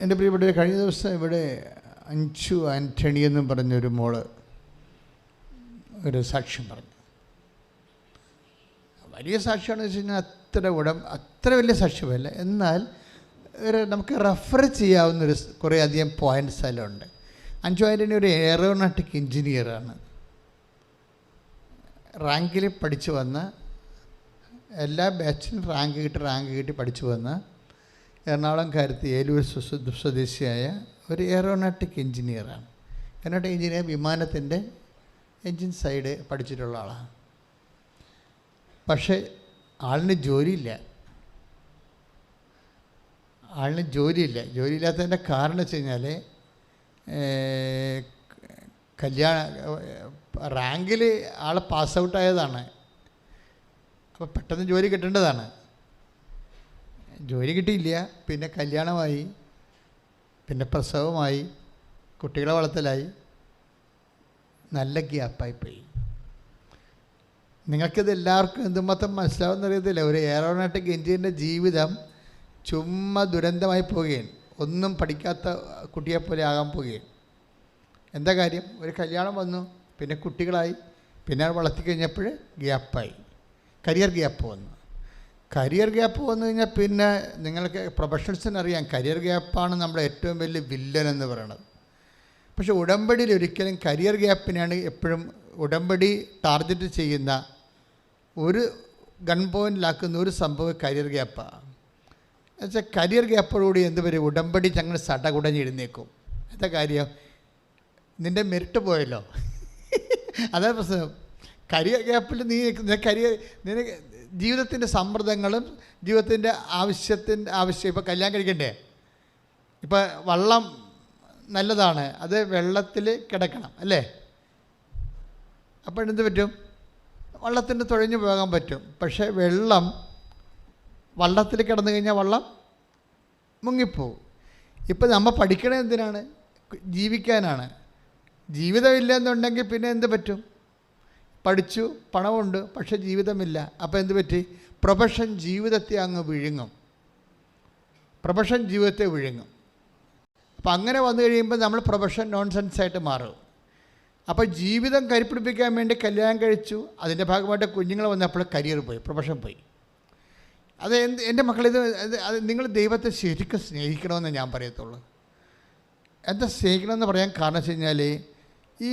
എൻ്റെ പ്രിയപ്പെട്ട കഴിഞ്ഞ ദിവസം ഇവിടെ അഞ്ചു ആൻ്റണി എന്നും പറഞ്ഞൊരു മോള് ഒരു സാക്ഷ്യം പറഞ്ഞു. വലിയ സാക്ഷ്യമാണെന്ന് വെച്ച് കഴിഞ്ഞാൽ അത്ര വലിയ സാക്ഷ്യമല്ല, എന്നാൽ നമുക്ക് റെഫർ ചെയ്യാവുന്നൊരു കുറേ അധികം പോയിൻറ്റ്സ് എല്ലാം ഉണ്ട്. അഞ്ചു ആൻ്റണി ഒരു എയറോനോട്ടിക് എൻജിനീയറാണ്. റാങ്കിൽ പഠിച്ചു വന്ന, എല്ലാ ബാച്ചിലും റാങ്ക് കിട്ടി പഠിച്ചു വന്ന എറണാകുളംകാരത്ത് ഏലൂർ സ്വദേശിയായ ഒരു എയറോനോട്ടിക് എൻജിനീയറാണ്. എയറോനോട്ടിക് എൻജിനീയർ വിമാനത്തിൻ്റെ എൻജിൻ സൈഡ് പഠിച്ചിട്ടുള്ള ആളാണ്. പക്ഷേ ആളിന് ജോലിയില്ല. ജോലിയില്ലാത്തതിൻ്റെ കാരണം വെച്ച് കഴിഞ്ഞാൽ റാങ്കിൽ ആൾ പാസ് ഔട്ടായതാണ്. അപ്പോൾ പെട്ടെന്ന് ജോലി കിട്ടേണ്ടതാണ്. ജോലി കിട്ടിയില്ല. പിന്നെ കല്യാണമായി, പിന്നെ പ്രസവമായി, കുട്ടികളെ വളർത്തലായി, നല്ല ഗ്യാപ്പായിപ്പോയി. നിങ്ങൾക്കിത് എല്ലാവർക്കും എന്തുമാത്രം മനസ്സിലാവുമെന്ന് അറിയത്തില്ല. ഒരു എയറോനോട്ടിക് എൻജിനീയറിൻ്റെ ജീവിതം ചുമ്മാ ദുരന്തമായി പോവുകയാണ്. ഒന്നും പഠിക്കാത്ത കുട്ടിയെപ്പോലെ ആകാൻ പോവുകയാണ്. എന്താ കാര്യം? ഒരു കല്യാണം വന്നു, പിന്നെ കുട്ടികളായി, പിന്നെ വളർത്തിക്കഴിഞ്ഞപ്പോൾ ഗ്യാപ്പായി, കരിയർ ഗ്യാപ്പ് വന്നു. കരിയർ ഗ്യാപ്പ് വന്നു കഴിഞ്ഞാൽ പിന്നെ നിങ്ങൾക്ക് പ്രൊഫഷണൽസിനറിയാം, കരിയർ ഗ്യാപ്പാണ് നമ്മുടെ ഏറ്റവും വലിയ വില്ലൻ എന്ന് പറയുന്നത്. പക്ഷേ ഉടമ്പടിയിൽ ഒരിക്കലും കരിയർ ഗ്യാപ്പിനാണ് എപ്പോഴും ഉടമ്പടി ടാർഗറ്റ് ചെയ്യുന്ന ഒരു ഗൺ പോയിൻറ്റിലാക്കുന്ന ഒരു സംഭവം കരിയർ ഗ്യാപ്പാണ്. എന്നുവെച്ചാൽ കരിയർ ഗ്യാപ്പോടുകൂടി എന്ത് വരും? ഉടമ്പടി ഞങ്ങൾ സടകുടഞ്ഞിരുന്നേക്കും. എന്താ കാര്യം? നിൻ്റെ മെറിറ്റ് പോയല്ലോ. അതാണ് പ്രശ്നം. കരിയർ ഗ്യാപ്പിൽ നിനക്ക് ജീവിതത്തിൻ്റെ സമ്മർദ്ദങ്ങളും ജീവിതത്തിൻ്റെ ആവശ്യം. ഇപ്പോൾ കല്യാണം കഴിക്കണ്ടേ? ഇപ്പോൾ വള്ളം നല്ലതാണ്, അത് വെള്ളത്തിൽ കിടക്കണം അല്ലേ? അപ്പോൾ എന്ത് പറ്റും? വള്ളത്തിന് തുഴഞ്ഞു പോകാൻ പറ്റും. പക്ഷേ വള്ളത്തിൽ കിടന്നു കഴിഞ്ഞാൽ വള്ളം മുങ്ങിപ്പോവും. ഇപ്പം നമ്മൾ പഠിക്കണത് എന്തിനാണ്? ജീവിക്കാനാണ്. ജീവിതമില്ല എന്നുണ്ടെങ്കിൽ പിന്നെ എന്ത് പറ്റും? പഠിച്ചു, പണമുണ്ട്, പക്ഷേ ജീവിതമില്ല. അപ്പോൾ എന്ത് പറ്റി? പ്രൊഫഷൻ ജീവിതത്തെ അങ്ങ് വിഴുങ്ങും. അപ്പോൾ അങ്ങനെ വന്നു കഴിയുമ്പോൾ നമ്മൾ പ്രൊഫഷൻ നോൺസെൻസായിട്ട് മാറും. അപ്പോൾ ജീവിതം കരിപ്പിടിപ്പിക്കാൻ വേണ്ടി കല്യാണം കഴിച്ചു, അതിൻ്റെ ഭാഗമായിട്ട് കുഞ്ഞുങ്ങൾ വന്നപ്പോൾ കരിയർ പോയി, പ്രൊഫഷൻ പോയി. അത് എൻ്റെ മക്കളിത് നിങ്ങൾ ദൈവത്തെ ശരിക്കും സ്നേഹിക്കണമെന്ന് ഞാൻ പറയത്തുള്ളൂ. എന്താ സ്നേഹിക്കണമെന്ന് പറയാൻ കാരണം വെച്ച് കഴിഞ്ഞാൽ ഈ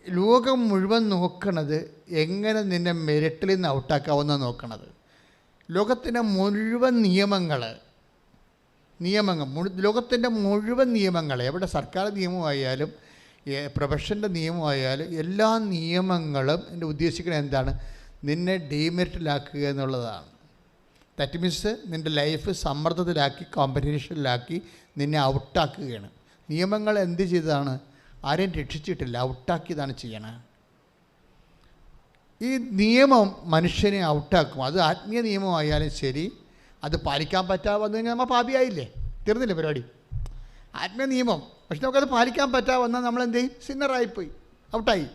ലോകം മുഴുവൻ നോക്കണത് എങ്ങനെ നിന്നെ മെറിറ്റിൽ നിന്ന് ഔട്ടാക്കാവുന്ന നോക്കണത്. ലോകത്തിൻ്റെ മുഴുവൻ ലോകത്തിൻ്റെ മുഴുവൻ നിയമങ്ങൾ, എവിടെ സർക്കാർ നിയമമായാലും പ്രൊഫഷൻ്റെ നിയമമായാലും എല്ലാ നിയമങ്ങളും എൻ്റെ ഉദ്ദേശിക്കുന്നത് എന്താണ്? നിന്നെ ഡീമെറിറ്റിലാക്കുക എന്നുള്ളതാണ്. ദാറ്റ് മീൻസ് നിൻ്റെ ലൈഫ് സമ്മർദ്ദത്തിലാക്കി, കോമ്പറ്റീഷനിലാക്കി നിന്നെ ഔട്ടാക്കുകയാണ്. നിയമങ്ങൾ എന്ത് ചെയ്തതാണ്? ആരെയും രക്ഷിച്ചിട്ടില്ല, ഔട്ടാക്കിയതാണ് ചെയ്യണത്. ഈ നിയമം മനുഷ്യനെ ഔട്ടാക്കും. അത് ആത്മീയ നിയമമായാലും ശരി, അത് പാലിക്കാൻ പറ്റാതെ കഴിഞ്ഞാൽ നമ്മൾ പാപിയായില്ലേ? തീർന്നില്ലേ പരിപാടി? ആത്മീയ നിയമം, പക്ഷെ നമുക്കത് പാലിക്കാൻ പറ്റാതെ നമ്മളെന്ത് ചെയ്യും? സിന്നറായിപ്പോയി, ഔട്ടായി.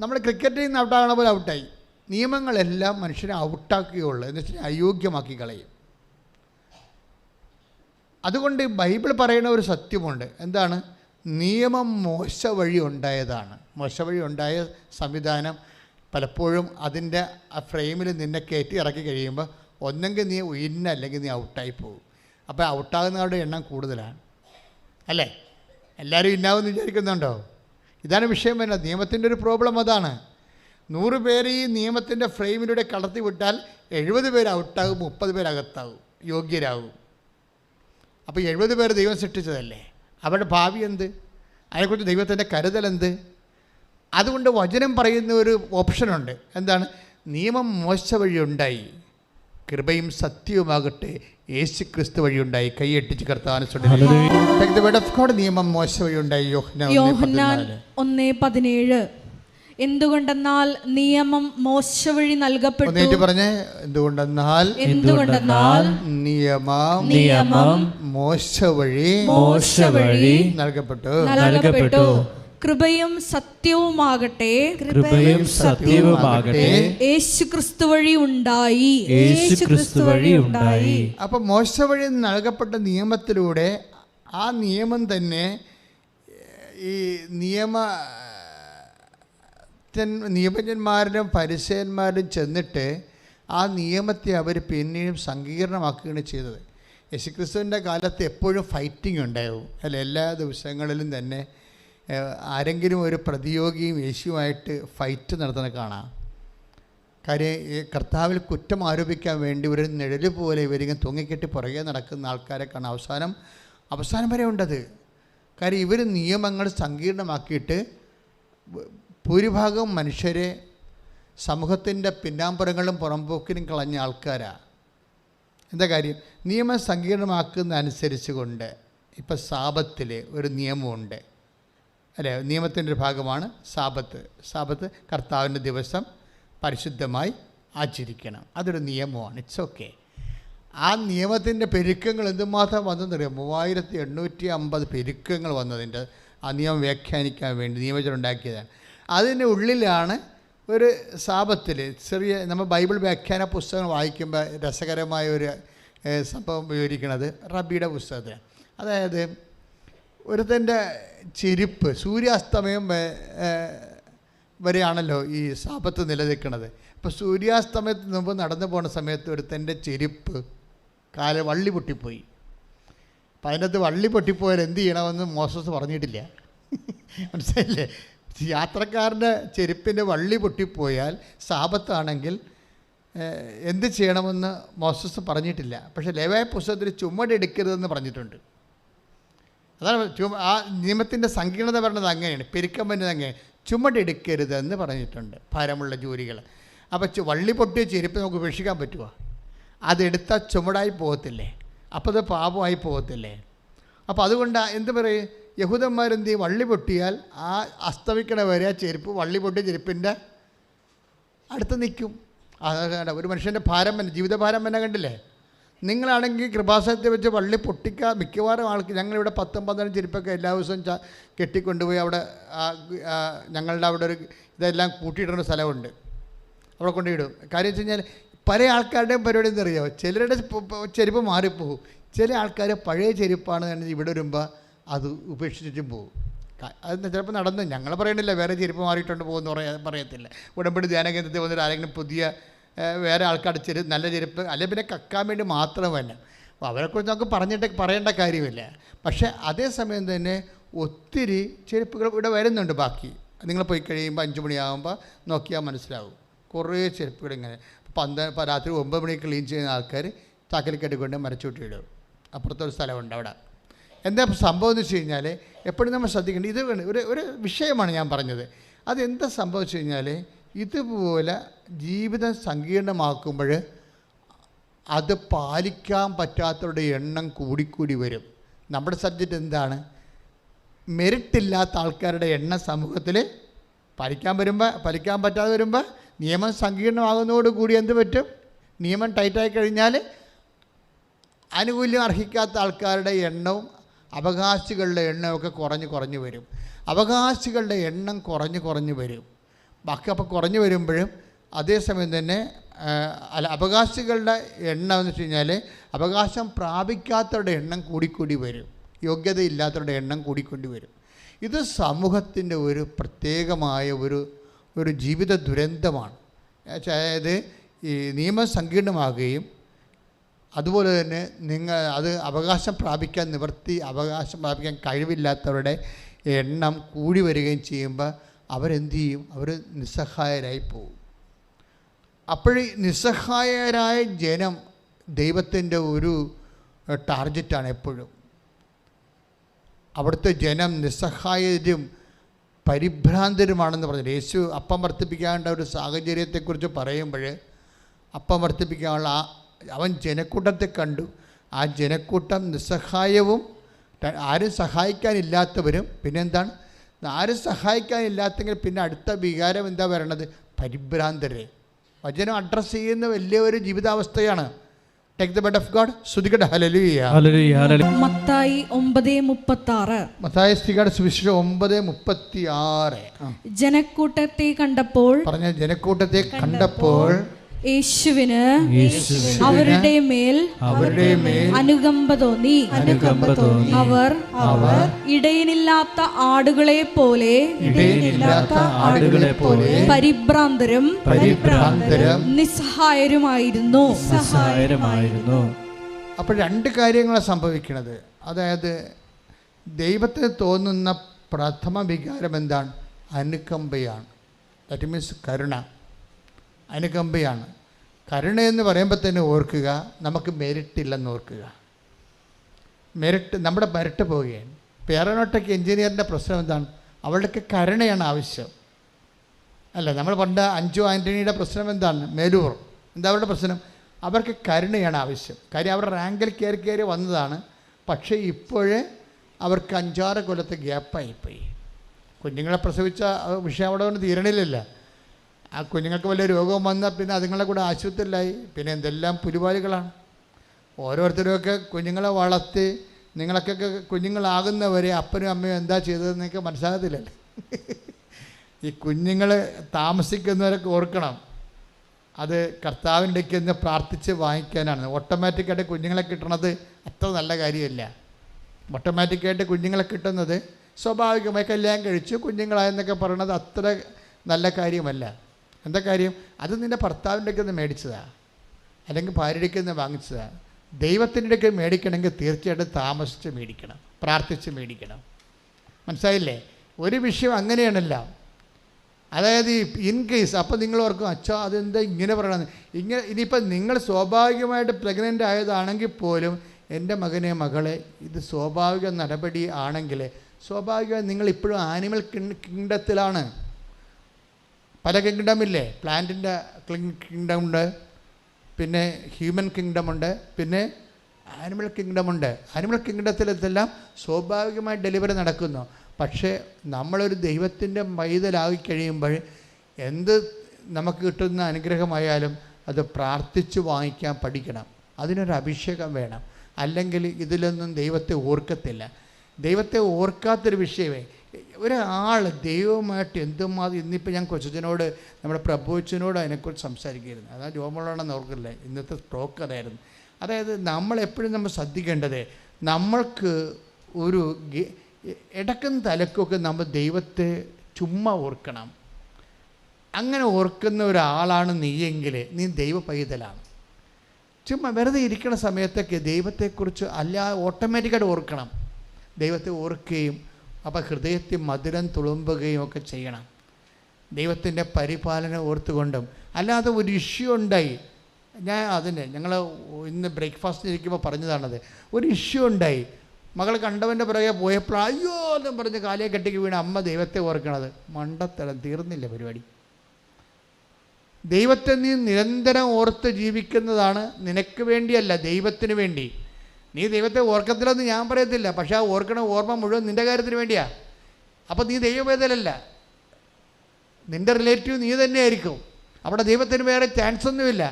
നമ്മൾ ക്രിക്കറ്റിൽ നിന്ന് ഔട്ടാകണ പോലെ ഔട്ടായി. നിയമങ്ങളെല്ലാം മനുഷ്യനെ ഔട്ടാക്കുകയുള്ളൂ, എന്ന് വെച്ചാൽ അയോഗ്യമാക്കി കളയും. അതുകൊണ്ട് ബൈബിൾ പറയുന്ന ഒരു സത്യമുണ്ട്. എന്താണ്? നിയമം മോശ വഴി ഉണ്ടായതാണ്. മോശ വഴി ഉണ്ടായ സംവിധാനം പലപ്പോഴും അതിൻ്റെ ആ ഫ്രെയിമിൽ നിന്നെ കയറ്റി ഇറക്കി കഴിയുമ്പോൾ ഒന്നെങ്കിൽ നീ വിൻ അല്ലെങ്കിൽ നീ ഔട്ടായി പോകും. അപ്പോൾ ഔട്ടാകുന്നവരുടെ എണ്ണം കൂടുതലാണ് അല്ലേ? എല്ലാവരും ഇന്നാവെന്ന് വിചാരിക്കുന്നുണ്ടോ? ഇതാണ് വിഷയം വരുന്നത്. നിയമത്തിൻ്റെ ഒരു പ്രോബ്ലം അതാണ്. 100 പേര് ഈ നിയമത്തിൻ്റെ ഫ്രെയിമിലൂടെ കടത്തി വിട്ടാൽ 70 പേര് ഔട്ടാകും, 30 പേര് അകത്താകും, യോഗ്യരാകും. അപ്പോൾ 70 പേര് ദൈവം സൃഷ്ടിച്ചതല്ലേ? അവരുടെ ഭാവി എന്ത്? അതിനെക്കുറിച്ച് ദൈവത്തിൻ്റെ കരുതൽ എന്ത്? അതുകൊണ്ട് വചനം പറയുന്ന ഒരു ഓപ്ഷനുണ്ട്. എന്താണ്? നിയമം മോശ വഴി ഉണ്ടായി, കൃപയും സത്യവുമാകട്ടെ യേശു ക്രിസ്തു വഴിയുണ്ടായി. കൈയെട്ടിച്ച് കർത്താവിനെ നിയമം മോശ വഴി ഉണ്ടായി. യോഹന്നാൻ 1:17. എന്തുകൊണ്ടെന്നാൽ നിയമം മോശ വഴി നൽകപ്പെട്ടു. പറഞ്ഞേ, എന്തുകൊണ്ടെന്നാൽ നിയമം മോശ വഴി നൽകപ്പെട്ടു. കൃപയും സത്യവുമാകട്ടെ കൃപയും സത്യവുമാകട്ടെ യേശുക്രിസ്തു വഴി ഉണ്ടായി. യേശുക്രിസ്തു വഴി ഉണ്ടായി. അപ്പം മോശ വഴി നൽകപ്പെട്ട നിയമത്തിലൂടെ ആ നിയമം തന്നെ ഈ നിയമജ്ഞന്മാരും പരിസയന്മാരും ചെന്നിട്ട് ആ നിയമത്തെ അവർ പിന്നെയും സങ്കീർണമാക്കുകയാണ് ചെയ്തത്. യേശുക്രിസ്തുവിൻ്റെ കാലത്ത് എപ്പോഴും ഫൈറ്റിംഗ് ഉണ്ടാവും അല്ല, എല്ലാ ദിവസങ്ങളിലും തന്നെ ആരെങ്കിലും ഒരു പ്രതിയോഗിയും യേശുവായിട്ട് ഫൈറ്റ് നടത്തുന്നത് കാണാം. കാര്യം ഈ കർത്താവിൽ കുറ്റം ആരോപിക്കാൻ വേണ്ടി ഒരു നിഴല് പോലെ ഇവരിങ്ങനെ തൂങ്ങിക്കെട്ടി പുറകെ നടക്കുന്ന ആൾക്കാരെ കാണാം. അവസാനം വരെ ഉണ്ടത്. കാര്യം ഇവർ നിയമങ്ങൾ സങ്കീർണമാക്കിയിട്ട് ഭൂരിഭാഗം മനുഷ്യരെ സമൂഹത്തിൻ്റെ പിന്നാമ്പുറങ്ങളും പുറംപോക്കിനും കളഞ്ഞ ആൾക്കാരാണ്. എന്താ കാര്യം? നിയമം സങ്കീർണമാക്കുന്ന അനുസരിച്ച് കൊണ്ട് ഇപ്പം സാബത്തിൽ ഒരു നിയമമുണ്ട് അല്ലേ? നിയമത്തിൻ്റെ ഒരു ഭാഗമാണ് സാബത്ത് കർത്താവിൻ്റെ ദിവസം പരിശുദ്ധമായി ആചരിക്കണം. അതൊരു നിയമമാണ്. It's okay. ആ നിയമത്തിൻ്റെ പെരുക്കങ്ങൾ എന്തുമാത്രം വന്നെന്നറിയാം? 3850 പെരുക്കങ്ങൾ വന്നതിൻ്റെ ആ നിയമം വ്യാഖ്യാനിക്കാൻ വേണ്ടി നിയമജനം ഉണ്ടാക്കിയതാണ്. അതിൻ്റെ ഉള്ളിലാണ് ഒരു സാബത്തിൽ ചെറിയ നമ്മൾ ബൈബിൾ വ്യാഖ്യാന പുസ്തകങ്ങൾ വായിക്കുമ്പോൾ രസകരമായ ഒരു സംഭവം വിവരിക്കുന്നത് റബിയുടെ പുസ്തകത്തിൽ. അതായത് ഒരുത്തൻ്റെ ചെരുപ്പ് സൂര്യാസ്തമയം വരെയാണല്ലോ ഈ സാബത്ത് നിലനിൽക്കുന്നത്. അപ്പോൾ സൂര്യാസ്തമയത്തിന് മുമ്പ് നടന്നു പോകുന്ന സമയത്ത് ഒരുത്തൻ്റെ ചെരുപ്പ് വള്ളി പൊട്ടിപ്പോയി. അപ്പം അതിനകത്ത് വള്ളി പൊട്ടിപ്പോയാൽ എന്ത് ചെയ്യണമെന്ന് മോസസ് പറഞ്ഞിട്ടില്ല. മനസ്സിലായില്ലേ? യാത്രക്കാരൻ്റെ ചെരുപ്പിൻ്റെ വള്ളി പൊട്ടിപ്പോയാൽ സാബത്താണെങ്കിൽ എന്ത് ചെയ്യണമെന്ന് മോസസ് പറഞ്ഞിട്ടില്ല. പക്ഷേ ലേവ്യ പുസ്തകത്തിൽ ചുമടെടുക്കരുതെന്ന് പറഞ്ഞിട്ടുണ്ട്. അതാണ് ആ നിയമത്തിൻ്റെ സങ്കീർണത പറഞ്ഞത് അങ്ങനെയാണ്. പെരുക്കം വരുന്നത് അങ്ങനെ ചുമടെടുക്കരുതെന്ന് പറഞ്ഞിട്ടുണ്ട് ഭാരമുള്ള ജോലികൾ. അപ്പോൾ വള്ളി പൊട്ടിയ ചെരുപ്പ് നമുക്ക് ഉപേക്ഷിക്കാൻ പറ്റുമോ? അതെടുത്താൽ ചുമടായി പോകത്തില്ലേ? അപ്പോൾ അത് പാപമായി പോകത്തില്ലേ? അപ്പോൾ അതുകൊണ്ട് എന്ത് പറയും, യഹൂദന്മാരെന്ത് ചെയ്യും? വള്ളി പൊട്ടിയാൽ ആ അസ്തമിക്കണ വരെ ആ ചെരുപ്പ് വള്ളി പൊട്ടിയ ചെരുപ്പിൻ്റെ അടുത്ത് നിൽക്കും. അത് ഒരു മനുഷ്യൻ്റെ ഭാരം തന്നെ, ജീവിതഭാരം തന്നെ കണ്ടില്ലേ? നിങ്ങളാണെങ്കിൽ കൃപാസനത്തിൽ വെച്ച് വള്ളി പൊട്ടിക്കുക മിക്കവാറും ആൾക്ക് ഞങ്ങളിവിടെ 10-15 ചെരുപ്പൊക്കെ എല്ലാ ദിവസവും കെട്ടിക്കൊണ്ടുപോയി അവിടെ ഞങ്ങളുടെ അവിടെ ഒരു ഇതെല്ലാം കൂട്ടിയിടുന്ന സ്ഥലമുണ്ട്, അവിടെ കൊണ്ടിടും. കാര്യം വെച്ച് കഴിഞ്ഞാൽ പല ആൾക്കാരുടെയും പരിപാടി എന്തറിയാമോ? ചിലരുടെ ചെരുപ്പ് മാറിപ്പോകും. ചില ആൾക്കാർ പഴയ ചെരുപ്പാണ് ഇവിടെ വരുമ്പോൾ അത് ഉപേക്ഷിച്ചിട്ടും പോകും. അത് ചിലപ്പോൾ നടന്ന് ഞങ്ങൾ പറയണില്ല വേറെ ചെരുപ്പ് മാറിയിട്ടുണ്ട് പോകുമെന്ന് പറയത്തില്ല. ഉടമ്പടി ധ്യാന കേന്ദ്രത്തിൽ വന്നിട്ട് ആരെങ്കിലും പുതിയ വേറെ ആൾക്കാരുടെ നല്ല ചെരുപ്പ് അല്ലെങ്കിൽ പിന്നെ കക്കാൻ വേണ്ടി മാത്രമല്ല. അപ്പോൾ അവരെക്കുറിച്ച് നമുക്ക് പറയേണ്ട കാര്യമില്ല. പക്ഷേ അതേസമയം തന്നെ ഒത്തിരി ചെരുപ്പുകൾ ഇവിടെ വരുന്നുണ്ട്. ബാക്കി നിങ്ങൾ പോയി കഴിയുമ്പോൾ 5 മണിയാകുമ്പോൾ നോക്കിയാൽ മനസ്സിലാവും. കുറേ ചെരുപ്പുകൾ ഇങ്ങനെ രാത്രി 9 മണിക്ക് ക്ലീൻ ചെയ്യുന്ന ആൾക്കാർ ചാക്കൽ കെട്ടിക്കൊണ്ട് മരച്ചൂട്ടിയിടും. അപ്പുറത്തൊരു സ്ഥലമുണ്ട് അവിടെ. എന്താ സംഭവം എന്ന് വെച്ച് കഴിഞ്ഞാൽ എപ്പോഴും നമ്മൾ ശ്രദ്ധിക്കേണ്ടത് ഇത് ഒരു വിഷയമാണ് ഞാൻ പറഞ്ഞത്. അതെന്താ സംഭവിച്ചു കഴിഞ്ഞാൽ ഇതുപോലെ ജീവിതം സങ്കീർണമാക്കുമ്പോൾ അത് പാലിക്കാൻ പറ്റാത്തവരുടെ എണ്ണം കൂടിക്കൂടി വരും. നമ്മുടെ സബ്ജക്റ്റ് എന്താണ്? മെറിറ്റില്ലാത്ത ആൾക്കാരുടെ എണ്ണം സമൂഹത്തിൽ പാലിക്കാൻ പറ്റാതെ വരുമ്പോൾ നിയമം സങ്കീർണമാകുന്നതോടുകൂടി എന്ത് പറ്റും? നിയമം ടൈറ്റായി കഴിഞ്ഞാൽ ആനുകൂല്യം അർഹിക്കാത്ത ആൾക്കാരുടെ എണ്ണവും അവകാശികളുടെ എണ്ണമൊക്കെ കുറഞ്ഞു വരും. അവകാശികളുടെ എണ്ണം കുറഞ്ഞു വരും. ബാക്കി അപ്പോൾ കുറഞ്ഞു വരുമ്പോഴും അതേസമയം തന്നെ അവകാശികളുടെ എണ്ണം എന്ന് വെച്ച് കഴിഞ്ഞാൽ അവകാശം പ്രാപിക്കാത്തവരുടെ എണ്ണം കൂടിക്കൂടി വരും. യോഗ്യതയില്ലാത്തവരുടെ എണ്ണം കൂടിക്കൂടി വരും. ഇത് സമൂഹത്തിൻ്റെ ഒരു പ്രത്യേകമായ ഒരു ജീവിത ദുരന്തമാണ്. അതായത് ഈ നിയമം സങ്കീർണമാകുകയും അതുപോലെ തന്നെ അത് അവകാശം പ്രാപിക്കാൻ കഴിവില്ലാത്തവരുടെ എണ്ണം കൂടി വരികയും ചെയ്യുമ്പോൾ അവരെന്ത് ചെയ്യും? അവർ നിസ്സഹായരായി പോകും. അപ്പോഴീ നിസ്സഹായരായ ജനം ദൈവത്തിൻ്റെ ഒരു ടാർഗറ്റാണ് എപ്പോഴും. അവിടുത്തെ ജനം നിസ്സഹായരും പരിഭ്രാന്തരുമാണെന്ന് പറഞ്ഞത്. യേശു അപ്പം വർദ്ധിപ്പിക്കാനുള്ള ഒരു സാഹചര്യത്തെക്കുറിച്ച് പറയുമ്പോൾ അപ്പം വർദ്ധിപ്പിക്കാനുള്ള അവൻ ജനക്കൂട്ടത്തെ കണ്ടു. ആ ജനക്കൂട്ടം നിസ്സഹായവും ആരും സഹായിക്കാനില്ലാത്തവരും. പിന്നെന്താണ്? ആരും സഹായിക്കാനില്ലാത്തെങ്കിൽ പിന്നെ അടുത്ത വികാരം എന്താ വരണത്? പരിഭ്രാന്തരെ. വചനം അഡ്രസ്സ് ചെയ്യുന്ന വലിയൊരു ജീവിതാവസ്ഥയാണ്. Take the bed of God. ശ്രുതികട്ടെ ഹല്ലേലൂയ. ഹല്ലേലൂയ, ഹല്ലേലൂയ. മത്തായി 9:36. മത്തായി സ്ത്രീകളുടെ സുവിശേഷം 9:36. ജനക്കൂട്ടത്തെ കണ്ടപ്പോൾ പറഞ്ഞ ജനക്കൂട്ടത്തെ കണ്ടപ്പോൾ യേശുവിന് അവരുടെ മേൽ അനുകമ്പ തോന്നി. അവർ ഇടയനില്ലാത്ത ആടുകളെ പോലെ പരിഭ്രാന്തരും നിസ്സഹായരുമായിരുന്നു. അപ്പോൾ രണ്ട് കാര്യങ്ങളാണ് സംഭവിക്കുന്നത്. അതായത് ദൈവത്തിന് തോന്നുന്ന പ്രഥമ വികാരം എന്താണ്? അനുകമ്പയാണ്. ദാറ്റ് മീൻസ് കരുണ, അനുകമ്പയാണ്. കരുണ എന്ന് പറയുമ്പോൾ തന്നെ ഓർക്കുക, നമുക്ക് മെരിട്ടില്ലെന്ന് ഓർക്കുക. നമ്മുടെ മെരിട്ട് പോവുകയാണ്. ഇപ്പോൾ എയറോനോട്ടിക് എഞ്ചിനീയറിൻ്റെ പ്രശ്നം എന്താണ്? അവളുടെ കരുണയാണ് ആവശ്യം അല്ല. നമ്മൾ പണ്ട് അഞ്ചു ആൻ്റണിയുടെ പ്രശ്നം എന്താണ്? മേലൂർ. എന്താ അവരുടെ പ്രശ്നം? അവർക്ക് കരുണയാണ് ആവശ്യം. കാര്യം അവരുടെ റാങ്കിൽ കയറി വന്നതാണ്. പക്ഷേ ഇപ്പോഴേ അവർക്ക് 5-6 കൊല്ലത്തെ ഗ്യാപ്പായിപ്പോയി. കുഞ്ഞുങ്ങളെ പ്രസവിച്ച വിഷയം അവിടെ കൊണ്ട് തീരണില്ലല്ലോ. ആ കുഞ്ഞുങ്ങൾക്ക് വലിയ രോഗം വന്നാൽ പിന്നെ അതുങ്ങളെ കൂടെ ആശുപത്രിയിലായി. പിന്നെ എന്തെല്ലാം പുലിവാലികളാണ്. ഓരോരുത്തരുമൊക്കെ കുഞ്ഞുങ്ങളെ വളർത്തി നിങ്ങളൊക്കെ കുഞ്ഞുങ്ങളാകുന്നവരെ അപ്പനും അമ്മയും എന്താ ചെയ്തതെന്നൊക്കെ മനസ്സിലാകത്തില്ലല്ലേ. ഈ കുഞ്ഞുങ്ങൾ താമസിക്കുന്നവരൊക്കെ ഓർക്കണം, അത് കർത്താവിൻ്റെ അടുക്കൽ പ്രാർത്ഥിച്ച് വാങ്ങിക്കാനാണ്. ഓട്ടോമാറ്റിക്കായിട്ട് കുഞ്ഞുങ്ങളെ കിട്ടണത് അത്ര നല്ല കാര്യമല്ല. ഓട്ടോമാറ്റിക്കായിട്ട് കുഞ്ഞുങ്ങളെ കിട്ടുന്നത് സ്വാഭാവികമായി കല്യാണം കഴിച്ചു കുഞ്ഞുങ്ങളായെന്നൊക്കെ പറയണത് അത്ര നല്ല കാര്യമല്ല. എന്താ കാര്യം? അത് നിൻ്റെ ഭർത്താവിൻ്റെ അടുക്കൽ നിന്ന് മേടിച്ചതാണ്, അല്ലെങ്കിൽ ഭാര്യയുടെ അടുക്കൽ നിന്ന് വാങ്ങിച്ചതാണ്. ദൈവത്തിൻ്റെ അടുക്കൽ മേടിക്കണമെങ്കിൽ തീർച്ചയായിട്ടും താമസിച്ച് മേടിക്കണം, പ്രാർത്ഥിച്ച് മേടിക്കണം. മനസ്സിലായില്ലേ? ഒരു വിഷയം അങ്ങനെയാണല്ലോ. അതായത് ഇൻ കേസ് അപ്പോൾ നിങ്ങൾ ഓർക്കും, അച്ഛാ അതെന്താ ഇങ്ങനെ പറയണമെന്ന്. ഇനിയിപ്പോൾ നിങ്ങൾ സ്വാഭാവികമായിട്ട് പ്രഗ്നൻ്റ് ആയതാണെങ്കിൽ പോലും എൻ്റെ മകനെ മകളെ ഇത് സ്വാഭാവിക നടപടി ആണെങ്കിൽ സ്വാഭാവികമായി നിങ്ങൾ ഇപ്പോഴും ആനിമൽ കിങ്ഡത്തിലാണ്. പല കിങ്ഡമില്ലേ? പ്ലാന്റിൻ്റെ കിങ്ഡമുണ്ട്, പിന്നെ ഹ്യൂമൻ കിങ്ഡമുണ്ട്, പിന്നെ ആനിമൽ കിങ്ഡമുണ്ട്. ആനിമൽ കിങ്ഡത്തിലെല്ലാം സ്വാഭാവികമായി ഡെലിവറി നടക്കുന്നു. പക്ഷേ നമ്മളൊരു ദൈവത്തിൻ്റെ മൈതലായി കഴിയുമ്പോൾ എന്ത് നമുക്ക് കിട്ടുന്ന അനുഗ്രഹമായാലും അത് പ്രാർത്ഥിച്ച് വാങ്ങിക്കാൻ പഠിക്കണം. അതിനൊരു അഭിഷേകം വേണം. അല്ലെങ്കിൽ ഇതിലൊന്നും ദൈവത്തെ ഓർക്കത്തില്ല. ദൈവത്തെ ഓർക്കാത്തൊരു വിഷയമേ. ഒരാൾ ദൈവവുമായിട്ട് എന്തുമാത്രം, ഇന്നിപ്പോൾ ഞാൻ കൊച്ചനോട് നമ്മുടെ പ്രഭുച്ചനോട് അതിനെക്കുറിച്ച് സംസാരിക്കുകയായിരുന്നു. അതാ രോമമുള്ളതാണെന്ന് ഓർക്കില്ല, ഇന്നത്തെ ടോക്ക് അതായിരുന്നു. അതായത് നമ്മളെപ്പോഴും നമ്മൾ ശ്രദ്ധിക്കേണ്ടത്, നമ്മൾക്ക് ഒരു ഇടക്കും തലക്കൊക്കെ നമ്മൾ ദൈവത്തെ ചുമ്മാ ഓർക്കണം. അങ്ങനെ ഓർക്കുന്ന ഒരാളാണ് നീയെങ്കിൽ നീ ദൈവ പൈതലാണ്. ചുമ്മാ വെറുതെ ഇരിക്കുന്ന സമയത്തൊക്കെ ദൈവത്തെക്കുറിച്ച് ഓട്ടോമാറ്റിക്കായിട്ട് ഓർക്കണം. ദൈവത്തെ ഓർക്കുകയും അപ്പോൾ ഹൃദയത്തിൽ മധുരം തുളുമ്പുകയും ഒക്കെ ചെയ്യണം. ദൈവത്തിൻ്റെ പരിപാലനം ഓർത്തുകൊണ്ടും. അല്ലാതെ ഒരു ഇഷ്യൂ ഉണ്ടായി, ഞങ്ങൾ ഇന്ന് ബ്രേക്ക്ഫാസ്റ്റിന് ഇരിക്കുമ്പോൾ പറഞ്ഞതാണത്. ഒരു ഇഷ്യൂ ഉണ്ടായി, മകൾ കണ്ടവൻ്റെ പുറകെ പോയപ്പോൾ അയ്യോ എന്നും പറഞ്ഞ് കാലിയെ കെട്ടിക്ക് വീണ് അമ്മ ദൈവത്തെ ഓർക്കണത്. മണ്ടത്തരം, തീർന്നില്ല പരിപാടി. ദൈവത്തെ നീ നിരന്തരം ഓർത്ത് ജീവിക്കുന്നതാണ് നിനക്ക് വേണ്ടിയല്ല, ദൈവത്തിന് വേണ്ടി. നീ ദൈവത്തെ ഓർക്കത്തില്ലെന്ന് ഞാൻ പറയത്തില്ല, പക്ഷേ ആ ഓർക്കണ ഓർമ്മ മുഴുവൻ നിൻ്റെ കാര്യത്തിന് വേണ്ടിയാണ്. അപ്പോൾ നീ ദൈവവേദനല്ല, നിൻ്റെ റിലേറ്റീവ് നീ തന്നെയായിരിക്കും. അവിടെ ദൈവത്തിന് വേറെ ചാൻസ് ഒന്നുമില്ല.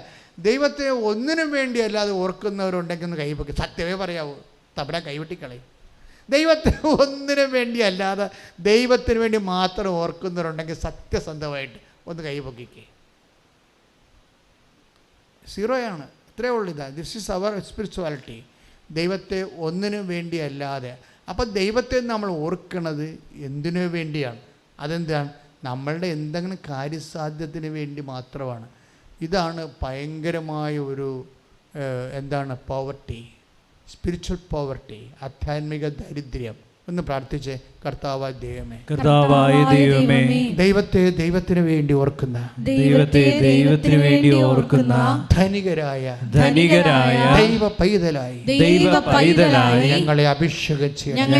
ദൈവത്തെ ഒന്നിനും വേണ്ടിയല്ല അത് ഓർക്കുന്നവരുണ്ടെങ്കിൽ ഒന്ന് കൈവെക്കും. സത്യമേ പറയാവൂ, തബല കൈവെട്ടിക്കളയും. ദൈവത്തെ ഒന്നിനും വേണ്ടിയല്ലാതെ ദൈവത്തിന് വേണ്ടി മാത്രം ഓർക്കുന്നവരുണ്ടെങ്കിൽ സത്യസന്ധമായിട്ട് ഒന്ന് കൈവെക്കിക്കേ. സീറോയാണ്. ഇത്രയേ ഉള്ളൂ. This is our spirituality. ദൈവത്തെ ഒന്നിനു വേണ്ടിയല്ലാതെ. അപ്പം ദൈവത്തെ നമ്മൾ ഓർക്കുന്നത് എന്തിനു വേണ്ടിയാണ്? അതെന്താണ്? നമ്മളുടെ എന്തെങ്കിലും കാര്യസാധ്യത്തിന് വേണ്ടി മാത്രമാണ്. ഇതാണ് ഭയങ്കരമായ ഒരു പോവർട്ടി, സ്പിരിച്വൽ പോവർട്ടി, ആധ്യാത്മിക ദരിദ്ര്യം. ഒന്ന് പ്രാർത്ഥിച്ച്, കർത്താവായ ദൈവമേ, ദൈവത്തിന് വേണ്ടി ഓർക്കുന്ന ധനികരായ ദൈവ പൈതലായി ഞങ്ങളെ അഭിഷേകം ചെയ്യണം.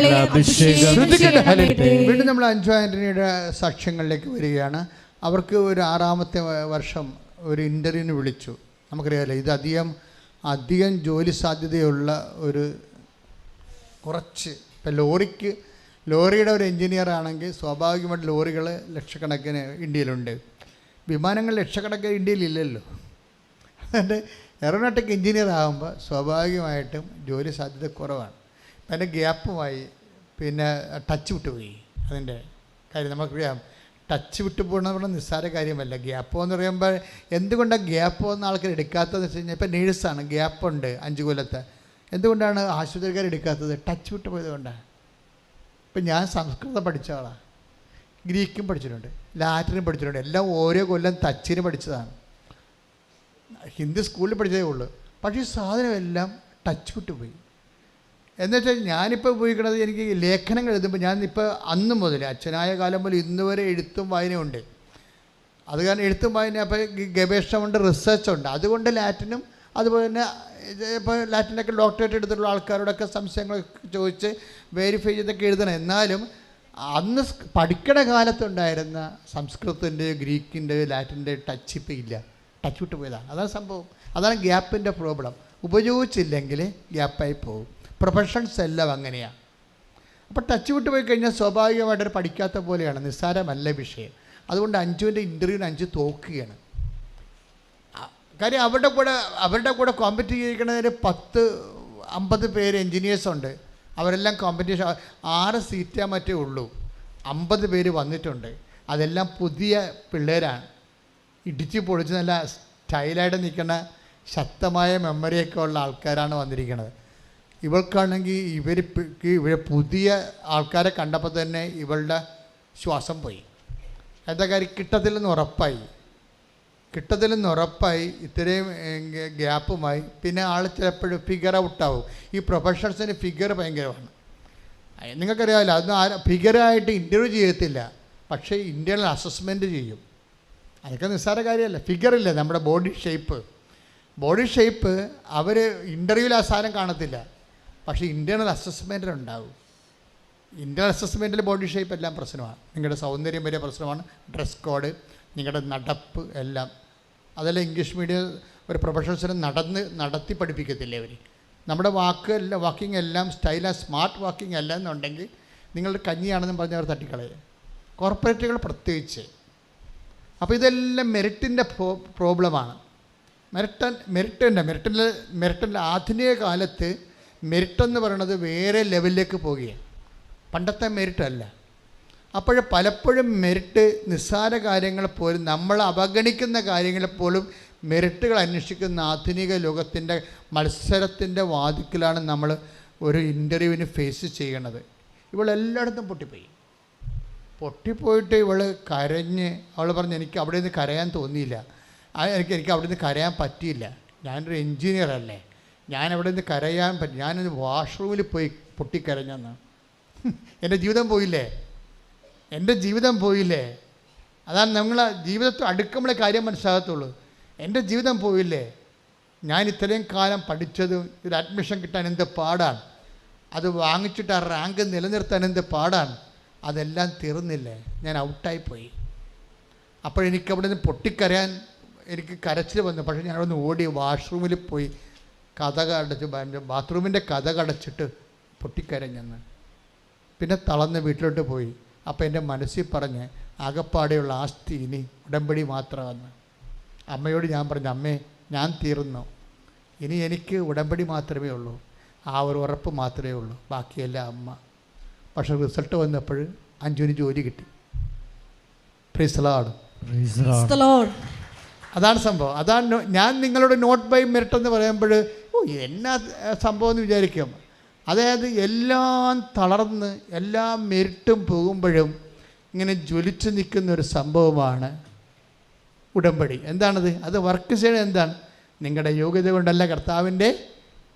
വീണ്ടും നമ്മൾ 5 ആന്റണിയുടെ സാക്ഷ്യങ്ങളിലേക്ക് വരികയാണ്. അവർക്ക് ഒരു 6ാമത്തെ വർഷം ഒരു ഇൻ്റർവ്യൂവിന് വിളിച്ചു. നമുക്കറിയാമല്ലോ, ഇത് അധികം ജോലി സാധ്യതയുള്ള ഒരു കുറച്ച്. ഇപ്പം ലോറിയുടെ ഒരു എൻജിനീയർ ആണെങ്കിൽ സ്വാഭാവികമായിട്ട് ലോറികൾ ലക്ഷക്കണക്കിന് ഇന്ത്യയിലുണ്ട്. വിമാനങ്ങൾ ലക്ഷക്കണക്കിന് ഇന്ത്യയിലില്ലല്ലോ. അതുകൊണ്ട് എയറോനോട്ടിക് എഞ്ചിനീയർ ആകുമ്പോൾ സ്വാഭാവികമായിട്ടും ജോലി സാധ്യത കുറവാണ്. അതിൻ്റെ ഗ്യാപ്പുമായി പിന്നെ ടച്ച് വിട്ടുപോയി. അതിൻ്റെ കാര്യം നമുക്കറിയാം, ടച്ച് വിട്ടു പോകണമെന്ന് പറഞ്ഞാൽ നിസ്സാര കാര്യമല്ല. ഗ്യാപ്പ് എന്ന് പറയുമ്പോൾ എന്തുകൊണ്ടാണ് ഗ്യാപ്പ് വന്ന ആൾക്കാർ എടുക്കാത്തതെന്ന് വെച്ച് കഴിഞ്ഞാൽ, ഇപ്പം നേഴ്സാണ്, ഗ്യാപ്പുണ്ട് 5 കൊല്ലത്തെ, എന്തുകൊണ്ടാണ് ആശുപത്രിക്കാർ എടുക്കാത്തത്? ടച്ച് വിട്ടു പോയത് കൊണ്ടാണ്. ഇപ്പം ഞാൻ സംസ്കൃതം പഠിച്ച ആളാണ്, ഗ്രീക്കും പഠിച്ചിട്ടുണ്ട്, ലാറ്റിനും പഠിച്ചിട്ടുണ്ട്, എല്ലാം ഓരോ കൊല്ലം ടച്ചിന് പഠിച്ചതാണ്. ഹിന്ദി സ്കൂളിൽ പഠിച്ചതേ ഉള്ളൂ. പക്ഷേ ഈ സാധനമെല്ലാം ടച്ച് വിട്ടുപോയി. എന്നുവെച്ചാൽ ഞാനിപ്പോൾ ഉപയോഗിക്കുന്നത്, എനിക്ക് ലേഖനങ്ങൾ എഴുതുമ്പോൾ ഞാനിപ്പോൾ അന്ന് മുതൽ അച്ഛനായ കാലം മുതൽ ഇന്ന് വരെ എഴുത്തും വായനയുണ്ട്. അത് കാരണം എഴുത്തും വായന, അപ്പോൾ ഗവേഷണമുണ്ട്, റിസർച്ചുണ്ട്. അതുകൊണ്ട് ലാറ്റിനും അതുപോലെ തന്നെ ഇപ്പോൾ ലാറ്റിനൊക്കെ ഡോക്ടറേറ്റ് എടുത്തിട്ടുള്ള ആൾക്കാരോടൊക്കെ സംശയങ്ങൾ ചോദിച്ച് വെരിഫൈ ചെയ്തൊക്കെ എഴുതണം. എന്നാലും അന്ന് പഠിക്കണ കാലത്തുണ്ടായിരുന്ന സംസ്കൃതത്തിൻ്റെയോ ഗ്രീക്കിൻ്റെയോ ലാറ്റിൻ്റെയോ ടച്ച് ഇപ്പോൾ ഇല്ല, ടച്ച് വിട്ട് പോയതാണ്. അതാണ് സംഭവം. അതാണ് ഗ്യാപ്പിൻ്റെ പ്രോബ്ലം. ഉപയോഗിച്ചില്ലെങ്കിൽ ഗ്യാപ്പായി പോകും. പ്രൊഫഷൻസ് എല്ലാം അങ്ങനെയാണ്. അപ്പോൾ ടച്ച് വിട്ട് പോയി കഴിഞ്ഞാൽ സ്വാഭാവികമായിട്ടൊരു പഠിക്കാത്ത പോലെയാണ്, നിസ്സാരമല്ല വിഷയം. അതുകൊണ്ട് അഞ്ജുവിൻ്റെ ഇൻ്റർവ്യൂവിന് 5 തോക്കുകയാണ്. കാര്യം അവരുടെ കൂടെ കോമ്പറ്റ് ചെയ്തിരിക്കുന്നതിന് 10-50 പേര് എൻജിനീയേഴ്സുണ്ട്. അവരെല്ലാം കോമ്പറ്റീഷൻ 6 സീറ്റേ മറ്റേ ഉള്ളൂ. 50 പേര് വന്നിട്ടുണ്ട്. അതെല്ലാം പുതിയ പിള്ളേരാണ്. ഇടിച്ച് പൊളിച്ച് നല്ല സ്റ്റൈലായിട്ട് നിൽക്കുന്ന ശക്തമായ മെമ്മറിയൊക്കെ ഉള്ള ആൾക്കാരാണ് വന്നിരിക്കുന്നത്. ഇവൾക്കാണെങ്കിൽ ഇവർ പുതിയ ആൾക്കാരെ കണ്ടപ്പോൾ തന്നെ ഇവളുടെ ശ്വാസം പോയി. എന്താ കാര്യം? കിട്ടത്തില്ലെന്ന് ഉറപ്പായി. ഇത്രയും ഗ്യാപ്പുമായി പിന്നെ ആൾ ചിലപ്പോഴും ഫിഗർ ഔട്ടാവും. ഈ പ്രൊഫഷണൽസിന് ഫിഗർ ഭയങ്കരമാണ്. നിങ്ങൾക്കറിയാമല്ലോ, അതൊന്നും ഫിഗറായിട്ട് ഇൻ്റർവ്യൂ ചെയ്യത്തില്ല, പക്ഷേ ഇൻ്റേണൽ അസസ്മെൻറ്റ് ചെയ്യും. അതൊക്കെ നിസ്സാര കാര്യമല്ല. ഫിഗറില്ല, നമ്മുടെ ബോഡി ഷേപ്പ് അവർ ഇൻ്റർവ്യൂവിൽ ആ സാധനം കാണത്തില്ല, പക്ഷേ ഇൻ്റേണൽ അസസ്മെൻറ്റിലുണ്ടാവും. ഇൻ്റേണൽ അസസ്മെൻറ്റിൽ ബോഡി ഷേപ്പ് എല്ലാം പ്രശ്നമാണ്. നിങ്ങളുടെ സൗന്ദര്യം വരെ പ്രശ്നമാണ്. ഡ്രസ് കോഡ്, നിങ്ങളുടെ നടപ്പ് എല്ലാം. അതെല്ലാം ഇംഗ്ലീഷ് മീഡിയം ഒരു പ്രൊഫഷണൽസിനെ നടത്തി പഠിപ്പിക്കത്തില്ലേ അവർ. നമ്മുടെ വാക്കിംഗ് എല്ലാം സ്റ്റൈലാണ്, സ്മാർട്ട് വാക്കിംഗ് അല്ല എന്നുണ്ടെങ്കിൽ നിങ്ങളുടെ കഞ്ഞിയാണെന്നും പറഞ്ഞ് അവർ തട്ടിക്കളയുക, കോർപ്പറേറ്റുകൾ പ്രത്യേകിച്ച്. അപ്പോൾ ഇതെല്ലാം മെറിറ്റിൻ്റെ പ്രോബ്ലമാണ്. മെറിറ്റിൻ്റെ ആധുനിക കാലത്ത് മെറിറ്റെന്ന് പറയുന്നത് വേറെ ലെവലിലേക്ക് പോവുകയാണ്, പണ്ടത്തെ മെറിറ്റല്ല. അപ്പോൾ പലപ്പോഴും മെറിറ്റ് നിസ്സാര കാര്യങ്ങൾ പോലും, നമ്മൾ അവഗണിക്കുന്ന കാര്യങ്ങൾ പോലും മെറിറ്റുകൾ അന്വേഷിക്കുന്ന ആധുനിക ലോകത്തിൻ്റെ മത്സരത്തിൻ്റെ വാതിക്കലാണ് നമ്മൾ ഒരു ഇൻ്റർവ്യൂവിന് ഫേസ് ചെയ്യണത്. ഇവളെല്ലായിടത്തും പൊട്ടിപ്പോയിട്ട് ഇവൾ കരഞ്ഞ്, അവൾ പറഞ്ഞു എനിക്ക് അവിടെ നിന്ന് കരയാൻ തോന്നിയില്ല, എനിക്ക് അവിടെ നിന്ന് കരയാൻ പറ്റിയില്ല, ഞാനൊരു എൻജിനീയർ അല്ലേ, ഞാൻ അവിടെ നിന്ന് കരയാൻ പറ്റി, ഞാനൊന്ന് വാഷ്റൂമിൽ പോയി പൊട്ടിക്കരഞ്ഞെന്നാണ്. എൻ്റെ ജീവിതം പോയില്ലേ. അതാണ് നമ്മൾ ജീവിതത്തിൽ അടുക്കുമ്പോഴേ കാര്യം മനസ്സിലാകത്തുള്ളൂ. എൻ്റെ ജീവിതം പോയില്ലേ, ഞാൻ ഇത്രയും കാലം പഠിച്ചതും ഒരു അഡ്മിഷൻ കിട്ടാൻ എന്ത് പാടാണ്, അത് വാങ്ങിച്ചിട്ട് ആ റാങ്ക് നിലനിർത്താൻ എന്ത് പാടാണ്, അതെല്ലാം തീർന്നില്ലേ, ഞാൻ ഔട്ടായിപ്പോയി. അപ്പോഴെനിക്കവിടെ നിന്ന് പൊട്ടിക്കരയാൻ എനിക്ക് കരച്ചിൽ വന്നു. പക്ഷേ ഞാനവിടെ നിന്ന് ഓടി വാഷ്റൂമിൽ പോയി ബാത്റൂമിൻ്റെ കതകടച്ചിട്ട് പൊട്ടിക്കരഞ്ഞെന്ന്. പിന്നെ തളർന്ന് വീട്ടിലോട്ട് പോയി. അപ്പോൾ എൻ്റെ മനസ്സിൽ പറഞ്ഞ് ആകപ്പാടെയുള്ള ആസ്തി ഇനി ഉടമ്പടി മാത്രമെന്ന്. അമ്മയോട് ഞാൻ പറഞ്ഞു, അമ്മേ ഞാൻ തീർന്നു, ഇനി എനിക്ക് ഉടമ്പടി മാത്രമേ ഉള്ളൂ, ആ ഒരു ഉറപ്പ് മാത്രമേ ഉള്ളൂ, ബാക്കിയെല്ലാം അമ്മ. പക്ഷേ റിസൾട്ട് വന്നപ്പോൾ അഞ്ജുവിന് ജോലി കിട്ടി. Praise the Lord. അതാണ് സംഭവം. അതാണ് ഞാൻ നിങ്ങളോട് നോട്ട് ബൈ മെറിറ്റ് എന്ന് പറയുമ്പോൾ എന്നാ സംഭവം എന്ന് വിചാരിക്കും. അതായത് എല്ലാം തളർന്ന് എല്ലാ മെറിറ്റും പോകുമ്പോഴും ഇങ്ങനെ ജ്വലിച്ച് നിൽക്കുന്ന ഒരു സംഭവമാണ് ഉടമ്പടി. എന്താണത്? അത് വർക്ക് ചെയ്യണത് എന്താണ്? നിങ്ങളുടെ യോഗ്യത കൊണ്ടല്ല, കർത്താവിൻ്റെ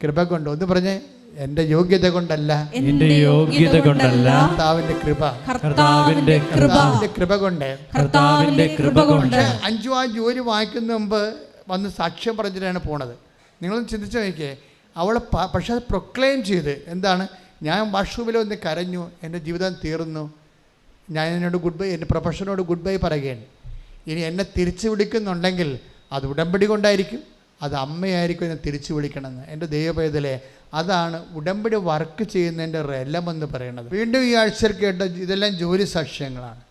കൃപ കൊണ്ട്. ഒന്ന് പറഞ്ഞേ, എൻ്റെ യോഗ്യത കൊണ്ടല്ല, കർത്താവിൻ്റെ കൃപ കൊണ്ട്. അഞ്ജു ആ ജോലി വാങ്ങിക്കുന്ന മുമ്പ് വന്ന് സാക്ഷ്യം പറഞ്ഞിട്ടാണ് പോണത്. നിങ്ങളൊന്ന് ചിന്തിച്ച് നോക്കിയേ. അവളെ പക്ഷെ അത് പ്രൊക്ലെയിം ചെയ്ത്, എന്താണ്, ഞാൻ വാഷ്റൂമിൽ വന്ന് കരഞ്ഞു, എൻ്റെ ജീവിതം തീർന്നു, ഞാൻ എന്നോട് ഗുഡ് ബൈ, എൻ്റെ പ്രൊഫഷനോട് ഗുഡ് ബൈ പറയുകയാണ്. ഇനി എന്നെ തിരിച്ചു വിളിക്കുന്നുണ്ടെങ്കിൽ അത് ഉടമ്പടി കൊണ്ടായിരിക്കും, അത് അമ്മയായിരിക്കും എന്നെ തിരിച്ചു വിളിക്കണമെന്ന്. എൻ്റെ ദൈവപൈതലേ, അതാണ് ഉടമ്പടി വർക്ക് ചെയ്യുന്നതിൻ്റെ റെലമെന്ന് പറയുന്നത്. വീണ്ടും ഈ ആഴ്ചയിൽ കേട്ട ഇതെല്ലാം ജോലി സാക്ഷ്യങ്ങളാണ്.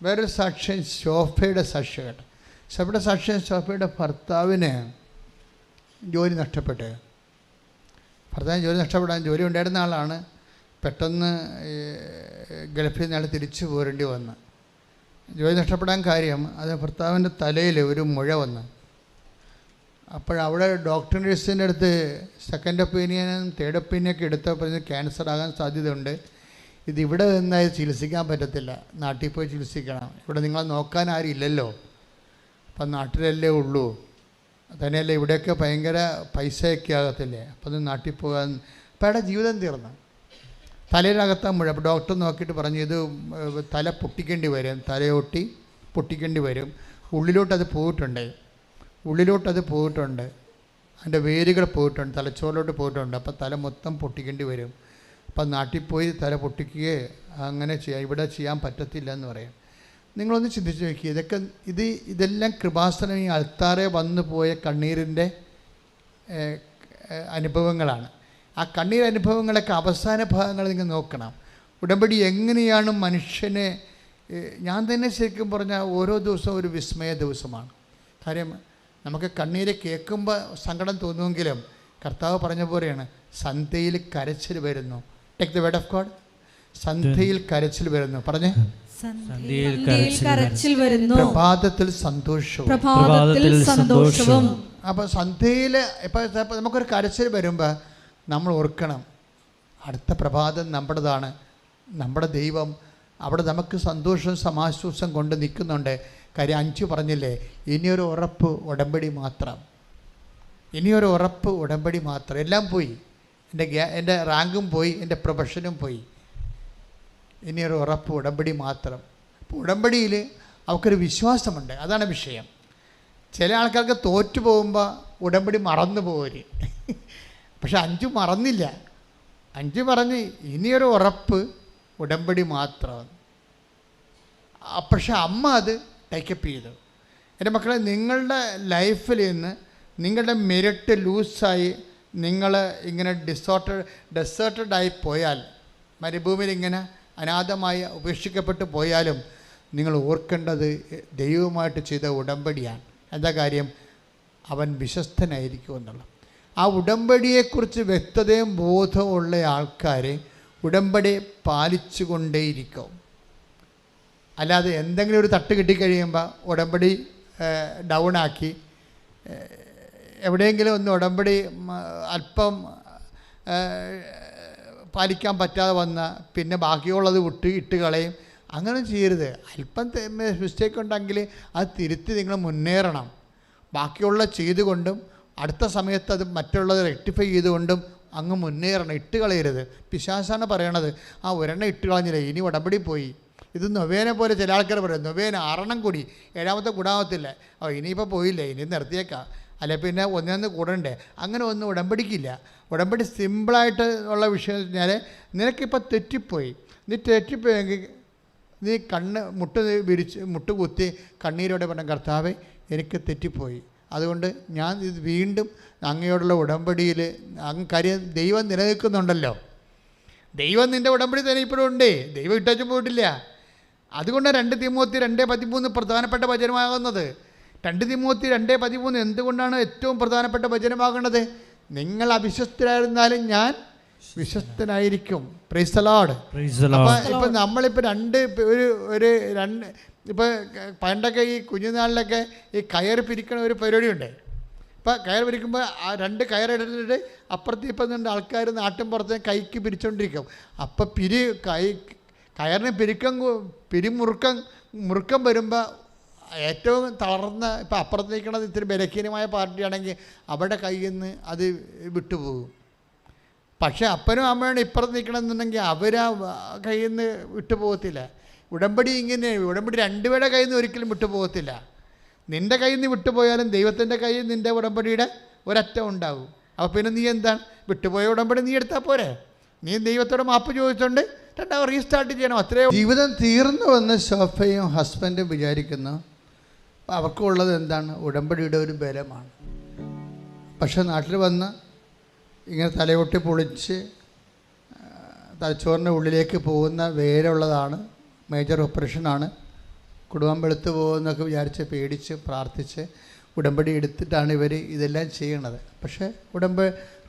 വേറൊരു സാക്ഷ്യം ശോഭയുടെ സാക്ഷ്യം കേട്ടോ. ശോഭയുടെ സാക്ഷ്യം, ശോഭയുടെ ഭർത്താവിന് ജോലി നഷ്ടപ്പെട്ട്. ഭർത്താവിന് ജോലി നഷ്ടപ്പെടാൻ ജോലി ഉണ്ടായിരുന്ന ആളാണ്. പെട്ടെന്ന് ഗൾഫിൽ നിന്ന് ആൾ തിരിച്ചു പോരേണ്ടി വന്ന്. ജോലി നഷ്ടപ്പെടാൻ കാര്യം അത് ഭർത്താവിൻ്റെ തലയിൽ ഒരു മുഴ വന്ന്. അപ്പോഴവിടെ ഡോക്ടർ നഴ്സിൻ്റെ അടുത്ത് സെക്കൻഡ് ഒപ്പീനിയനും തേർഡ് ഒപ്പീനിയൊക്കെ എടുത്തപ്പോൾ ക്യാൻസർ ആകാൻ സാധ്യതയുണ്ട്, ഇതിവിടെ നിന്നായി ചികിത്സിക്കാൻ പറ്റത്തില്ല, നാട്ടിൽ പോയി ചികിത്സിക്കണം, ഇവിടെ നിങ്ങളെ നോക്കാൻ ആരും ഇല്ലല്ലോ, അപ്പം നാട്ടിലല്ലേ ഉള്ളൂ, തന്നെയല്ലേ ഇവിടെയൊക്കെ ഭയങ്കര പൈസയൊക്കെ ആകത്തില്ലേ, അപ്പം അത് നാട്ടിൽ പോകാൻ. അപ്പം അയാളുടെ ജീവിതം തീർന്നു. തലയിലകത്താൻ മുഴ. അപ്പോൾ ഡോക്ടർ നോക്കിയിട്ട് പറഞ്ഞു ഇത് തല പൊട്ടിക്കേണ്ടി വരും, തലയൊട്ടി പൊട്ടിക്കേണ്ടി വരും, ഉള്ളിലോട്ടത് പോയിട്ടുണ്ട്, അതിൻ്റെ വേരുകൾ പോയിട്ടുണ്ട്, തലച്ചോറിലോട്ട് പോയിട്ടുണ്ട്, അപ്പോൾ തല മൊത്തം പൊട്ടിക്കേണ്ടി വരും. അപ്പം നാട്ടിൽ പോയി തല പൊട്ടിക്കുകയോ അങ്ങനെ ചെയ്യാം, ഇവിടെ ചെയ്യാൻ പറ്റത്തില്ല എന്ന് പറയാം. നിങ്ങളൊന്ന് ചിന്തിച്ച് നോക്കി, ഇതെല്ലാം കൃപാസനം ഈ അൾത്താറെ വന്നു പോയ കണ്ണീരിൻ്റെ അനുഭവങ്ങളാണ്. ആ കണ്ണീർ അനുഭവങ്ങളൊക്കെ അവസാന ഭാഗങ്ങൾ നിങ്ങൾ നോക്കണം. ഉടമ്പടി എങ്ങനെയാണ് മനുഷ്യനെ, ഞാൻ തന്നെ ശരിക്കും പറഞ്ഞാൽ ഓരോ ദിവസവും ഒരു വിസ്മയ ദിവസമാണ്. കാര്യം നമുക്ക് കണ്ണീര് കേൾക്കുമ്പോൾ സങ്കടം തോന്നുമെങ്കിലും കർത്താവ് പറഞ്ഞ പോലെയാണ്, സന്ധ്യയിൽ കരച്ചിൽ വരുന്നു. Take the word of God. സന്ധ്യയിൽ കരച്ചിൽ വരുന്നു. പറഞ്ഞേ, കരച്ചിൽ വരുന്നു, പ്രഭാതത്തിൽ സന്തോഷവും. അപ്പോൾ സന്ധ്യയിൽ ഇപ്പം നമുക്കൊരു കരച്ചിൽ വരുമ്പോൾ നമ്മൾ ഓർക്കണം, അടുത്ത പ്രഭാതം നമ്മുടേതാണ്, നമ്മുടെ ദൈവം അവിടെ നമുക്ക് സന്തോഷവും സമാശ്വാസം കൊണ്ട് നിൽക്കുന്നുണ്ട്. കാര്യം 5 പറഞ്ഞില്ലേ, ഇനിയൊരു ഉറപ്പ് ഉടമ്പടി മാത്രം. എല്ലാം പോയി, എൻ്റെ റാങ്കും പോയി, എൻ്റെ പ്രൊഫഷനും പോയി, ഇനിയൊരു ഉറപ്പ് ഉടമ്പടി മാത്രം. അപ്പോൾ ഉടമ്പടിയിൽ അവൾക്കൊരു വിശ്വാസമുണ്ട്, അതാണ് വിഷയം. ചില ആൾക്കാർക്ക് തോറ്റു പോകുമ്പോൾ ഉടമ്പടി മറന്നു പോകര്. പക്ഷെ 5 മറന്നില്ല. 5 പറഞ്ഞ് ഇനിയൊരു ഉറപ്പ് ഉടമ്പടി മാത്രം. പക്ഷെ അമ്മ അത് ടേക്കപ്പ് ചെയ്തു. എൻ്റെ മക്കളെ, നിങ്ങളുടെ ലൈഫിൽ നിന്ന് നിങ്ങളുടെ മെരിറ്റ് ലൂസായി നിങ്ങൾ ഇങ്ങനെ ഡെസേർട്ടഡായി പോയാൽ, മരുഭൂമിയിൽ ഇങ്ങനെ അനാഥമായി ഉപേക്ഷിക്കപ്പെട്ടു പോയാലും നിങ്ങൾ ഓർക്കേണ്ടത് ദൈവവുമായിട്ട് ചെയ്ത ഉടമ്പടിയാണ്. എന്താ കാര്യം? അവൻ വിശ്വസ്തനായിരിക്കും എന്നുള്ളത്. ആ ഉടമ്പടിയെക്കുറിച്ച് വ്യക്തതയും ബോധമുള്ള ആൾക്കാർ ഉടമ്പടി പാലിച്ചു കൊണ്ടേയിരിക്കും. അല്ലാതെ എന്തെങ്കിലും ഒരു തട്ട് കിട്ടിക്കഴിയുമ്പോൾ ഉടമ്പടി ഡൗണാക്കി, എവിടെയെങ്കിലും ഒന്ന് ഉടമ്പടി അല്പം പാലിക്കാൻ പറ്റാതെ വന്ന പിന്നെ ബാക്കിയുള്ളത് ഇട്ട് കളയും. അങ്ങനെ ചെയ്യരുത്. അല്പം മിസ്റ്റേക്ക് ഉണ്ടെങ്കിൽ അത് തിരുത്തി നിങ്ങൾ മുന്നേറണം. ബാക്കിയുള്ള ചെയ്തുകൊണ്ടും അടുത്ത സമയത്ത് അത് മറ്റുള്ളത് റെക്ടിഫൈ ചെയ്തുകൊണ്ടും അങ്ങ് മുന്നേറണം. ഇട്ട് കളയരുത്. പിശാസാണ് പറയണത്, ഒരെണ്ണം ഇട്ട് കളഞ്ഞില്ലേ, ഇനി ഉടമ്പടി പോയി. ഇത് നൊവേനെ പോലെ ചില ആൾക്കാർ പറയും, നൊവേന 6 കൂടി 7ാമത്തെ കൂടാവത്തില്ല, ഇനിയിപ്പോൾ പോയില്ലേ, ഇനി നിർത്തിയേക്കാം, അല്ലെ പിന്നെ ഒന്നൊന്ന് കൂടണ്ടേ. അങ്ങനെ ഒന്നും ഉടമ്പടിക്കില്ല. ഉടമ്പടി സിമ്പിളായിട്ട് ഉള്ള വിഷയം എന്ന് പറഞ്ഞാൽ, നിനക്കിപ്പോൾ തെറ്റിപ്പോയി, നീ തെറ്റിപ്പോയെങ്കിൽ നീ മുട്ട് കുത്തി കണ്ണീരോടെ പറഞ്ഞ, കർത്താവേ എനിക്ക് തെറ്റിപ്പോയി, അതുകൊണ്ട് ഞാൻ ഇത് വീണ്ടും അങ്ങയോടുള്ള ഉടമ്പടിയിൽ കാര്യം ദൈവം നിലനിൽക്കുന്നുണ്ടല്ലോ. ദൈവം നിൻ്റെ ഉടമ്പടി തന്നെ ഇപ്പോഴും ഉണ്ട്, ദൈവം ഇട്ടു പോയിട്ടില്ല. അതുകൊണ്ട് 2 തിമോത്തി 2:13 പ്രധാനപ്പെട്ട വചനമാകുന്നത്. 2 തിമോത്തി 2:13 എന്തുകൊണ്ടാണ് ഏറ്റവും പ്രധാനപ്പെട്ട വചനമാകുന്നത്? നിങ്ങൾ അവിശ്വസ്തരായിരുന്നാലും ഞാൻ വിശ്വസ്തനായിരിക്കും. Praise the Lord. അപ്പോൾ ഇപ്പം നമ്മളിപ്പോൾ ഇപ്പോൾ പണ്ടൊക്കെ ഈ കുഞ്ഞുനാളിലൊക്കെ ഈ കയർ പിരിക്കണ ഒരു പരിപാടിയുണ്ട്. ഇപ്പോൾ കയർ പിരിക്കുമ്പോൾ ആ 2 കയറെടുത്തിട്ട് അപ്പുറത്ത് ഇപ്പം 2 ആൾക്കാർ നാട്ടിൻ പുറത്ത് കൈക്ക് പിരിച്ചുകൊണ്ടിരിക്കും. അപ്പം കയറിന് മുറുക്കം വരുമ്പോൾ ഏറ്റവും തളർന്ന, ഇപ്പം അപ്പുറത്ത് നിൽക്കണത് ഇത്തിരി ബലഹീനമായ പാർട്ടിയാണെങ്കിൽ അവരുടെ കയ്യിൽ നിന്ന് അത് വിട്ടുപോകും. പക്ഷേ അപ്പനും അമ്മയാണ് ഇപ്പുറത്ത് നിൽക്കണമെന്നുണ്ടെങ്കിൽ അവരാ കയ്യിൽ നിന്ന് വിട്ടുപോകത്തില്ല. ഉടമ്പടി ഇങ്ങനെ, ഉടമ്പടി 2 പേരുടെ കയ്യിൽ നിന്ന് ഒരിക്കലും വിട്ടുപോകത്തില്ല. നിൻ്റെ കയ്യിൽ നിന്ന് വിട്ടുപോയാലും ദൈവത്തിൻ്റെ കയ്യിൽ നിൻ്റെ ഉടമ്പടിയുടെ ഒരറ്റം ഉണ്ടാകും. അപ്പോൾ പിന്നെ നീ എന്താണ്, വിട്ടുപോയ ഉടമ്പടി നീ എടുത്താൽ പോരെ? നീ ദൈവത്തോട് മാപ്പ് ചോദിച്ചുകൊണ്ട് 2 റീസ്റ്റാർട്ട് ചെയ്യണം, അത്രയും. ജീവിതം തീർന്നുവെന്ന് സോഫയും ഹസ്ബൻഡും വിചാരിക്കുന്നു. അപ്പോൾ അവർക്കുള്ളത് എന്താണ്? ഉടമ്പടിയുടെ ഒരു ബലമാണ്. പക്ഷേ നാട്ടിൽ വന്ന് ഇങ്ങനെ തലയൊട്ടി പൊളിച്ച് തലച്ചോറിൻ്റെ ഉള്ളിലേക്ക് പോകുന്ന വേരുള്ളതാണ്, മേജർ ഓപ്പറേഷനാണ്. കുടുംബം വെളുത്തു പോകുന്നൊക്കെ വിചാരിച്ച് പേടിച്ച് പ്രാർത്ഥിച്ച് ഉടമ്പടി എടുത്തിട്ടാണ് ഇവർ ഇതെല്ലാം ചെയ്യണത്. പക്ഷേ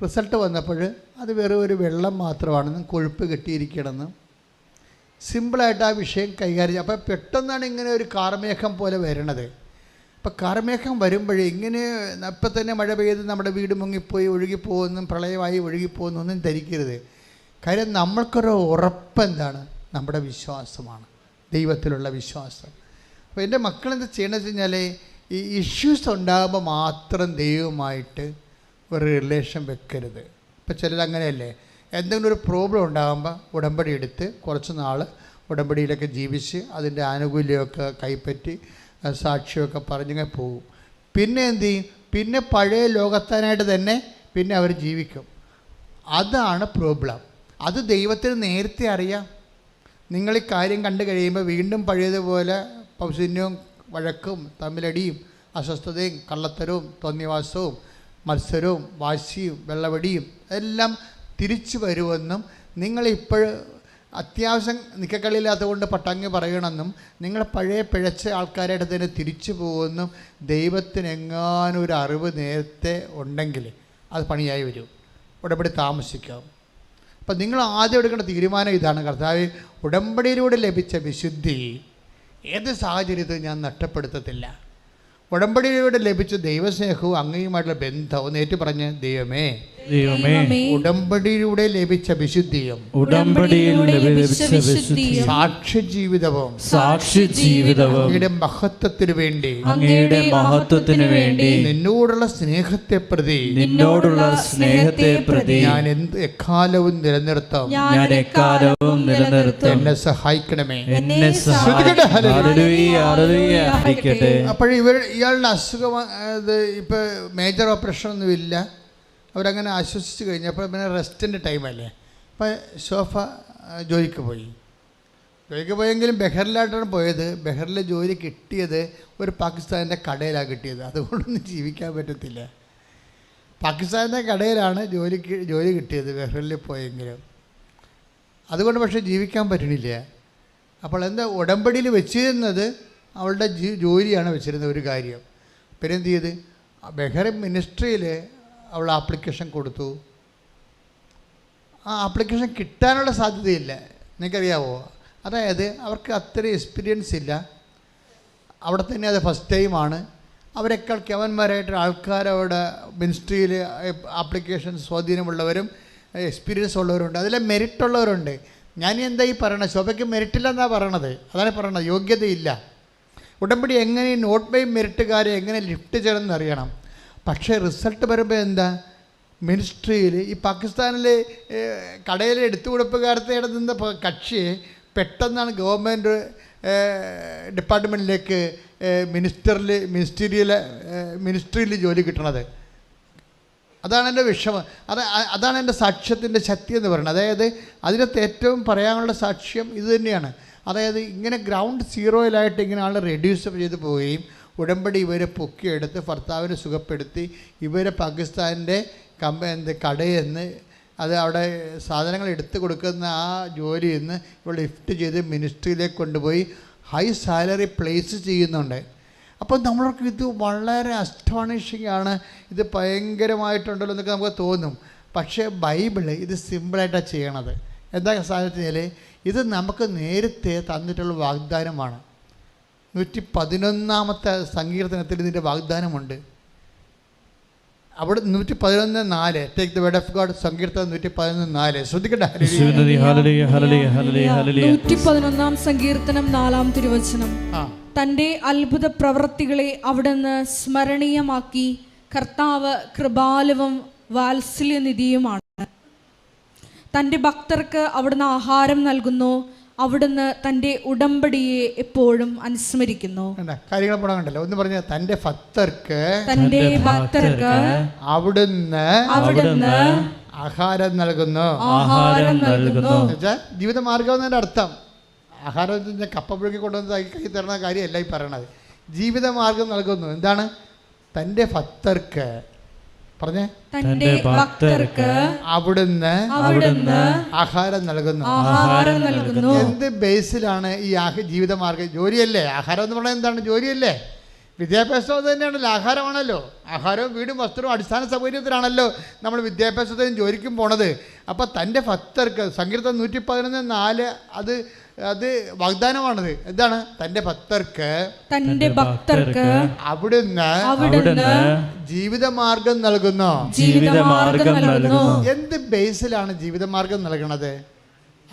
റിസൾട്ട് വന്നപ്പോൾ അത് വെറും ഒരു വെള്ളം മാത്രമാണെന്നും കൊഴുപ്പ് കെട്ടിയിരിക്കണമെന്നും സിമ്പിളായിട്ട് ആ വിഷയം കൈകാര്യം. അപ്പോൾ പെട്ടെന്നാണ് ഇങ്ങനെ ഒരു കാർമേഘം പോലെ വരണത്. അപ്പോൾ കാർമേഘം വരുമ്പോഴേ ഇങ്ങനെ ഇപ്പം തന്നെ മഴ പെയ്ത് നമ്മുടെ വീട് മുങ്ങിപ്പോയി ഒഴുകിപ്പോകുന്നും പ്രളയമായി ഒഴുകിപ്പോകുന്നൊന്നും ധരിക്കരുത്. കാര്യം നമ്മൾക്കൊരു ഉറപ്പെന്താണ്? നമ്മുടെ വിശ്വാസമാണ്, ദൈവത്തിലുള്ള വിശ്വാസം. അപ്പോൾ എൻ്റെ മക്കളെന്ത് ചെയ്യണമെന്ന് വെച്ച് കഴിഞ്ഞാൽ ഈ ഇഷ്യൂസ് ഉണ്ടാകുമ്പോൾ മാത്രം ദൈവമായിട്ട് ഒരു റിലേഷൻ വെക്കരുത്. ഇപ്പോൾ ചിലർ അങ്ങനെയല്ലേ, എന്തെങ്കിലും ഒരു പ്രോബ്ലം ഉണ്ടാകുമ്പോൾ ഉടമ്പടി എടുത്ത് കുറച്ച് നാൾ ഉടമ്പടിയിലൊക്കെ ജീവിച്ച് അതിൻ്റെ ആനുകൂല്യമൊക്കെ കൈപ്പറ്റി സാക്ഷിയൊക്കെ പറഞ്ഞിങ്ങനെ പോകും. പിന്നെ എന്തു ചെയ്യും? പിന്നെ പഴയ ലോകത്താനായിട്ട് തന്നെ പിന്നെ അവർ ജീവിക്കും. അതാണ് പ്രോബ്ലം. അത് ദൈവത്തിന് നേരത്തെ അറിയാം. നിങ്ങൾ ഈ കാര്യം കണ്ടു കഴിയുമ്പോൾ വീണ്ടും പഴയതുപോലെ പൗശന്യവും വഴക്കും തമ്മിലടിയും അസ്വസ്ഥതയും കള്ളത്തരവും തോന്നിവാസവും മത്സരവും വാശിയും വെള്ളവടിയും എല്ലാം തിരിച്ചു വരുമെന്നും നിങ്ങളിപ്പോൾ അത്യാവശ്യം നിക്കക്കളിയില്ലാത്തതുകൊണ്ട് പട്ടങ്ങി പറയണമെന്നും നിങ്ങൾ പഴയ പിഴച്ച ആൾക്കാരായിട്ട് തന്നെ തിരിച്ചു പോകുമെന്നും ദൈവത്തിനെങ്ങാനും ഒരു അറിവ് നേരത്തെ ഉണ്ടെങ്കിൽ അത് പണിയായി വരും, ഉടമ്പടി താമസിക്കാം. അപ്പം നിങ്ങൾ ആദ്യം എടുക്കേണ്ട തീരുമാനം ഇതാണ്: കർത്താവേ, ഉടമ്പടിയിലൂടെ ലഭിച്ച വിശുദ്ധി ഏത് സാഹചര്യത്തിൽ ഞാൻ നഷ്ടപ്പെടുത്തത്തില്ല. ഉടമ്പടിയിലൂടെ ലഭിച്ച ദൈവസ്നേഹവും അങ്ങയുമായിട്ടുള്ള ബന്ധം ഒന്ന് ഏറ്റു പറഞ്ഞ്, ദൈവമേ ഉടമ്പടിയിലൂടെ ലഭിച്ച വിശുദ്ധിയും സാക്ഷ്യ ജീവിതവും അങ്ങയുടെ മഹത്വത്തിനു വേണ്ടി നിന്നോടുള്ള സ്നേഹത്തെ പ്രതി ഞാൻ എക്കാലവും നിലനിർത്താം. എന്നെ സഹായിക്കണമേ. അപ്പോൾ ഇയാളുടെ അസുഖം ഇപ്പോൾ മേജർ ഓപ്പറേഷൻ ഒന്നുമില്ല. അവരങ്ങനെ ആശ്വസിച്ച് കഴിഞ്ഞപ്പോൾ പിന്നെ റെസ്റ്റിൻ്റെ ടൈമല്ലേ. അപ്പോൾ സോഫ ജോലിക്ക് പോയെങ്കിലും ബെഹറിലായിട്ടാണ് പോയത്. ബെഹറിൽ ജോലി കിട്ടിയത് ഒരു പാകിസ്ഥാനിൻ്റെ കടയിലാണ് കിട്ടിയത്. അതുകൊണ്ടൊന്നും ജീവിക്കാൻ പറ്റത്തില്ല. പാകിസ്ഥാനിൻ്റെ കടയിലാണ് ജോലി കിട്ടിയത് ബെഹറിൽ പോയെങ്കിലും. അതുകൊണ്ട് പക്ഷേ ജീവിക്കാൻ പറ്റണില്ല. അപ്പോൾ എന്താ, ഉടമ്പടിയിൽ വെച്ചിരുന്നത് അവളുടെ ജോലിയാണ് വെച്ചിരുന്നത് ഒരു കാര്യം. പിന്നെ എന്ത് ചെയ്ത് ബെഹ്റിൻ മിനിസ്ട്രിയിൽ അവൾ ആപ്ലിക്കേഷൻ കൊടുത്തു. ആ ആപ്ലിക്കേഷൻ കിട്ടാനുള്ള സാധ്യതയില്ല. നിങ്ങൾക്കറിയാവോ? അതായത് അവർക്ക് അത്രയും എക്സ്പീരിയൻസ് ഇല്ല. അവിടെ തന്നെ അത് ഫസ്റ്റ് ടൈമാണ്. അവരെക്കാൾ കെവന്മാരായിട്ട് ആൾക്കാരവിടെ മിനിസ്ട്രിയിൽ ആപ്ലിക്കേഷൻ സ്വാധീനമുള്ളവരും എക്സ്പീരിയൻസ് ഉള്ളവരുണ്ട്, അതിലെ മെറിറ്റ് ഉള്ളവരുണ്ട്. ഞാൻ എന്താ ഈ പറയണത്? ശോഭയ്ക്ക് മെറിറ്റില്ലെന്നാണ് പറയണത്. അതാണ് പറയണത്, യോഗ്യതയില്ല. ഉടമ്പടി എങ്ങനെ നോട്ട് ബൈ മെറിറ്റുകാരെ എങ്ങനെ ലിഫ്റ്റ് ചെയ്യണമെന്ന് അറിയണം. പക്ഷേ റിസൾട്ട് വരുമ്പോൾ എന്താ, മിനിസ്ട്രിയിൽ ഈ പാകിസ്ഥാനിൽ കടയിൽ എടുത്തുകൊടുപ്പുകാരത്തെ നിന്ന കക്ഷിയെ പെട്ടെന്നാണ് ഗവൺമെൻറ് ഡിപ്പാർട്ട്മെൻറ്റിലേക്ക് മിനിസ്ട്രിയിൽ ജോലി കിട്ടണത്. അതാണ് എൻ്റെ വിഷമം. അതാണ് എൻ്റെ സാക്ഷ്യത്തിൻ്റെ ശക്തി എന്ന് പറയുന്നത്. അതായത് അതിനകത്ത് ഏറ്റവും പറയാനുള്ള സാക്ഷ്യം ഇത് തന്നെയാണ്. അതായത് ഇങ്ങനെ ഗ്രൗണ്ട് സീറോയിലായിട്ട് ഇങ്ങനെ ആൾ റെഡ്യൂസ് ചെയ്ത് പോവുകയും ഉടമ്പടി ഇവരെ പൊക്കിയെടുത്ത് ഭർത്താവിനെ സുഖപ്പെടുത്തി ഇവരെ പാകിസ്ഥാനിൻ്റെ കടയിൽ നിന്ന് അത് അവിടെ സാധനങ്ങൾ എടുത്തു കൊടുക്കുന്ന ആ ജോലിയിൽ നിന്ന് ഇവൾ ലിഫ്റ്റ് ചെയ്ത് മിനിസ്ട്രിയിലേക്ക് കൊണ്ടുപോയി ഹൈ സാലറി പ്ലേസ് ചെയ്യുന്നുണ്ട്. അപ്പോൾ നമ്മൾക്ക് ഇത് വളരെ അസ്റ്റോണിഷിംഗ് ആണ്, ഇത് ഭയങ്കരമായിട്ടുണ്ടല്ലോ എന്നൊക്കെ നമുക്ക് തോന്നും. പക്ഷേ ബൈബിള് ഇത് സിമ്പിളായിട്ടാണ് ചെയ്യണത്. എന്താ സാധനത്തിൽ ഇത് നമുക്ക് നേരത്തെ തന്നിട്ടുള്ള വാഗ്ദാനമാണ്. 111-ാമത്തെ സങ്കീർത്തനത്തിൽ ഇതിൻ്റെ വാഗ്ദാനമുണ്ട്. അവിടെ 111:4 take the word of God. സങ്കീർത്തനം 111:4 ശ്രദ്ധിക്കട്ടെ. 111-ാം സങ്കീർത്തനം 4-ാം തിരുവചനം. തൻ്റെ അത്ഭുത പ്രവൃത്തികളെ അവിടുന്ന് സ്മരണീയമാക്കി. കർത്താവ് കൃപാലുവും വാത്സല്യനിധിയുമാണ്. തൻ്റെ ഭക്തർക്ക് അവിടുന്ന് ആഹാരം നൽകുന്നു. അവിടുന്ന് തൻ്റെ ഉടമ്പടിയെ എപ്പോഴും അനുസ്മരിക്കുന്നു. കാര്യങ്ങൾ പോകണ്ടല്ലോ. ഒന്ന് പറഞ്ഞ തൻ്റെ ഭക്തർക്ക് അവിടുന്ന് ആഹാരം നൽകുന്നു. ജീവിതമാർഗം എന്നതിൻ്റെ അർത്ഥം ആഹാരം കപ്പ പുഴുക്കി കൊണ്ടുവന്ന് കൈ തരുന്ന കാര്യമല്ല ഈ പറയണത്. ജീവിതമാർഗം നൽകുന്നു. എന്താണ്? തൻ്റെ ഭക്തർക്ക് പറഞ്ഞേ, തന്റെ ഭക്തർക്ക് അവിടുന്ന് ആഹാരം നൽകുന്നു. എന്ത് ബേസിലാണ് ഈ ജീവിതമാർഗം? ജോലിയല്ലേ? ആഹാരം എന്ന് പറഞ്ഞാൽ എന്താണ്? ജോലിയല്ലേ? വിദ്യാഭ്യാസം അത് തന്നെയാണല്ലോ, ആഹാരമാണല്ലോ. ആഹാരവും വീടും വസ്ത്രവും അടിസ്ഥാന സൗകര്യത്തിലാണല്ലോ നമ്മൾ വിദ്യാഭ്യാസത്തിനും ജോലിക്കും പോണത്. അപ്പോൾ തൻ്റെ ഭക്തർക്ക് സങ്കീർത്തനം 111:4 അത് വാഗ്ദാനമാണത്. എന്താണ്? തൻ്റെ ഭക്തർക്ക് അവിടുന്ന് ജീവിതമാർഗം നൽകുന്നു. എന്ത് ബേസിലാണ് ജീവിതമാർഗം നൽകണത്?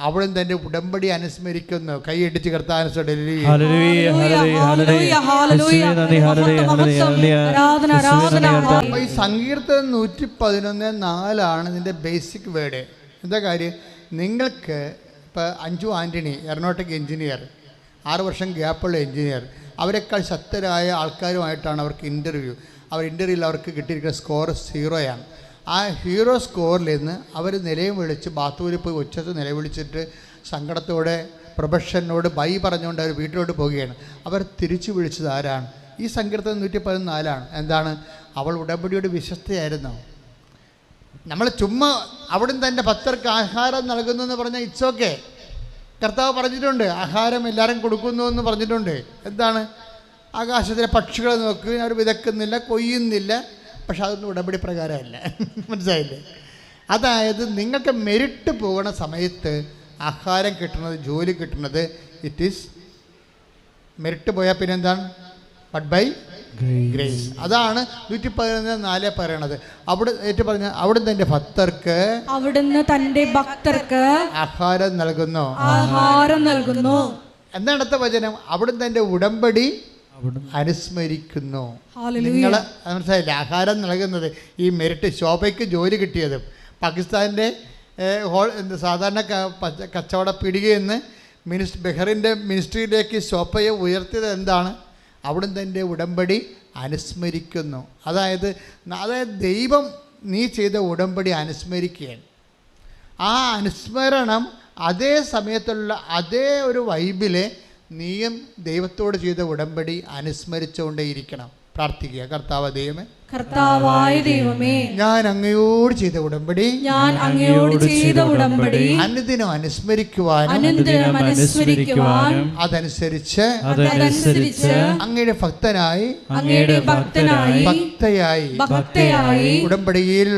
അവിടുന്ന് തന്റെ ഉടമ്പടി അനുസ്മരിക്കുന്നു. കൈയടിച്ച് കർത്താവിനെ ഈ സങ്കീർത്തനം 111:4 ഇതിൻ്റെ ബേസിക് വേർഡ്. എന്താ കാര്യം? നിങ്ങൾക്ക് ഇപ്പോൾ അഞ്ജു ആൻ്റണി എറണോട്ടിക് എഞ്ചിനീയർ, 6 വർഷം ഗ്യാപ്പുള്ള എഞ്ചിനീയർ, അവരെക്കാൾ ശക്തരായ ആൾക്കാരുമായിട്ടാണ് അവർക്ക് ഇൻ്റർവ്യൂ. ഇൻ്റർവ്യൂവിൽ അവർക്ക് കിട്ടിയിരിക്കുന്ന സ്കോർ 0. ആ ഹീറോ സ്കോറിൽ നിന്ന് അവർ നിലയം വിളിച്ച് ബാത്റൂമിൽ പോയി ഉച്ചത്ത് നിലവിളിച്ചിട്ട് സങ്കടത്തോടെ പ്രൊഫഷനോട് ബൈ പറഞ്ഞുകൊണ്ട് അവർ വീട്ടിലോട്ട് പോവുകയാണ്. അവർ തിരിച്ചു വിളിച്ചത് ആരാണ്? ഈ സങ്കീർത്തനം 114. എന്താണ്? അവൾ ഉടമ്പടിയോട് വിശ്വസ്തയായിരുന്നു. നമ്മൾ ചുമ്മാ അവിടുന്ന് തൻ്റെ ഭക്തർക്ക് ആഹാരം നൽകുന്നു എന്ന് പറഞ്ഞാൽ ഇറ്റ്സ് ഓക്കെ. കർത്താവ് പറഞ്ഞിട്ടുണ്ട് ആഹാരം എല്ലാവരും കൊടുക്കുന്നു എന്ന് പറഞ്ഞിട്ടുണ്ട്. എന്താണ്? ആകാശത്തിലെ പക്ഷികളെ നോക്ക്, അവർ വിതക്കുന്നില്ല, കൊയ്യുന്നില്ല. പക്ഷെ അതൊന്നും ഉടമ്പടി പ്രകാരമല്ല. മനസ്സിലായില്ലേ? അതായത് നിങ്ങൾക്ക് മെരിറ്റ് പോകുന്ന സമയത്ത് ആഹാരം കിട്ടുന്നത്, ജോലി കിട്ടുന്നത്, ഇറ്റ് ഈസ് മെരിറ്റ് പോയാൽ പിന്നെ എന്താണ്? But by grace. അതാണ് 114 പറയണത്. അവിടെ ഏറ്റു പറഞ്ഞ അവിടുന്ന് തന്റെ ഭക്തർക്ക് ആഹാരം നൽകുന്നു. എന്താണ് അടുത്ത വചനം? അവിടുന്ന് തന്റെ ഉടമ്പടി അനുസ്മരിക്കുന്നു. നിങ്ങൾ മനസ്സിലായില്ലേ? ആഹാരം നൽകുന്നത് ഈ മെരിറ്റ്. ശോഭയ്ക്ക് ജോലി കിട്ടിയതും പാകിസ്ഥാൻ്റെ സാധാരണ കച്ചവട പിടികയെന്ന് ബെഹറിൻ്റെ മിനിസ്ട്രിയിലേക്ക് ശോഭയെ ഉയർത്തിയത് എന്താണ്? അവിടുന്ന് തൻ്റെ ഉടമ്പടി അനുസ്മരിക്കുന്നു. അതായത് ദൈവം നീ ചെയ്ത ഉടമ്പടി അനുസ്മരിക്കുകയാണ്. ആ അനുസ്മരണം അതേ സമയത്തുള്ള അതേ ഒരു വൈബിൽ നീയും ദൈവത്തോട് ചെയ്ത ഉടമ്പടി അനുസ്മരിച്ചുകൊണ്ടേയിരിക്കണം. പ്രാർത്ഥിക്കുക. കർത്താവായ ദൈവമേ, ഞാൻ അങ്ങയോട് ചെയ്ത ഉടമ്പടി അനുദിനം അനുസ്മരിക്കുവാനും അതനുസരിച്ച് അങ്ങയുടെ ഭക്തനായി ഭക്തയായി ഉടമ്പടിയിൽ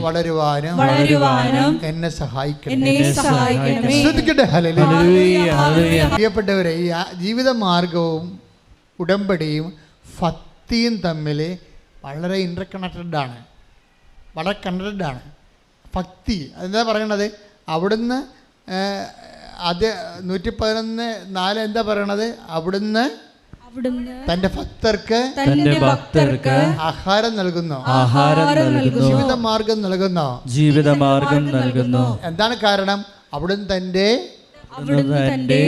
വളരുവാനും എന്നെ സഹായിക്കണം. പ്രിയപ്പെട്ടവരെ, ഈ ജീവിത മാർഗവും ഉടമ്പടിയും ഭക്തിയും തമ്മിൽ വളരെ ഇൻ്റർകണക്റ്റഡാണ്, വളരെ കണക്റ്റഡാണ്. ഭക്തി അതെന്താ പറയണത്? അവിടുന്ന് അത് 114 എന്താ പറയണത്? അവിടുന്ന് തന്റെ ഭക്തർക്ക് ആഹാരം നൽകുന്നു, ജീവിതമാർഗം നൽകുന്നു. എന്താണ് കാരണം? അവിടുന്ന് തന്റെ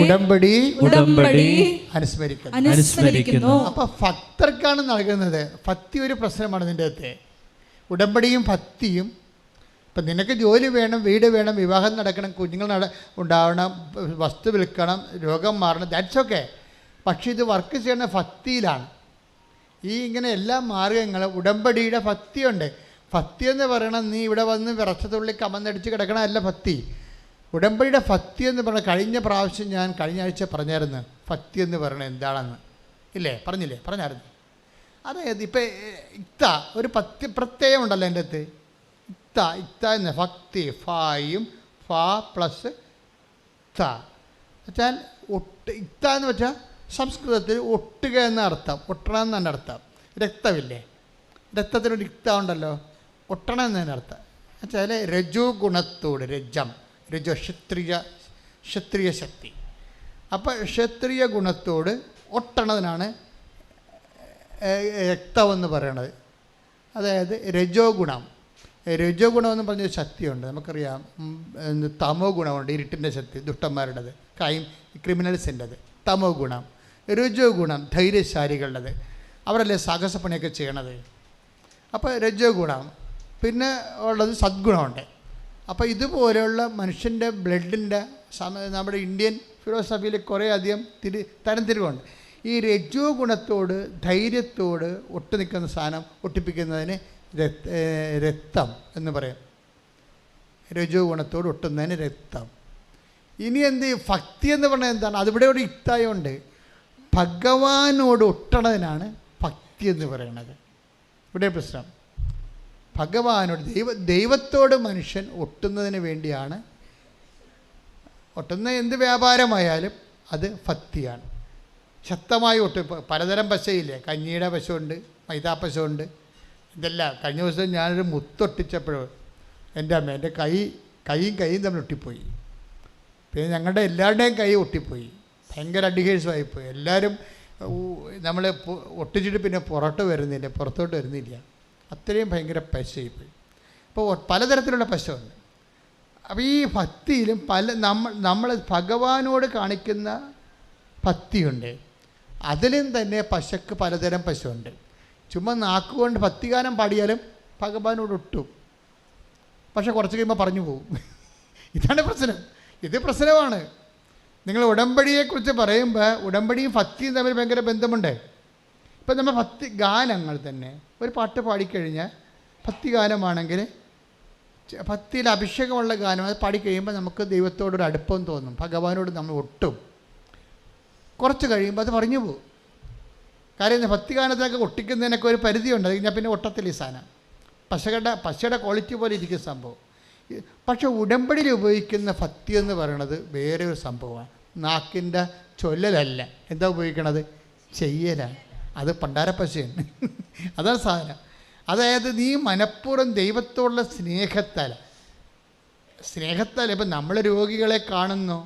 ഉടമ്പടി അനുസ്മരിക്കുന്നു. അപ്പൊ ഭക്തർക്കാണ് നൽകുന്നത്. ഭക്തി ഒരു പ്രശ്നമാണ് ഇതിൻ്റെ അകത്ത്. ഉടമ്പടിയും ഭക്തിയും. ഇപ്പം നിനക്ക് ജോലി വേണം, വീട് വേണം, വിവാഹം നടക്കണം, കുഞ്ഞുങ്ങൾ ഉണ്ടാവണം, വസ്തു വിൽക്കണം, രോഗം മാറണം, ദാറ്റ്സ് ഓക്കെ. പക്ഷെ ഇത് വർക്ക് ചെയ്യുന്ന ഭക്തിയിലാണ്. ഈ ഇങ്ങനെ എല്ലാ മാർഗങ്ങളും ഉടമ്പടിയുടെ ഭക്തിയുണ്ട്. ഭക്തി എന്ന് പറയണം നീ ഇവിടെ വന്ന് വിറച്ചതുള്ളി കമന്നടിച്ച് കിടക്കണമല്ല ഭക്തി. ഉടമ്പടിയുടെ ഭക്തി എന്ന് പറഞ്ഞാൽ കഴിഞ്ഞ പ്രാവശ്യം ഞാൻ കഴിഞ്ഞ ആഴ്ച പറഞ്ഞായിരുന്നു ഭക്തി എന്ന് പറയണത് എന്താണെന്ന്. പറഞ്ഞായിരുന്നു. അതായത് ഇപ്പം ഒരു ഭക്തി പ്രത്യയം ഉണ്ടല്ലോ എൻ്റെ അടുത്ത്. ഇത്ത എന്ന് ഭക്തി ഫായും ഫാ പ്ലസ് ത വെച്ചാൽ ഇത്ത എന്ന് വെച്ചാൽ സംസ്കൃതത്തിൽ ഒട്ടുക എന്ന അർത്ഥം, ഒട്ടണം എന്നതിൻ്റെ അർത്ഥം. രക്തമില്ലേ, രക്തത്തിനൊരു ഇത്ത ഉണ്ടല്ലോ, ഒട്ടണം എന്നതിൻ്റെ അർത്ഥം വെച്ചാൽ രജോ ഗുണത്തോട്, രജോ ക്ഷത്രിയ ശക്തി. അപ്പോൾ ക്ഷത്രിയ ഗുണത്തോട് ഒട്ടണതിനാണ് രക്തമെന്ന് പറയണത്. അതായത് രജോ ഗുണം എന്ന് പറഞ്ഞൊരു ശക്തിയുണ്ട്, നമുക്കറിയാം. തമോ ഗുണമുണ്ട്, ഇരുട്ടിൻ്റെ ശക്തി, ദുഷ്ടന്മാരുടേത്, ക്രിമിനൽസിൻ്റെത് തമോ ഗുണം. രജോ ഗുണം ധൈര്യശാലികളുടേത്, അവരല്ലേ സാഹസപ്പണിയൊക്കെ ചെയ്യണത്. അപ്പോൾ രജോ ഗുണം. പിന്നെ ഉള്ളത് സദ്ഗുണമുണ്ട്. അപ്പോൾ ഇതുപോലെയുള്ള മനുഷ്യൻ്റെ ബ്ലഡിൻ്റെ നമ്മുടെ ഇന്ത്യൻ ഫിലോസഫിയിൽ കുറേ അധികം തരംതിരിവുണ്ട്. ഈ രജോ ഗുണത്തോട് ധൈര്യത്തോട് ഒട്ടു നിൽക്കുന്ന സാധനം ഒട്ടിപ്പിക്കുന്നതിന് രക്തം എന്ന് പറയും. രജോ ഗുണത്തോട് ഒട്ടുന്നതിന് രക്തം. ഇനി എന്ത് ഭക്തി എന്ന് പറഞ്ഞാൽ എന്താണ്? അതിവിടെ ഒരു ഇത്തായുണ്ട്. ഭഗവാനോട് ഒട്ടണതിനാണ് ഭക്തി എന്ന് പറയുന്നത്. ഇവിടെ പ്രശ്നം, ഭഗവാനോട് ദൈവത്തോട് മനുഷ്യൻ ഒട്ടുന്നതിന് വേണ്ടിയാണ്. ഒട്ടുന്ന എന്ത് വ്യാപാരമായാലും അത് ഭക്തിയാണ്. ശക്തമായി ഒട്ടും. പലതരം പശയില്ലേ, കഞ്ഞിയുടെ പശുണ്ട്, മൈദാപ്പശുണ്ട്, ഇതെല്ലാം. കഴിഞ്ഞ ദിവസം ഞാനൊരു മുത്തൊട്ടിച്ചപ്പോഴും എൻ്റെ അമ്മ എൻ്റെ കൈയും തമ്മിൽ ഒട്ടിപ്പോയി. പിന്നെ ഞങ്ങളുടെ എല്ലാവരുടെയും കൈ ഒട്ടിപ്പോയി. ഭയങ്കര അഡിഹേഴ്സുമായിപ്പോയി. എല്ലാവരും നമ്മൾ ഒട്ടിച്ചിട്ട് പിന്നെ പുറത്തോട്ട് വരുന്നില്ല. അത്രയും ഭയങ്കര പശയായിപ്പോയി. അപ്പോൾ പലതരത്തിലുള്ള പശുണ്ട്. അപ്പോൾ ഈ ഭക്തിയിലും നമ്മൾ ഭഗവാനോട് കാണിക്കുന്ന ഭക്തിയുണ്ട്. അതിലും തന്നെ പശക്ക് പലതരം പശുണ്ട്. ചുമ്മാ നാക്കുകൊണ്ട് ഭക്തിഗാനം പാടിയാലും ഭഗവാനോട് ഒട്ടും, പക്ഷെ കുറച്ച് കഴിയുമ്പോൾ പറഞ്ഞു പോകും. ഇതാണ് പ്രശ്നം. ഇത് പ്രശ്നമാണ്. നിങ്ങൾ ഉടമ്പടിയെക്കുറിച്ച് പറയുമ്പോൾ ഉടമ്പടിയും ഭക്തിയും തമ്മിൽ ഭയങ്കര ബന്ധമുണ്ട്. ഇപ്പം നമ്മൾ ഭക്തി ഗാനങ്ങൾ തന്നെ ഒരു പാട്ട് പാടിക്കഴിഞ്ഞാൽ ഭക്തിഗാനമാണെങ്കിൽ ഭക്തിയിൽ അഭിഷേകമുള്ള ഗാനം അത് പാടിക്കഴിയുമ്പോൾ നമുക്ക് ദൈവത്തോടൊരു അടുപ്പം തോന്നും, ഭഗവാനോട് നമ്മൾ ഒട്ടും. കുറച്ച് കഴിയുമ്പോൾ അത് പറഞ്ഞു പോകും. കാര്യം ഭക്തിഗാനത്തിനൊക്കെ ഒട്ടിക്കുന്നതിനൊക്കെ ഒരു പരിധിയുണ്ട്. അത് കഴിഞ്ഞാൽ പിന്നെ ഒട്ടത്തില്ല ഈ സാധനം. പശയുടെ ക്വാളിറ്റി പോലെ ഇരിക്കുന്ന സംഭവം. പക്ഷെ ഉടമ്പടിയിൽ ഉപയോഗിക്കുന്ന ഭക്തി എന്ന് പറയുന്നത് വേറെ ഒരു സംഭവമാണ്. നാക്കിൻ്റെ ചൊല്ലലല്ല. എന്താ ഉപയോഗിക്കണത്? ചെയ്യലാണ്. അത് പണ്ടാരപ്പശയാണ്. അതാണ് സാധനം. അതായത് നീ മനഃപൂർവ്വം ദൈവത്തോടുള്ള സ്നേഹത്താൽ ഇപ്പം നമ്മൾ രോഗികളെ കാണുന്നു,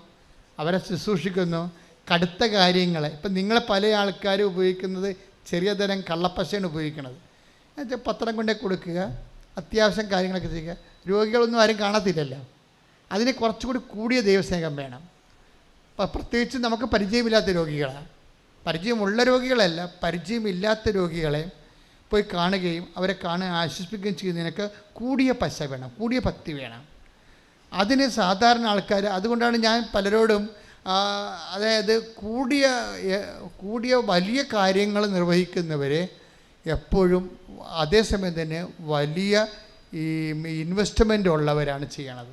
അവരെ ശുശ്രൂഷിക്കുന്നു, കടുത്ത കാര്യങ്ങളെ. ഇപ്പം നിങ്ങളെ പല ആൾക്കാരും ഉപയോഗിക്കുന്നത് ചെറിയ തരം കള്ളപ്പശയാണ് ഉപയോഗിക്കുന്നത്. എന്നുവെച്ചാൽ പത്രം കൊണ്ടേ കൊടുക്കുക, അത്യാവശ്യം കാര്യങ്ങളൊക്കെ ചെയ്യുക. രോഗികളൊന്നും ആരും കാണത്തില്ലല്ലോ. അതിന് കുറച്ചുകൂടി കൂടിയ ദൈവസ്നേഹം വേണം. പ്രത്യേകിച്ച് നമുക്ക് പരിചയമില്ലാത്ത രോഗികളാണ്. പരിചയമുള്ള രോഗികളല്ല, പരിചയമില്ലാത്ത രോഗികളെ പോയി കാണുകയും അവരെ ആശ്വസിപ്പിക്കുകയും ചെയ്യുന്നതിനൊക്കെ കൂടിയ പശ വേണം, കൂടിയ ഭക്തി വേണം. അതിന് സാധാരണ ആൾക്കാർ, അതുകൊണ്ടാണ് ഞാൻ പലരോടും അതായത് കൂടിയ വലിയ കാര്യങ്ങൾ നിർവഹിക്കുന്നവരെ എപ്പോഴും അതേസമയം തന്നെ വലിയ ഈ ഇൻവെസ്റ്റ്മെൻ്റ് ഉള്ളവരാണ് ചെയ്യണത്.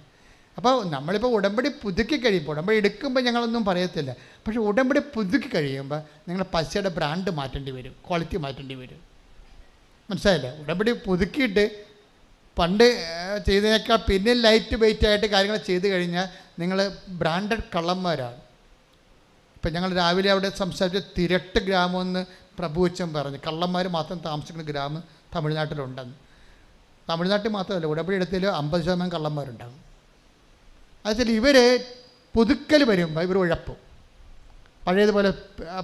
അപ്പോൾ നമ്മളിപ്പോൾ ഉടമ്പടി പുതുക്കി കഴിയുമ്പോൾ, ഉടമ്പടി എടുക്കുമ്പോൾ ഞങ്ങളൊന്നും പറയത്തില്ല, പക്ഷേ ഉടമ്പടി പുതുക്കി കഴിയുമ്പോൾ നിങ്ങൾ പശയുടെ ബ്രാൻഡ് മാറ്റേണ്ടി വരും, ക്വാളിറ്റി മാറ്റേണ്ടി വരും. മനസ്സിലായില്ലേ? ഉടമ്പടി പുതുക്കിയിട്ട് പണ്ട് ചെയ്തതിനേക്കാൾ പിന്നെ ലൈറ്റ് വെയിറ്റ് ആയിട്ട് കാര്യങ്ങൾ ചെയ്ത് കഴിഞ്ഞാൽ നിങ്ങൾ ബ്രാൻഡഡ് കള്ളന്മാരാണ്. ഇപ്പം ഞങ്ങൾ രാവിലെ അവിടെ സംസാരിച്ച തിരട്ട് ഗ്രാമമെന്ന് പ്രഭുവച്ചൻ പറഞ്ഞു. കള്ളന്മാർ മാത്രം താമസിക്കുന്ന ഗ്രാമം തമിഴ്നാട്ടിലുണ്ടെന്ന്. തമിഴ്നാട്ടിൽ മാത്രമല്ല, ഉടമ്പടി എടുത്തതിൽ 50% കള്ളന്മാരുണ്ടാകും. അതുവെച്ചാൽ ഇവർ പുതുക്കൽ വരുമ്പോൾ ഇവർ ഉഴപ്പും.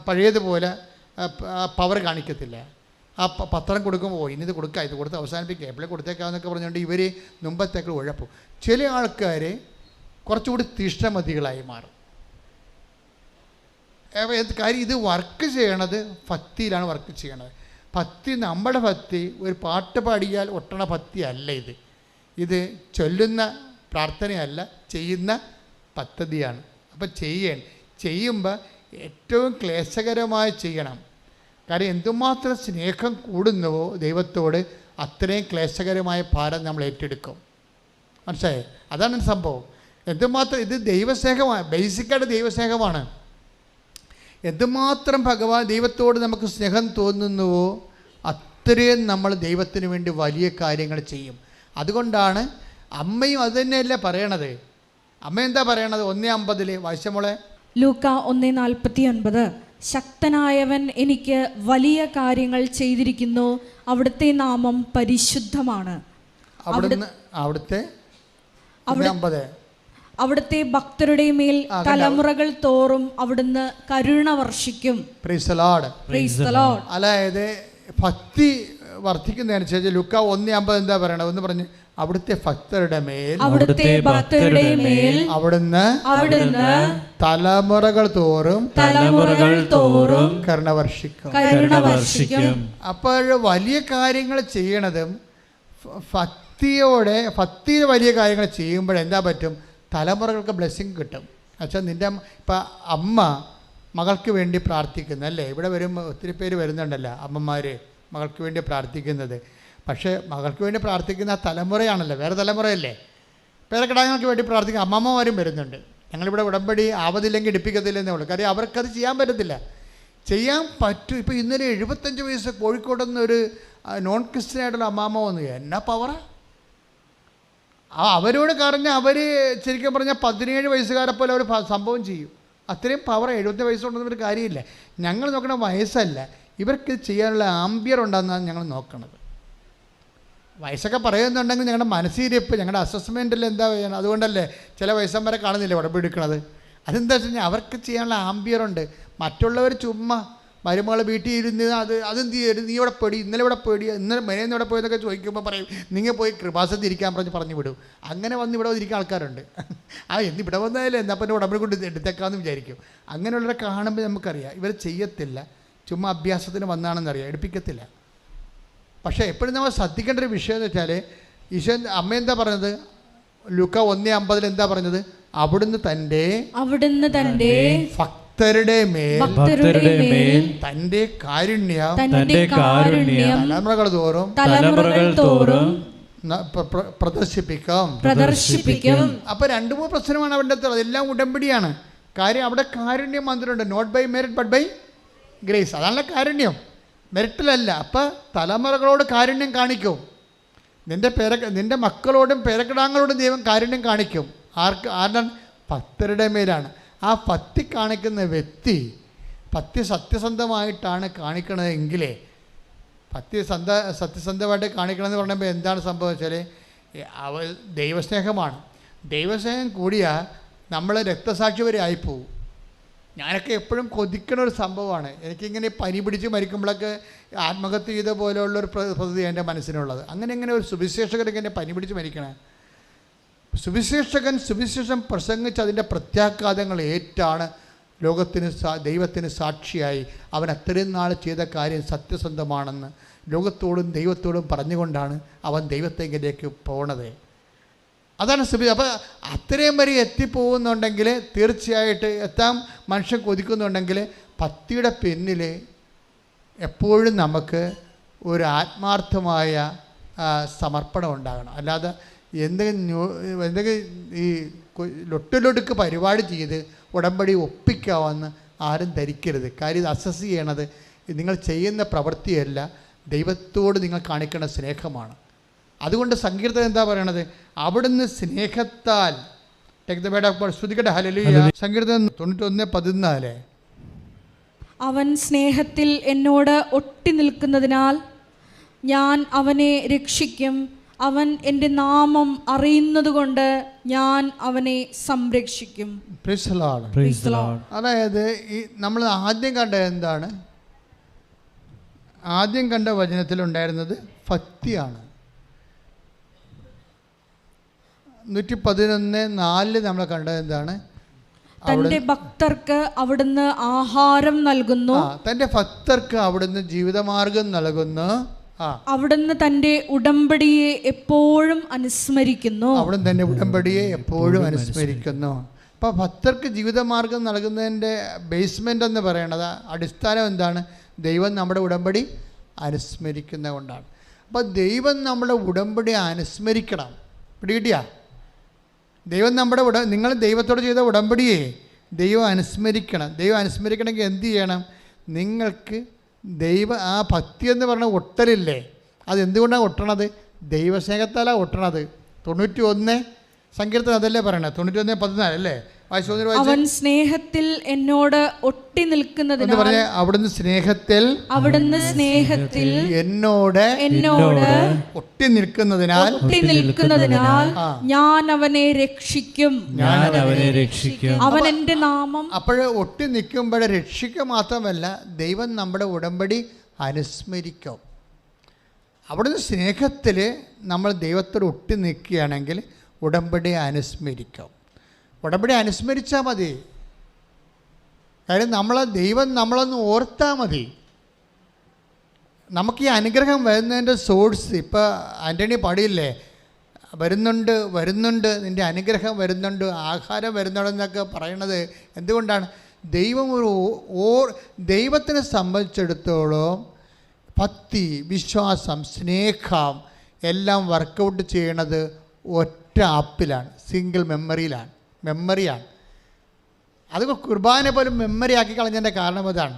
പഴയതുപോലെ പവർ കാണിക്കത്തില്ല. ആ പത്രം കൊടുക്കുമ്പോൾ ഇനി ഇത് കൊടുക്കുക, ഇത് കൊടുത്ത് അവസാനിപ്പിക്കുക, എപ്പോഴും കൊടുത്തേക്കാന്നൊക്കെ പറഞ്ഞുകൊണ്ട് ഇവർ മുമ്പത്തേക്ക് ഉഴപ്പും. ചില ആൾക്കാർ കുറച്ചുകൂടി തീഷ്ണമതികളായി മാറും. കാര്യം ഇത് വർക്ക് ചെയ്യണത് ഭക്തിയിലാണ് വർക്ക് ചെയ്യണത്. ഭക്തി, നമ്മുടെ ഭക്തി ഒരു പാട്ട് പാടിയാൽ ഒട്ടണ ഭക്തി അല്ല ഇത്. ഇത് ചൊല്ലുന്ന പ്രാർത്ഥനയല്ല, ചെയ്യുന്ന പദ്ധതിയാണ്. അപ്പം ചെയ്യുമ്പോൾ ഏറ്റവും ക്ലേശകരമായി ചെയ്യണം. കാര്യം എന്തുമാത്രം സ്നേഹം കൂടുന്നുവോ ദൈവത്തോട്, അത്രയും ക്ലേശകരമായ ഭാരം നമ്മൾ ഏറ്റെടുക്കും. മനസ്സിലായേ? അതാണ് സംഭവം. എന്തുമാത്രം ഇത് ദൈവസ്നേഹമാണ്, ബേസിക്കായിട്ട് ദൈവസ്നേഹമാണ്. എന്തുമാത്രം ദൈവത്തോട് നമുക്ക് സ്നേഹം തോന്നുന്നുവോ അത്രയും നമ്മൾ ദൈവത്തിന് വേണ്ടി വലിയ കാര്യങ്ങൾ ചെയ്യും. അതുകൊണ്ടാണ് അമ്മയും അത് തന്നെയല്ലേ പറയണത്. അമ്മ എന്താ പറയണത്? 1:50 വായിച്ചമോളെ. ലൂക്ക 1:49. ശക്തനായവൻ എനിക്ക് വലിയ കാര്യങ്ങൾ ചെയ്തിരിക്കുന്നു, അവിടുത്തെ നാമം പരിശുദ്ധമാണ്. അവിടുത്തെ ഭക്തരുടെ മേൽ തലമുറകൾ തോറും അവിടുന്ന് കരുണ വർഷിക്കും. അതായത് ഭക്തി വർദ്ധിക്കുന്നതനുസരിച്ച് ലൂക്ക 1:50 എന്താ പറയണത്? ഒന്ന് പറഞ്ഞ്, അവിടുത്തെ ഭക്തരുടെ മേൽ അവിടുന്ന് തലമുറകൾ തോറും കരുണ വർഷിക്കും. അപ്പോൾ വലിയ കാര്യങ്ങൾ ചെയ്യണതും ഭക്തിയിൽ വലിയ കാര്യങ്ങൾ ചെയ്യുമ്പോഴെന്താ പറ്റും? തലമുറകൾക്ക് ബ്ലെസ്സിങ് കിട്ടും. എന്നുവെച്ചാൽ നിൻ്റെ ഇപ്പം അമ്മ മകൾക്ക് വേണ്ടി പ്രാർത്ഥിക്കുന്നല്ലേ? ഇവിടെ വരുമ്പോൾ ഒത്തിരി പേര് വരുന്നുണ്ടല്ലോ, അമ്മമാർ മകൾക്ക് വേണ്ടി പ്രാർത്ഥിക്കുന്നത്. പക്ഷേ മകൾക്ക് വേണ്ടി പ്രാർത്ഥിക്കുന്ന തലമുറയാണല്ലോ, വേറെ തലമുറയല്ലേ. പേരക്കിടാങ്ങൾക്ക് വേണ്ടി പ്രാർത്ഥിക്കുന്ന അമ്മമ്മമാരും വരുന്നുണ്ട്. ഞങ്ങളിവിടെ ഉടമ്പടി ആവതില്ലെങ്കിൽ എടുപ്പിക്കത്തില്ലെന്നേ ഉള്ളൂ. കാര്യം അവർക്കത് ചെയ്യാൻ പറ്റത്തില്ല. ചെയ്യാൻ പറ്റും. ഇപ്പോൾ ഇന്നലെ 75 വയസ്സ് കോഴിക്കോട് നിന്നൊരു നോൺ ക്രിസ്ത്യനായിട്ടുള്ള അമ്മാമ്മ വന്നു. എന്നാ പവറാ! അവരോട് പറഞ്ഞാൽ അവർ ശരിക്കും പറഞ്ഞാൽ 17 വയസ്സുകാരെ പോലെ അവർ സംഭവം ചെയ്യും. അത്രയും പവർ. 70 വയസ്സുണ്ടെന്ന് ഒരു കാര്യമില്ല. ഞങ്ങൾ നോക്കണ വയസ്സല്ല, ഇവർക്ക് ചെയ്യാനുള്ള ആംബിയർ ഉണ്ടെന്നാണ് ഞങ്ങൾ നോക്കണത്. വയസ്സൊക്കെ പറയുന്നുണ്ടെങ്കിൽ ഞങ്ങളുടെ മനസ്സിരിപ്പ്, ഞങ്ങളുടെ അസസ്മെൻറ്റിൽ എന്താ ചെയ്യണം. അതുകൊണ്ടല്ലേ ചില വയസ്സന്മാരെ കാണുന്നില്ല ഉടമ്പെടുക്കണത്. അതെന്താ വെച്ച് കഴിഞ്ഞാൽ അവർക്ക് ചെയ്യാനുള്ള ആംബിയറുണ്ട്. മറ്റുള്ളവർ ചുമ്മാ മരുമകളെ വീട്ടിൽ ഇരുന്ന് അതെന്ത് ചെയ്യരുത്, നീ ഇവിടെ പേടി, ഇന്നലെ ഇവിടെ പേടി, ഇന്നലെ മെനയെന്ന് ഇവിടെ പോയെന്നൊക്കെ ചോദിക്കുമ്പോൾ പറയും നിങ്ങൾ പോയി കൃപാസനത്തിൽ ഇരിക്കാൻ പറഞ്ഞു വിടും. അങ്ങനെ വന്ന് ഇവിടെ ഇരിക്കുന്ന ആൾക്കാരുണ്ട്. ഇവിടെ വന്നാലേ എന്നാൽ പിന്നെ ഉടമ്പടി കൊണ്ട് എടുത്തേക്കാമെന്ന് വിചാരിക്കും. അങ്ങനെയുള്ളവരെ കാണുമ്പോൾ നമുക്കറിയാം ഇവർ ചെയ്യത്തില്ല, ചുമ്മാ അഭ്യാസത്തിന് വന്നാണെന്നറിയാം, എടുപ്പിക്കത്തില്ല. പക്ഷേ എപ്പോഴും നമ്മൾ ശ്രദ്ധിക്കേണ്ട ഒരു വിഷയം എന്ന് വെച്ചാൽ, ഈശോ അമ്മ എന്താ പറഞ്ഞത്? ലൂക്ക 1:50 എന്താ പറഞ്ഞത്? അവിടുന്ന് തൻ്റെ ഭക്തരുടെ മേൽ തൻ്റെ കാരുണ്യം തലമുറകൾ തോറും പ്രദർശിപ്പിക്കും. അപ്പൊ 2-3 പ്രശ്നമാണ് അവിടെ. അതെല്ലാം ഉടമ്പടിയാണ്. കാര്യം അവിടെ കാരുണ്യം മന്ത്രമുണ്ട്. Not by merit but by grace. അതാണല്ലോ കാരുണ്യം, മെറിറ്റിലല്ല. അപ്പം തലമുറകളോട് കാരുണ്യം കാണിക്കും. നിന്റെ മക്കളോടും പേരക്കിടാങ്ങളോടും ദൈവം കാരുണ്യം കാണിക്കും. ആരുടെ? ഭക്തരുടെ മേലാണ്. ആ ഭക്തി കാണിക്കുന്ന വ്യക്തി ഭക്തി സത്യസന്ധമായിട്ടാണ് കാണിക്കണതെങ്കിലേ, സത്യസന്ധമായിട്ട് കാണിക്കണമെന്ന് പറയുമ്പോൾ എന്താണ് സംഭവം വെച്ചാൽ, ദൈവസ്നേഹമാണ്. ദൈവസ്നേഹം കൂടിയാൽ നമ്മൾ രക്തസാക്ഷി വരെ ആയിപ്പോവും. ഞാനൊക്കെ എപ്പോഴും കൊതിക്കണ ഒരു സംഭവമാണ്. എനിക്കിങ്ങനെ പനി പിടിച്ച് മരിക്കുമ്പോഴൊക്കെ ആത്മഹത്യ ചെയ്ത പോലെയുള്ളൊരു പദ്ധതി എൻ്റെ മനസ്സിനുള്ളത്. അങ്ങനെ ഒരു സുവിശേഷകരൊക്കെ എന്നെ പനി പിടിച്ച് മരിക്കണേ. സുവിശേഷം പ്രസംഗിച്ച് അതിൻ്റെ പ്രത്യാഘാതങ്ങൾ ഏറ്റാണ് ദൈവത്തിന് സാക്ഷിയായി അവൻ അത്രയും നാൾ ചെയ്ത കാര്യം സത്യസന്ധമാണെന്ന് ലോകത്തോടും ദൈവത്തോടും പറഞ്ഞുകൊണ്ടാണ് അവൻ ദൈവത്തെങ്കിലേക്ക് പോണത്. അതാണ് അപ്പോൾ അത്രയും വരെ എത്തിപ്പോകുന്നുണ്ടെങ്കിൽ, തീർച്ചയായിട്ട് എത്താൻ മനുഷ്യൻ കൊതിക്കുന്നുണ്ടെങ്കിൽ, ഭക്തിയുടെ പിന്നിൽ എപ്പോഴും നമുക്ക് ഒരു ആത്മാർത്ഥമായ സമർപ്പണം ഉണ്ടാകണം. അല്ലാതെ എന്തെങ്കിലും ഈ ലൊട്ടിലൊടുക്ക് പരിപാടി ചെയ്ത് ഉടമ്പടി ഒപ്പിക്കാമെന്ന് ആരും ധരിക്കരുത്. കാര്യം ഇത് അസസ് ചെയ്യണത് നിങ്ങൾ ചെയ്യുന്ന പ്രവൃത്തിയല്ല, ദൈവത്തോട് നിങ്ങൾ കാണിക്കേണ്ട സ്നേഹമാണ്. അതുകൊണ്ട് സങ്കീർത്തനം എന്താ പറയണത്? അവിടുന്ന് സ്നേഹത്താൽ ശ്രുതികട്ടെ ഹല്ലേലൂയ. സങ്കീർത്തനം 91:14 അവൻ സ്നേഹത്തിൽ എന്നോട് ഒട്ടി നിൽക്കുന്നതിനാൽ ഞാൻ അവനെ രക്ഷിക്കും. അവൻ എൻ്റെ നാമം അറിയുന്നതുകൊണ്ട് ഞാൻ അവനെ സംരക്ഷിക്കും. അതായത് ഈ നമ്മൾ ആദ്യം കണ്ട എന്താണ്? ആദ്യം കണ്ട വചനത്തിലുണ്ടായിരുന്നത് ഭക്തിയാണ്. 111:4 നമ്മൾ കണ്ടത് എന്താണ്? തന്റെ ഭക്തർക്ക് അവിടുന്ന് ആഹാരം നൽകുന്നു. തന്റെ ഭക്തർക്ക് അവിടുന്ന് ജീവിതമാർഗം നൽകുന്നു. അവിടുന്ന് തന്റെ ഉടമ്പടിയെ എപ്പോഴും അനുസ്മരിക്കുന്നു. അവിടുന്ന് തന്റെ ഉടമ്പടിയെ എപ്പോഴും അനുസ്മരിക്കുന്നു. അപ്പോൾ ഭക്തർക്ക് ജീവിതമാർഗം നൽകുന്നതിൻ്റെ ബേസ്മെൻ്റ് എന്ന് പറയണത്, അടിസ്ഥാനം എന്താണ്? ദൈവം നമ്മുടെ ഉടമ്പടി അനുസ്മരിക്കുന്നത് കൊണ്ടാണ്. അപ്പോൾ ദൈവം നമ്മുടെ ഉടമ്പടി അനുസ്മരിക്കണം. പിടികിട്ടിയ? ദൈവം നമ്മുടെ നിങ്ങൾ ദൈവത്തോട് ചെയ്ത ഉടമ്പടിയെ ദൈവം അനുസ്മരിക്കണം. ദൈവം അനുസ്മരിക്കണമെങ്കിൽ എന്ത് ചെയ്യണം? നിങ്ങൾക്ക് ആ ഭക്തി എന്ന് പറഞ്ഞ ഒട്ടലില്ലേ, അതെന്തുകൊണ്ടാണ് ഒട്ടണത്? ദൈവസ്നേഹത്താലാണ് ഒട്ടണത്. 91 സങ്കീർത്തനം അതല്ലേ പറയണത്? 91:14 അല്ലേ? അവൻ സ്നേഹത്തിൽ എന്നോട് ഒട്ടി നിൽക്കുന്നതിനാൽ, അവിടുന്ന് സ്നേഹത്തിൽ എന്നോട് ഒട്ടി നിൽക്കുന്നതിനാൽ ഞാൻ അവനെ രക്ഷിക്കും. അവൻ എൻ്റെ നാമം. അപ്പോഴേ ഒട്ടി നിൽക്കുമ്പോഴേ രക്ഷിക്കുക മാത്രമല്ല, ദൈവം നമ്മുടെ ഉടമ്പടി അനുസ്മരിക്കും. അവിടുന്ന് സ്നേഹത്തിൽ നമ്മൾ ദൈവത്തോട് ഒട്ടി നിൽക്കുകയാണെങ്കിൽ ഉടമ്പടി അനുസ്മരിക്കും. ഉടമ്പടി അനുസ്മരിച്ചാൽ മതി. കാര്യം ദൈവം നമ്മളൊന്ന് ഓർത്താൽ മതി. നമുക്ക് ഈ അനുഗ്രഹം വരുന്നതിൻ്റെ സോഴ്സ്, ഇപ്പോൾ ആൻ്റണി പാടിയില്ലേ, വരുന്നുണ്ട് നിൻ്റെ അനുഗ്രഹം വരുന്നുണ്ട്, ആഹാരം വരുന്നുണ്ടെന്നൊക്കെ പറയണത് എന്തുകൊണ്ടാണ്? ദൈവത്തിനെ സംബന്ധിച്ചിടത്തോളം ഭക്തി, വിശ്വാസം, സ്നേഹം എല്ലാം വർക്കൗട്ട് ചെയ്യണത് ഒറ്റ ആപ്പിലാണ്, സിംഗിൾ മെമ്മറിയാണ്. അത് കുർബാന പോലും മെമ്മറി ആക്കി കളഞ്ഞതിൻ്റെ കാരണം അതാണ്.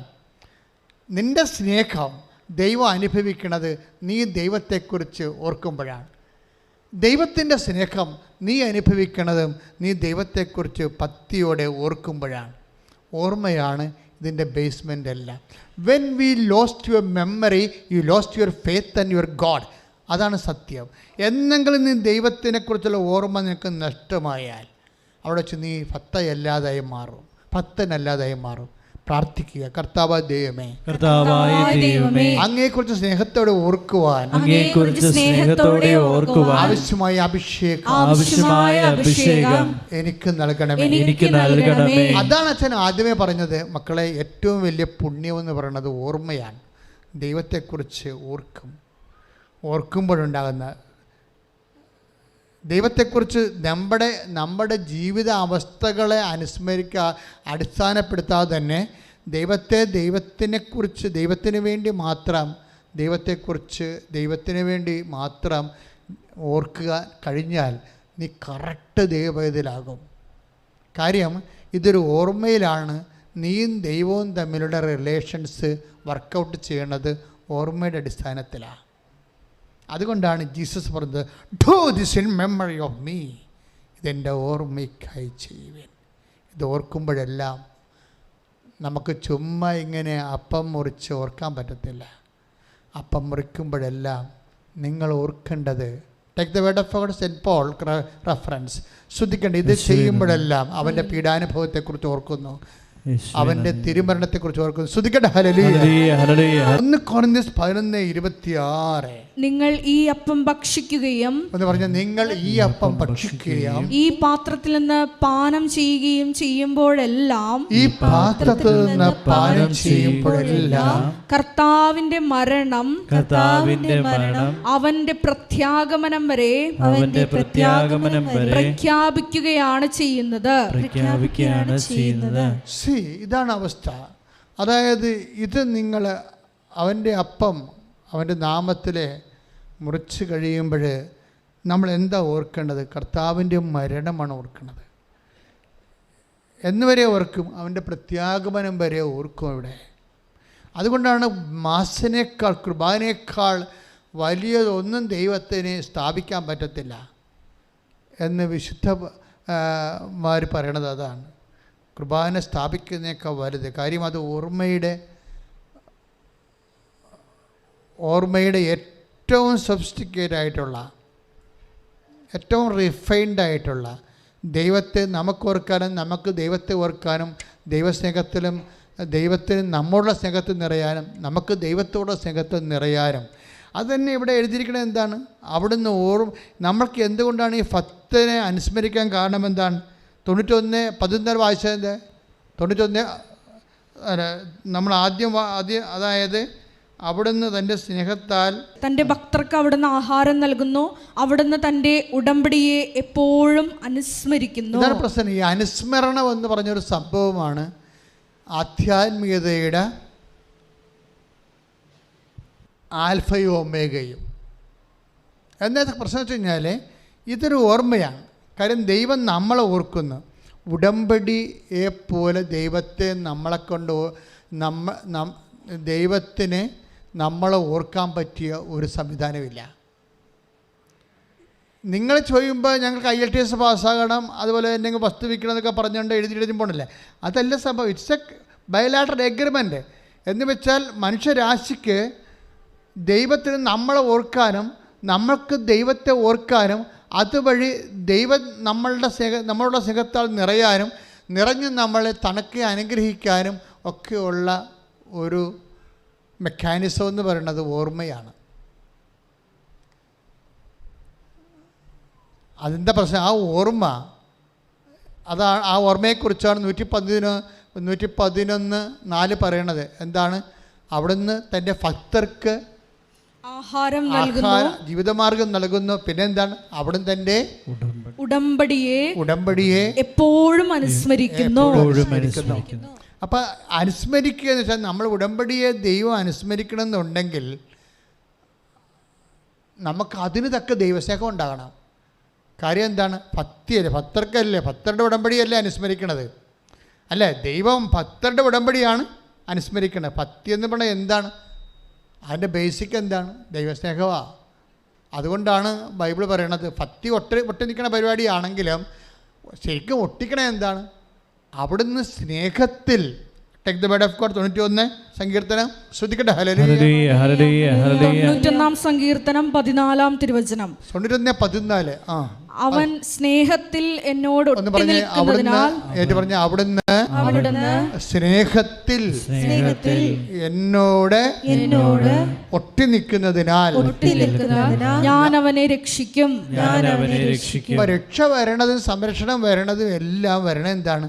നിൻ്റെ സ്നേഹം ദൈവം അനുഭവിക്കുന്നത് നീ ദൈവത്തെക്കുറിച്ച് ഓർക്കുമ്പോഴാണ്. ദൈവത്തിൻ്റെ സ്നേഹം നീ അനുഭവിക്കുന്നതും നീ ദൈവത്തെക്കുറിച്ച് ഭക്തിയോടെ ഓർക്കുമ്പോഴാണ്. ഓർമ്മയാണ് ഇതിൻ്റെ ബേസ്മെൻ്റ് എല്ലാം. When we lost your memory, you lost your faith and your God. അതാണ് സത്യം. എന്നെങ്കിലും നീ ദൈവത്തിനെക്കുറിച്ചുള്ള ഓർമ്മ നിനക്ക് നഷ്ടമായാൽ അവിടെ വെച്ച് നീ ഭക്തയല്ലാതായി മാറും, ഭക്തനല്ലാതായി മാറും. പ്രാർത്ഥിക്കുക, കർത്താവായ ദൈവമേ, അങ്ങയെക്കുറിച്ച് സ്നേഹത്തോടെ ഓർക്കുവാൻ, ആവശ്യമായ അഭിഷേകം എനിക്ക് നൽകണമേ. അതാണ് അച്ഛൻ ആദ്യമേ പറഞ്ഞത്. മക്കളെ, ഏറ്റവും വലിയ പുണ്യമെന്ന് പറയുന്നത് ഓർമ്മയാണ്. ദൈവത്തെക്കുറിച്ച് ഓർക്കുമ്പോഴുണ്ടാകുന്ന ദൈവത്തെക്കുറിച്ച് നമ്മുടെ ജീവിത അവസ്ഥകളെ അടിസ്ഥാനപ്പെടുത്താതെ തന്നെ ദൈവത്തിന് വേണ്ടി മാത്രം ഓർക്കുക കഴിഞ്ഞാൽ നീ കറക്റ്റ് ദൈവപൈതലാകും. കാര്യം ഇതൊരു ഓർമ്മയിലാണ് നീയും ദൈവവും തമ്മിലുള്ള റിലേഷൻസ് വർക്കൗട്ട് ചെയ്യണത്. ഓർമ്മയുടെ അടിസ്ഥാനത്തിലാണ്. അതുകൊണ്ടാണ് ജീസസ് പറഞ്ഞത്, do this in memory of me. ഇതെൻ്റെ ഓർമ്മയ്ക്കായി ചെയ്യുവേൻ. ഇത് ഓർക്കുമ്പോഴെല്ലാം നമുക്ക് ചുമ്മാ ഇങ്ങനെ അപ്പം മുറിച്ച് ഓർക്കാൻ പറ്റത്തില്ല. അപ്പം മുറിക്കുമ്പോഴെല്ലാം നിങ്ങൾ ഓർക്കേണ്ടത്, take the word of God, saint Paul reference, ശ്രദ്ധിക്കേണ്ടത് ഇത് ചെയ്യുമ്പോഴെല്ലാം അവൻ്റെ പീഡാനുഭവത്തെക്കുറിച്ച് ഓർക്കുന്നു, അവൻ്റെ തിരുമരണത്തെക്കുറിച്ച് ഓർക്കുന്നു. ശ്രദ്ധിക്കട്ടെ. ഹല്ലേലൂയ. 1 കൊരിന്ത്യർ 11:26. നിങ്ങൾ ഈ അപ്പം ഭക്ഷിക്കുകയും എന്ന് പറഞ്ഞാൽ നിങ്ങൾ ഈ അപ്പം ഭക്ഷിക്കുകയും ഈ പാത്രത്തിൽ നിന്ന് പാനം ചെയ്യുകയും ചെയ്യുമ്പോഴെല്ലാം കർത്താവിന്റെ മരണം അവന്റെ പ്രത്യാഗമനം വരെ പ്രഖ്യാപിക്കുകയാണ് ചെയ്യുന്നത്. ഇതാണ് അവസ്ഥ. അതായത് ഇത് നിങ്ങൾ അവൻ്റെ അപ്പം അവൻ്റെ നാമത്തിലെ മുറിച്ച് കഴിയുമ്പോൾ നമ്മൾ എന്താ ഓർക്കേണ്ടത്? കർത്താവിൻ്റെ മരണമാണ് ഓർക്കുന്നത്. എന്നുവരെ ഓർക്കും? അവൻ്റെ പ്രത്യാഗമനം വരെ ഓർക്കും ഇവിടെ. അതുകൊണ്ടാണ് മാസിനേക്കാൾ കുർബാനയേക്കാൾ വലിയതൊന്നും ദൈവത്തിന് സ്ഥാപിക്കാൻ പറ്റത്തില്ല എന്ന് വിശുദ്ധമാർ പറയണത്. അതാണ് കുർബാന സ്ഥാപിക്കുന്നതിനേക്കാൾ വലുത്. കാര്യം അത് ഓർമ്മയുടെ ഏറ്റവും സൊഫിസ്റ്റിക്കേറ്റഡ് ആയിട്ടുള്ള, ഏറ്റവും റിഫൈൻഡ് ആയിട്ടുള്ള, ദൈവത്തെ നമുക്ക് ഓർക്കാനും നമുക്ക് ദൈവത്തെ ഓർക്കാനും ദൈവസ്നേഹത്തിലും ദൈവത്തിന് നമ്മളുടെ സ്നേഹത്തിൽ നിറയാനും നമുക്ക് ദൈവത്തോടെ സ്നേഹത്തിൽ നിറയാനും. അത് തന്നെ ഇവിടെ എഴുതിയിരിക്കുന്നത് എന്താണ്? അവിടുന്ന് നമ്മൾക്ക് എന്തുകൊണ്ടാണ് ഈ ഭക്തനെ അനുസ്മരിക്കാൻ കാരണം എന്താണ്? 91:11 വായിച്ചത് 91 നമ്മൾ ആദ്യം അതായത് അവിടുന്ന് തൻ്റെ സ്നേഹത്താൽ തൻ്റെ ഭക്തർക്ക് അവിടുന്ന് ആഹാരം നൽകുന്നു, അവിടുന്ന് തൻ്റെ ഉടമ്പടിയെ എപ്പോഴും അനുസ്മരിക്കുന്നു. ഇതാണ് പ്രശ്നം. ഈ അനുസ്മരണം എന്ന് പറഞ്ഞൊരു സംഭവമാണ് ആധ്യാത്മികതയുടെ ആൽഫയും ഒമേഗയും. എന്താ പ്രശ്നം വെച്ച് കഴിഞ്ഞാൽ ഇതൊരു ഓർമ്മയാണ്. കാര്യം ദൈവം നമ്മളെ ഓർക്കുന്നു. ഉടമ്പടിയെ പോലെ ദൈവത്തെ ദൈവത്തിന് നമ്മളെ ഓർക്കാൻ പറ്റിയ ഒരു സംവിധാനമില്ല. നിങ്ങൾ ചോദിക്കുമ്പോൾ ഞങ്ങൾക്ക് IELTS പാസ്സാകണം, അതുപോലെ എന്തെങ്കിലും വസ്തു വിൽക്കണം എന്നൊക്കെ പറഞ്ഞുകൊണ്ട് എഴുതിപ്പോണ്ടല്ലേ, അതല്ല സംഭവം. It's A bilateral agreement. എന്ന് വെച്ചാൽ മനുഷ്യരാശിക്ക് ദൈവത്തിന് നമ്മളെ ഓർക്കാനും നമ്മൾക്ക് ദൈവത്തെ ഓർക്കാനും അതുവഴി ദൈവം നമ്മളുടെ സ്നേഹത്താൽ നിറയാനും നിറഞ്ഞ് നമ്മളെ തണുക്കെ അനുഗ്രഹിക്കാനും ഒക്കെയുള്ള ഒരു മെക്കാനിസം എന്ന് പറയുന്നത് ഓർമ്മയാണ്. അതിൻ്റെ പ്രശ്നം ആ ഓർമ്മ, അതാണ് ആ ഓർമ്മയെക്കുറിച്ചാണ് 111:4 പറയണത്. എന്താണ്? അവിടുന്ന് തൻ്റെ ഭക്തർക്ക് ആഹാരം ജീവിതമാർഗം നൽകുന്നു. പിന്നെ എന്താണ്? അവിടുന്ന് തൻ്റെ ഉടമ്പടിയെ എപ്പോഴും അനുസ്മരിക്കുന്നു. അപ്പം അനുസ്മരിക്കുക എന്ന് വെച്ചാൽ നമ്മൾ ഉടമ്പടിയെ ദൈവം അനുസ്മരിക്കണമെന്നുണ്ടെങ്കിൽ നമുക്ക് അതിന് തക്ക ദൈവസ്നേഹം ഉണ്ടാകണം. കാര്യം എന്താണ്? ഭക്തിയല്ലേ, ഭക്തർക്കല്ലേ, ഭക്തരുടെ ഉടമ്പടിയല്ലേ അനുസ്മരിക്കണത്, അല്ലേ? ദൈവം ഭക്തരുടെ ഉടമ്പടിയാണ് അനുസ്മരിക്കണം. ഭക്തി എന്ന് പറഞ്ഞാൽ എന്താണ്? അതിൻ്റെ ബേസിക് എന്താണ്? ദൈവസ്നേഹമാണ്. അതുകൊണ്ടാണ് ബൈബിൾ പറയണത് ഭക്തി ഒട്ടി നിൽക്കുന്ന പരിപാടിയാണെങ്കിലും ശരിക്കും ഒട്ടിക്കണേ എന്താണ്? അവിടുന്ന് സ്നേഹത്തിൽ. Take the word of God. 91 സങ്കീർത്തനം ശ്രദ്ധിക്കട്ടെ. ഹല്ലേലൂയ ഹല്ലേലൂയ ഹല്ലേലൂയ. 91 സങ്കീർത്തനം 14 തിരുവചനം. 91:14. അവൻ സ്നേഹത്തിൽ എന്നോട് ഒന്ന് ഒട്ടി പറഞ്ഞ് നിൽക്കുന്നതിനാൽ അവിടുന്ന് സ്നേഹത്തിൽ എന്നോട് ഒട്ടി നിൽക്കുന്നതിനാൽ ഞാൻ അവനെ രക്ഷിക്കും. രക്ഷ വരണതും സംരക്ഷണം വരണതും എല്ലാം വരണത് എന്താണ്?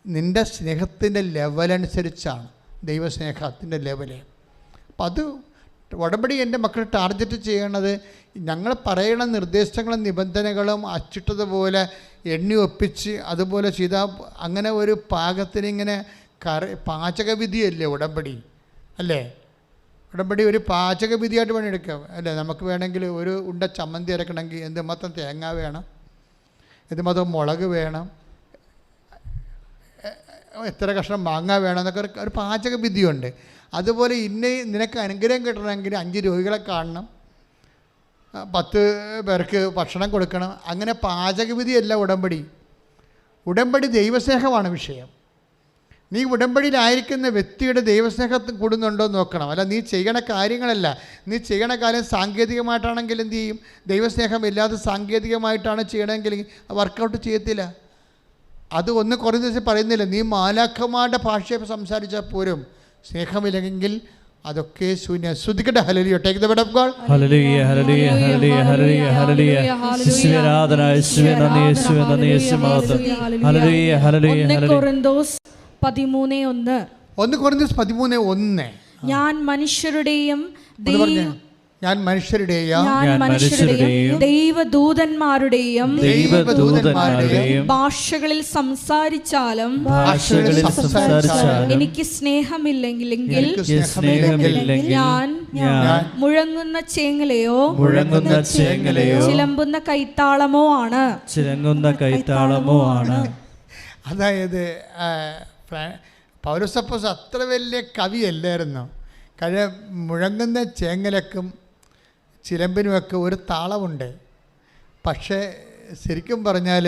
നിൻ്റെ സ്നേഹത്തിൻ്റെ ലെവലനുസരിച്ചാണ്. ദൈവസ്നേഹത്തിൻ്റെ ലെവല്. അപ്പം അത് ഉടമ്പടി എൻ്റെ മക്കൾ ടാർഗറ്റ് ചെയ്യണത് ഞങ്ങൾ പറയുന്ന നിർദ്ദേശങ്ങളും നിബന്ധനകളും അച്ചിട്ടതുപോലെ എണ്ണി ഒപ്പിച്ച് അതുപോലെ ചെയ്താൽ അങ്ങനെ ഒരു പാകത്തിനിങ്ങനെ പാചകവിധിയല്ലേ ഉടമ്പടി, അല്ലേ? ഉടമ്പടി ഒരു പാചകവിധിയായിട്ട് പണിയെടുക്കാം, അല്ലേ? നമുക്ക് വേണമെങ്കിൽ ഒരു ഉണ്ട ചമ്മന്തി അരക്കണമെങ്കിൽ എന്തുമാത്രം തേങ്ങ വേണം, എന്തുമാത്രം മുളക് വേണം, എത്ര കഷ്ണം മാങ്ങ വേണം എന്നൊക്കെ ഒരു പാചകവിധിയുണ്ട്. അതുപോലെ നിനക്ക് അനുഗ്രഹം കിട്ടണമെങ്കിൽ 5 രോഗികളെ കാണണം, 10 പേർക്ക് ഭക്ഷണം കൊടുക്കണം. അങ്ങനെ പാചകവിധിയല്ല ഉടമ്പടി. ഉടമ്പടി ദൈവസ്നേഹമാണ് വിഷയം. നീ ഉടമ്പടിയിലായിരിക്കുന്ന വ്യക്തിയുടെ ദൈവസ്നേഹം കൂടുന്നുണ്ടോ എന്ന് നോക്കണം. അല്ല നീ ചെയ്യണ കാര്യങ്ങളല്ല. നീ ചെയ്യണ കാര്യം സാങ്കേതികമായിട്ടാണെങ്കിൽ എന്ത് ചെയ്യും? ദൈവസ്നേഹം ഇല്ലാതെ സാങ്കേതികമായിട്ടാണ് ചെയ്യണമെങ്കിൽ വർക്കൗട്ട് ചെയ്യത്തില്ല. അത് ഒന്ന് കുറേ ദിവസം പറയുന്നില്ല. നീ മാലാഖമാരുടെ ഭാഷയെ സംസാരിച്ചാൽ പോലും സ്നേഹമില്ലെങ്കിൽ അതൊക്കെ ശൂന്യം. ശ്രദ്ധിക്കട്ടെ. ഹല്ലേലൂയ. Take the word of God. ഹല്ലേലൂയ ഹല്ലേലൂയ ഹല്ലേലൂയ ഹല്ലേലൂയ ഹല്ലേലൂയ. യേശുവേ ആരാധന, യേശുവേ നന്ദി, യേശുവേ നന്ദി, യേശുവേ മഹത്വം. ഹല്ലേലൂയ ഹല്ലേലൂയ ഹല്ലേലൂയ. 1 കൊരിന്തോസ് 13:1. 1 കൊരിന്തോസ് 13:1. ഞാൻ മനുഷ്യരുടെയും ദൈവദൂതന്മാരുടെയും ഭാഷകളിൽ സംസാരിച്ചാലും എനിക്ക് സ്നേഹമില്ലെങ്കിൽ ഞാൻ മുഴങ്ങുന്ന ചേങ്ങലയോ ചിലമ്പുന്ന കൈത്താളമോ ആണ്. അതായത് പൗലോസപ്പോസ് അത്ര വലിയ കവിയല്ലായിരുന്നു. കാര്യം മുഴങ്ങുന്ന ചേങ്ങലക്കും ചിലമ്പിനുമൊക്കെ ഒരു താളമുണ്ട്. പക്ഷേ ശരിക്കും പറഞ്ഞാൽ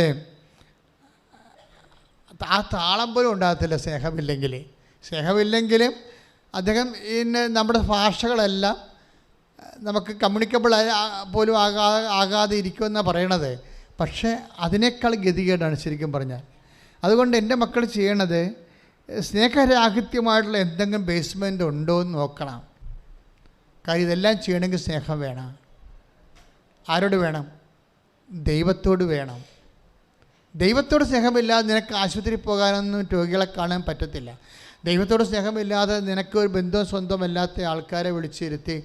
ആ താളം പോലും ഉണ്ടാകത്തില്ല സ്നേഹമില്ലെങ്കിലും അദ്ദേഹം നമ്മുടെ ഭാഷകളെല്ലാം നമുക്ക് കമ്മ്യൂണിക്കബിൾ പോലും ആകാതെ ഇരിക്കുമെന്നാണ് പറയണത്. പക്ഷേ അതിനേക്കാൾ ഗതികേടാണ് ശരിക്കും പറഞ്ഞാൽ. അതുകൊണ്ട് എൻ്റെ മക്കൾ ചെയ്യണത് സ്നേഹരാഹിത്യമായിട്ടുള്ള എന്തെങ്കിലും ബേസ്മെൻ്റ് ഉണ്ടോ എന്ന് നോക്കണം. കാര്യം ഇതെല്ലാം ചെയ്യണമെങ്കിൽ സ്നേഹം വേണം. ആരോട് വേണം? ദൈവത്തോട് വേണം. ദൈവത്തോട് സ്നേഹമില്ലാതെ നിനക്ക് ആശുപത്രി പോകാനൊന്നും രോഗികളെ കാണാൻ പറ്റത്തില്ല. ദൈവത്തോട് സ്നേഹമില്ലാതെ നിനക്ക് ഒരു ബന്ധവും സ്വന്തമല്ലാത്ത ആൾക്കാരെ വിളിച്ചിരുത്തി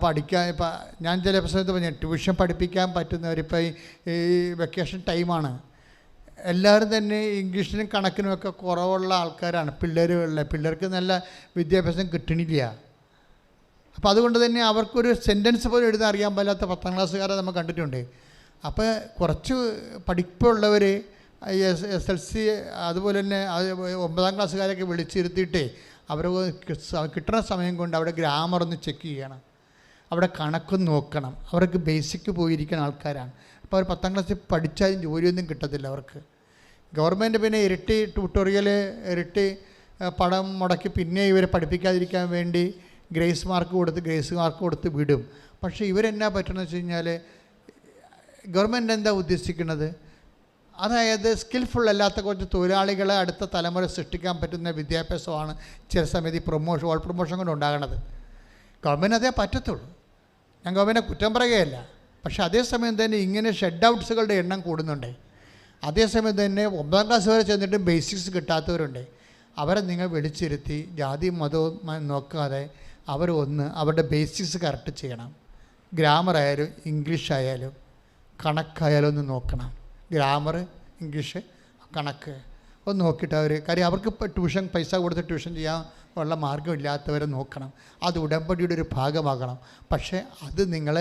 പഠിക്കാൻ. ഇപ്പം ഞാൻ ചില പ്രശ്നത്തിൽ പറഞ്ഞു, ട്യൂഷൻ പഠിപ്പിക്കാൻ പറ്റുന്നവരിപ്പോൾ ഈ വെക്കേഷൻ ടൈമാണ്. എല്ലാവരും തന്നെ ഇംഗ്ലീഷിനും കണക്കിനുമൊക്കെ കുറവുള്ള ആൾക്കാരാണ് പിള്ളേർക്ക് നല്ല വിദ്യാഭ്യാസം കിട്ടണില്ല. അപ്പോൾ അതുകൊണ്ട് തന്നെ അവർക്കൊരു സെൻറ്റൻസ് പോലും എഴുതാൻ അറിയാൻ പാടില്ലാത്ത 10ാം ക്ലാസ്സുകാരെ നമ്മൾ കണ്ടിട്ടുണ്ട്. അപ്പോൾ കുറച്ച് പഠിപ്പുള്ളവർ SLC അതുപോലെ തന്നെ 9ാം ക്ലാസ്സുകാരൊക്കെ വിളിച്ചിരുത്തിയിട്ട് അവർ കിട്ടുന്ന സമയം കൊണ്ട് അവിടെ ഗ്രാമർ ഒന്ന് ചെക്ക് ചെയ്യണം, അവിടെ കണക്കൊന്ന് നോക്കണം. അവർക്ക് ബേസിക്ക് പോയിരിക്കുന്ന ആൾക്കാരാണ്. അപ്പോൾ അവർ 10ാം ക്ലാസ്സിൽ പഠിച്ചാലും ജോലിയൊന്നും കിട്ടത്തില്ല അവർക്ക്. ഗവൺമെൻറ് പിന്നെ ഇരട്ടി ട്യൂട്ടോറിയൽ ഇരട്ടി പണം മുടക്കി പിന്നെ ഇവരെ പഠിപ്പിക്കാതിരിക്കാൻ വേണ്ടി ഗ്രേസ് മാർക്ക് കൊടുത്ത് വിടും. പക്ഷേ ഇവരെന്നാ പറ്റണമെന്ന് വെച്ച് കഴിഞ്ഞാൽ ഗവൺമെൻറ് എന്താ ഉദ്ദേശിക്കുന്നത്? അതായത് സ്കിൽഫുൾ അല്ലാത്ത കുറച്ച് തൊഴിലാളികളെ അടുത്ത തലമുറ സൃഷ്ടിക്കാൻ പറ്റുന്ന വിദ്യാഭ്യാസമാണ് ചില സമയത്ത് ഈ ഓൾ പ്രൊമോഷൻ കൊണ്ട് ഉണ്ടാകുന്നത്. ഗവൺമെൻറ് അതേ പറ്റത്തുള്ളൂ. ഞാൻ ഗവൺമെൻറ്റിനെ കുറ്റം പറയുകയല്ല. പക്ഷേ അതേസമയം തന്നെ ഇങ്ങനെ ഷെഡ് ഔട്ട്സുകളുടെ എണ്ണം കൂടുന്നുണ്ട്. അതേസമയം തന്നെ 9ാം ക്ലാസ് വരെ ചെന്നിട്ടും ബേസിക്സ് കിട്ടാത്തവരുണ്ട്. അവരെ നിങ്ങൾ വിളിച്ചിരുത്തി ജാതി മതവും നോക്കാതെ അവരുടെ ബേസിക്സ് കറക്റ്റ് ചെയ്യണം. ഗ്രാമർ ആയാലും ഇംഗ്ലീഷ് ആയാലും കണക്കായാലും ഒന്ന് നോക്കണം. ഗ്രാമർ, ഇംഗ്ലീഷ്, കണക്ക് ഒന്ന് നോക്കിയിട്ട് കാര്യം അവർക്ക് ട്യൂഷൻ പൈസ കൊടുത്ത് ട്യൂഷൻ ചെയ്യാൻ ഉള്ള മാർഗമില്ലാത്തവരെ നോക്കണം. അത് ഉടമ്പടിയുടെ ഒരു ഭാഗമാകണം. പക്ഷേ അത് നിങ്ങൾ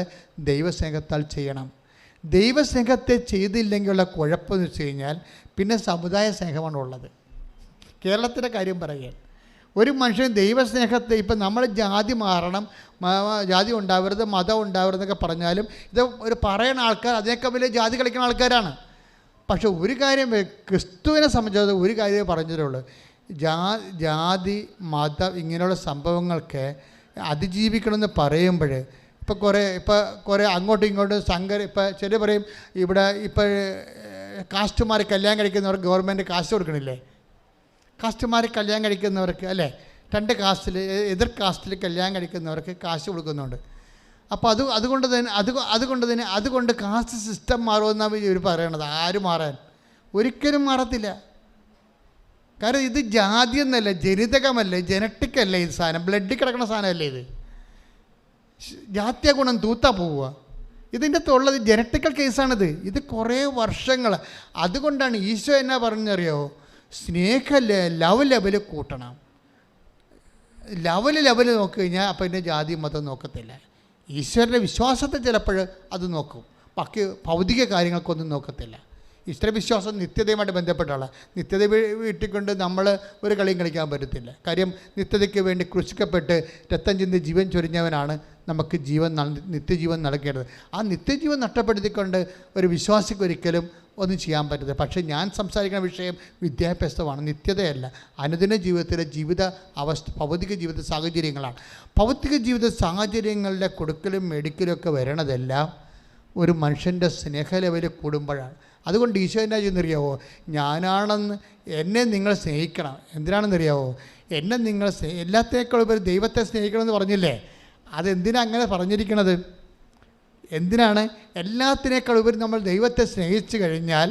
ദൈവസ്നേഹത്താൽ ചെയ്യണം. ദൈവസ്നേഹത്തെ ചെയ്തില്ലെങ്കിലുള്ള കുഴപ്പമെന്ന് വെച്ച് കഴിഞ്ഞാൽ പിന്നെ സമുദായ സ്നേഹമാണ് ഉള്ളത്. കേരളത്തിൻ്റെ കാര്യം പറയുക, ഒരു മനുഷ്യൻ ദൈവസ്നേഹത്തെ ഇപ്പം നമ്മൾ ജാതി മാറണം, ജാതി ഉണ്ടാവരുത്, മതം ഉണ്ടാവരുതെന്നൊക്കെ പറഞ്ഞാലും ഇത് ഒരു പറയുന്ന ആൾക്കാർ അതിനൊക്കെ വലിയ ജാതി കളിക്കുന്ന ആൾക്കാരാണ്. പക്ഷെ ഒരു കാര്യം ക്രിസ്തുവിനെ സംബന്ധിച്ചിടത്തോളം ഒരു കാര്യമേ പറഞ്ഞിട്ടുള്ളൂ, ജാതി മതം ഇങ്ങനെയുള്ള സംഭവങ്ങൾക്ക് അതിജീവിക്കണമെന്ന് പറയുമ്പോൾ ഇപ്പോൾ കുറേ അങ്ങോട്ടും ഇങ്ങോട്ടും ഇപ്പം ചില പറയും ഇവിടെ ഇപ്പോൾ കാസ്റ്റുമാർ കല്യാണം കഴിക്കുന്നവർക്ക് ഗവൺമെൻറ് കാശ് കൊടുക്കണില്ലേ? കാസ്റ്റുമാർ കല്യാണം കഴിക്കുന്നവർക്ക് അല്ലേ, 2 കാസ്റ്റിൽ എതിർ കാസ്റ്റിൽ കല്യാണം കഴിക്കുന്നവർക്ക് കാശ് കൊടുക്കുന്നുണ്ട്. അപ്പോൾ അതുകൊണ്ട് കാസ്റ്റ് സിസ്റ്റം മാറുമെന്നാണ് ഇവർ പറയണത്. ആര് മാറാൻ? ഒരിക്കലും മാറത്തില്ല. കാരണം ഇത് ജാതി എന്നല്ല, ജനിതകമല്ലേ, ജനറ്റിക്കല്ലേ ഇത് സാധനം, ബ്ലഡിൽ കിടക്കുന്ന സാധനമല്ലേ ഇത്. ജാത്യ ഗുണം തൂത്താ പോവുക. ഇതിൻ്റെ അകത്തുള്ളത് ജനറ്റിക്കൽ കേസാണിത്. ഇത് കുറേ വർഷങ്ങൾ. അതുകൊണ്ടാണ് ഈശോ എന്നാ പറഞ്ഞറിയോ, ലവ് ലെവൽ കൂട്ടണം. ലെവൽ നോക്കി കഴിഞ്ഞാൽ അപ്പം പിന്നെ ജാതി മതം നോക്കത്തില്ല. ഈശ്വരൻ്റെ വിശ്വാസത്തെ ചിലപ്പോൾ അത് നോക്കും, ബാക്കി ഭൗതിക കാര്യങ്ങൾക്കൊന്നും നോക്കത്തില്ല. ഈശ്വരവിശ്വാസം നിത്യതയുമായിട്ട് ബന്ധപ്പെട്ടാണ്. നിത്യത വീട്ടിക്കൊണ്ട് നമ്മൾ ഒരു കളിയും കളിക്കാൻ പറ്റത്തില്ല. കാര്യം നിത്യതയ്ക്ക് വേണ്ടി ക്രൂശിക്കപ്പെട്ട് രക്തം ചിന്തി ജീവൻ ചൊരിഞ്ഞവനാണ് നമുക്ക് നിത്യജീവൻ നൽകേണ്ടത്. ആ നിത്യജീവൻ നഷ്ടപ്പെടുത്തിക്കൊണ്ട് ഒരു വിശ്വാസിക്ക് ഒരിക്കലും ഒന്നും ചെയ്യാൻ പറ്റത്തില്ല. പക്ഷേ ഞാൻ സംസാരിക്കുന്ന വിഷയം വിദ്യാഭ്യാസമാണ്, നിത്യതയല്ല. അനുദിന ജീവിതത്തിലെ ഭൗതിക ജീവിത സാഹചര്യങ്ങളാണ്. ഭൗതിക ജീവിത സാഹചര്യങ്ങളുടെ കൊടുക്കലും മെഡിക്കലും ഒക്കെ വരണതെല്ലാം ഒരു മനുഷ്യൻ്റെ സ്നേഹ ലെവൽ കൂടുമ്പോഴാണ്. അതുകൊണ്ട് ഈശോ എന്നാ ചെയ്യുന്നറിയാവോ, ഞാനാണെന്ന് എന്നെ നിങ്ങൾ സ്നേഹിക്കണം. എന്തിനാണെന്നറിയാവോ, എന്നെ നിങ്ങൾ എല്ലാത്തേക്കാളും ഉപരി ദൈവത്തെ സ്നേഹിക്കണമെന്ന് പറഞ്ഞില്ലേ? അതെന്തിനാണ് അങ്ങനെ പറഞ്ഞിരിക്കണത്? എന്തിനാണ്? എല്ലാത്തിനേക്കാൾ ഉപരി നമ്മൾ ദൈവത്തെ സ്നേഹിച്ചു കഴിഞ്ഞാൽ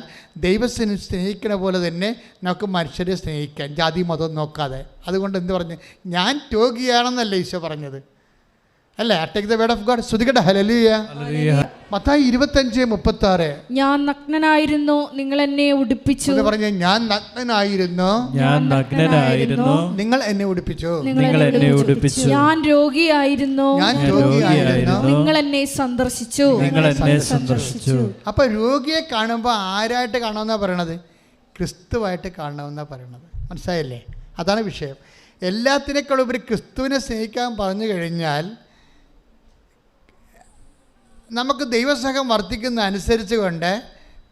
ദൈവത്തിനെ സ്നേഹിക്കുന്ന പോലെ തന്നെ നമുക്ക് മനുഷ്യരെ സ്നേഹിക്കാം, ജാതി മതം നോക്കാതെ. അതുകൊണ്ട് എന്ത് പറഞ്ഞു, ഞാൻ രോഗിയാണെന്നല്ലേ ഈശോ പറഞ്ഞത് അല്ലേ? Take the word of God. സ്തുതിക്കട്ടെ, ഹല്ലേലൂയ. മത്തായി 25:36. ഞാൻ നഗ്നനായിരുന്നു, നിങ്ങൾ എന്നെ ഉടുപ്പിച്ചു. പറഞ്ഞു, ഞാൻ നഗ്നനായിരുന്നു, നിങ്ങൾ എന്നെ ഉടുപ്പിച്ചു. ഞാൻ രോഗിയായിരുന്നു, നിങ്ങൾ എന്നെ സന്ദർശിച്ചു. അപ്പൊ രോഗിയെ കാണുമ്പോൾ ആരായിട്ട് കാണണമെന്നാ പറയണത്? ക്രിസ്തുവായിട്ട് കാണണമെന്നാ പറയണത്. മനസ്സിലായില്ലേ? അതാണ് വിഷയം. എല്ലാത്തിനേക്കാളും ഉപരി ക്രിസ്തുവിനെ സ്നേഹിക്കാൻ പറഞ്ഞു കഴിഞ്ഞാൽ നമുക്ക് ദൈവസ്നേഹം വർദ്ധിക്കുന്ന അനുസരിച്ച് കൊണ്ട്